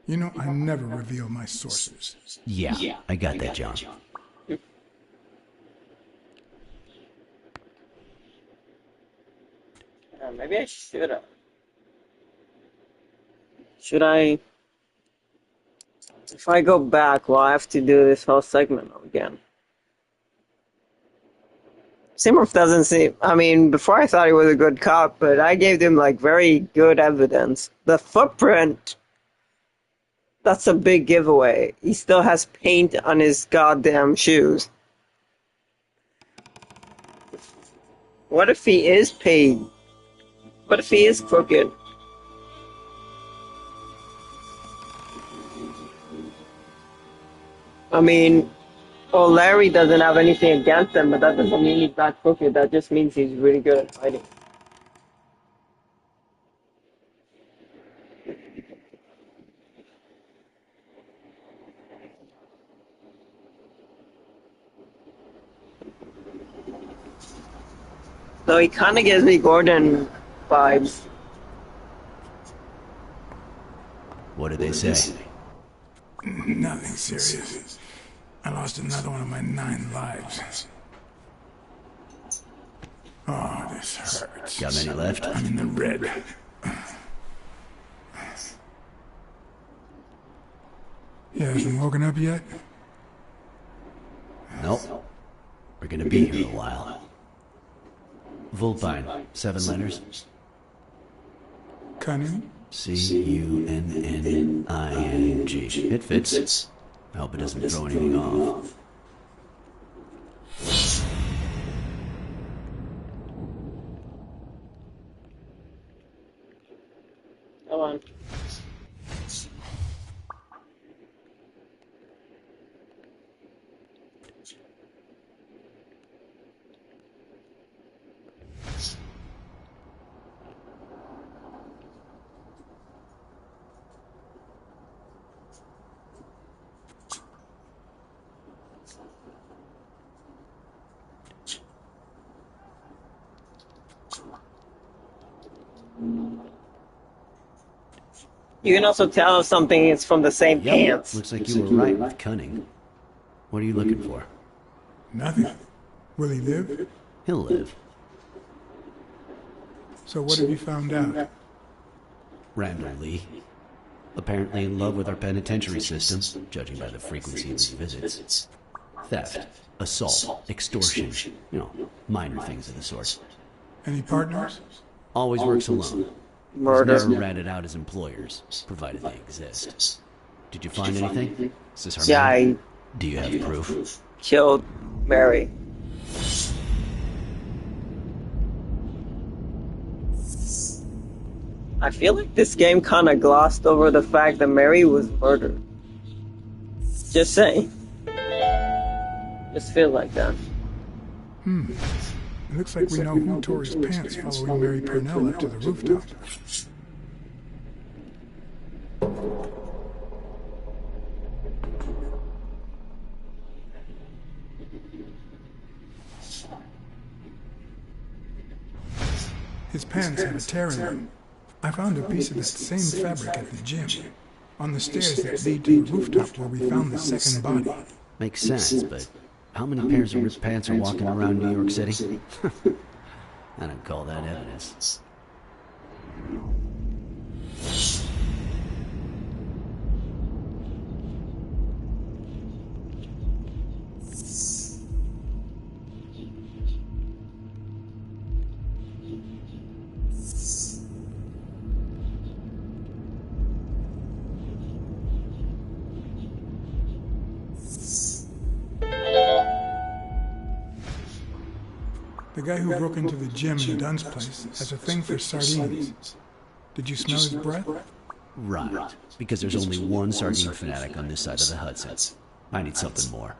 Speaker 2: You know, I never reveal my sources.
Speaker 11: Yeah, I got that, John.
Speaker 1: Maybe I should have. Should I? If I go back, well, I have to do this whole segment again. Simurf doesn't seem... I mean, before I thought he was a good cop, but I gave him, like, very good evidence. The footprint... That's a big giveaway. He still has paint on his goddamn shoes. What if he is paid? What if he is crooked? I mean, well, Larry doesn't have anything against him, but that doesn't mean he's not crooked. That just means he's really good at fighting. So he kind of gives me Gordon vibes.
Speaker 11: What did they say?
Speaker 2: Nothing serious. I lost another one of my 9 lives. Oh, this hurts.
Speaker 11: Got many left?
Speaker 2: I'm in the red. You hasn't woken up yet?
Speaker 11: Nope. We're gonna be here a while. Vulpine, 7 letters.
Speaker 2: Cunning?
Speaker 11: Cunning. It fits. I hope it doesn't throw anything off.
Speaker 1: Come on. You can also tell if something is from the same pants.
Speaker 11: Looks like you were right with cunning. What are you looking for?
Speaker 2: Nothing. Will he live?
Speaker 11: He'll live.
Speaker 2: So what have you found out?
Speaker 11: Randall Lee. Apparently in love with our penitentiary system, judging by the frequency of his visits. Theft, assault, extortion, minor things of the sort.
Speaker 2: Any partners?
Speaker 11: Always works alone.
Speaker 1: Murder.
Speaker 11: He's never ratted out his employers, provided they exist. Did you find anything? Is this her
Speaker 1: Yeah,
Speaker 11: man?
Speaker 1: I
Speaker 11: Do you have proof?
Speaker 1: killed Mary. I feel like this game kind of glossed over the fact that Mary was murdered. Just saying. Just feel like that.
Speaker 2: Looks like we know who tore his pants following Mary Purnell up to the rooftop. His pants have a tear in them. I found a piece of that same fabric at the gym, on the stairs that lead to the rooftop where we found the second body.
Speaker 11: Makes sense, but how many pairs of ripped pants are walking around New York City? I don't call that evidence.
Speaker 2: The guy who broke into the gym in Dunn's place has a thing for sardines. Did you smell his breath?
Speaker 11: Right, because there's only one sardine fanatic on this side of the Hudson. I need something more.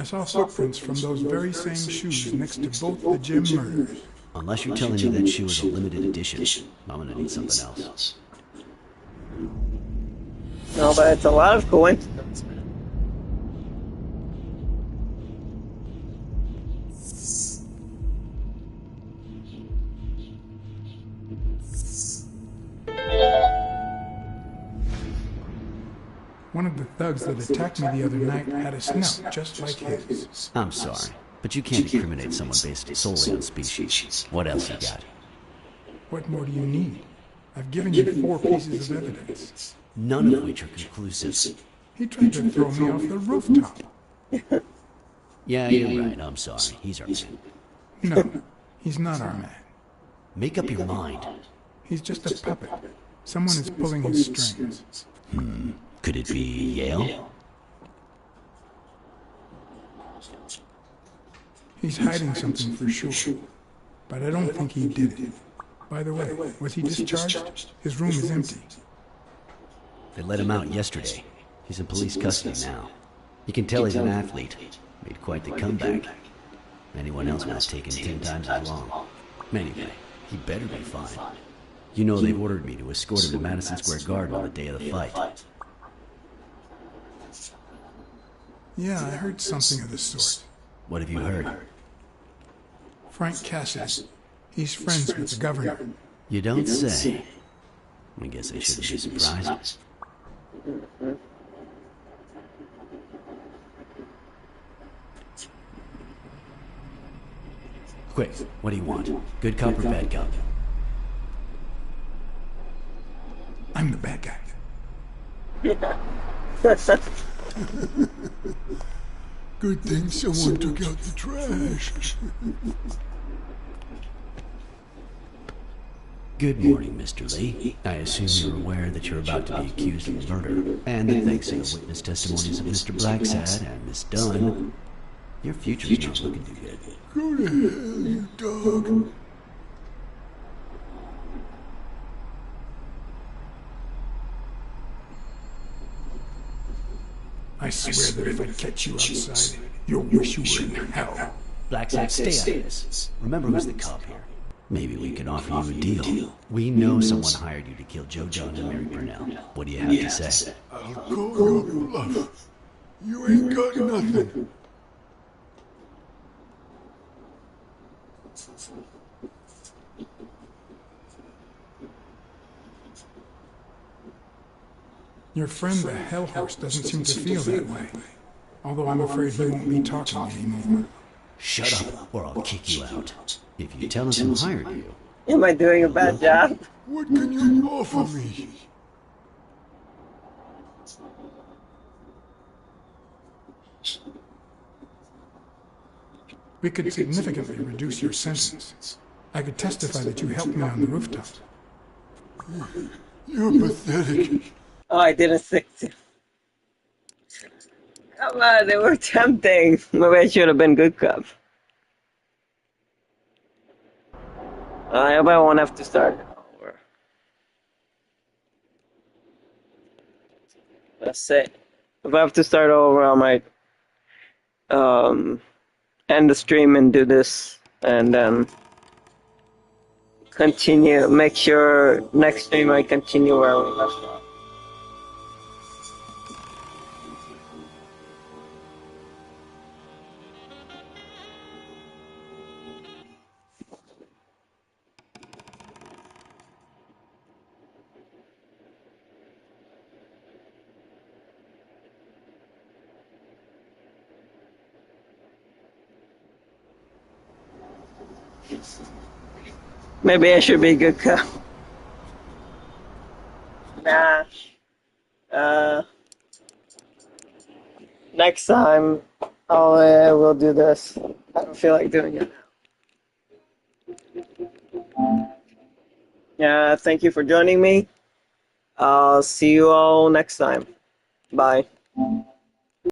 Speaker 2: I saw footprints from those very same shoes next to both the gym murders.
Speaker 11: Unless you're telling me that shoe is a limited edition, I'm gonna need something else.
Speaker 1: No, but it's a lot of coincidence.
Speaker 2: One of the thugs that attacked me the other night had a snout just like his.
Speaker 11: I'm sorry, but you can't incriminate someone based solely on species. What else you got?
Speaker 2: What more do you need? I've given you 4 pieces of evidence.
Speaker 11: None of which are conclusive.
Speaker 2: He tried to throw me off the rooftop.
Speaker 11: Yeah, you're right. I'm sorry. He's our man.
Speaker 2: No, he's not our man.
Speaker 11: Make up your mind.
Speaker 2: He's just a puppet. Someone is pulling his strings.
Speaker 11: Could it be Yale?
Speaker 2: He's hiding something for sure, but I don't think he did it. By the way, was he discharged? His room is empty.
Speaker 11: They let him out yesterday. He's in police custody now. You can tell he's an athlete. Made quite the comeback. Anyone else would have taken 10 times as long. Anyway, he better be fine. You know they've ordered me to escort him to Madison Square Garden on the day of the fight.
Speaker 2: Yeah, I heard something of the sort.
Speaker 11: What have you heard?
Speaker 2: Frank Cassidy. He's friends with the governor.
Speaker 11: You don't say. I guess I shouldn't be surprised. Quick, what do you want? Good cop or bad cop?
Speaker 2: I'm the bad guy. Good thing someone took out the trash.
Speaker 11: Good morning, Mr. Lee. I assume you're aware that you're about to be accused of murder, and that thanks to the witness testimonies of Mr. Blacksad and Miss Dunn, your future's not looking too good.
Speaker 2: Go to hell, you dog. I swear that if I catch you outside, you'll wish you were in hell.
Speaker 11: Blacksad, stay out of this. Remember who's the cop here. Maybe we can offer you a deal. We know someone hired you to kill Joe John and Mary Purnell. What do you have to say?
Speaker 2: I'll call your bluff. You ain't got nothing. Your friend the Hellhorse doesn't seem to feel that way. Although I'm afraid he won't be talking anymore.
Speaker 11: Shut up, or I'll kick you out. If you tell us who hired you.
Speaker 1: Am I doing a bad job?
Speaker 2: What can you offer me? We could significantly reduce your sentence. I could testify that you helped me on the rooftop. You're pathetic.
Speaker 1: Oh, I didn't stick to. Come on, they were tempting. Maybe I should have been good cop. I hope I won't have to start over. That's it. If I have to start over, I might end the stream and do this, and then continue. Make sure next stream I continue where we left off. Maybe I should be a good cop. Nah. Next time, we'll do this. I don't feel like doing it now. Yeah, thank you for joining me. I'll see you all next time. Bye.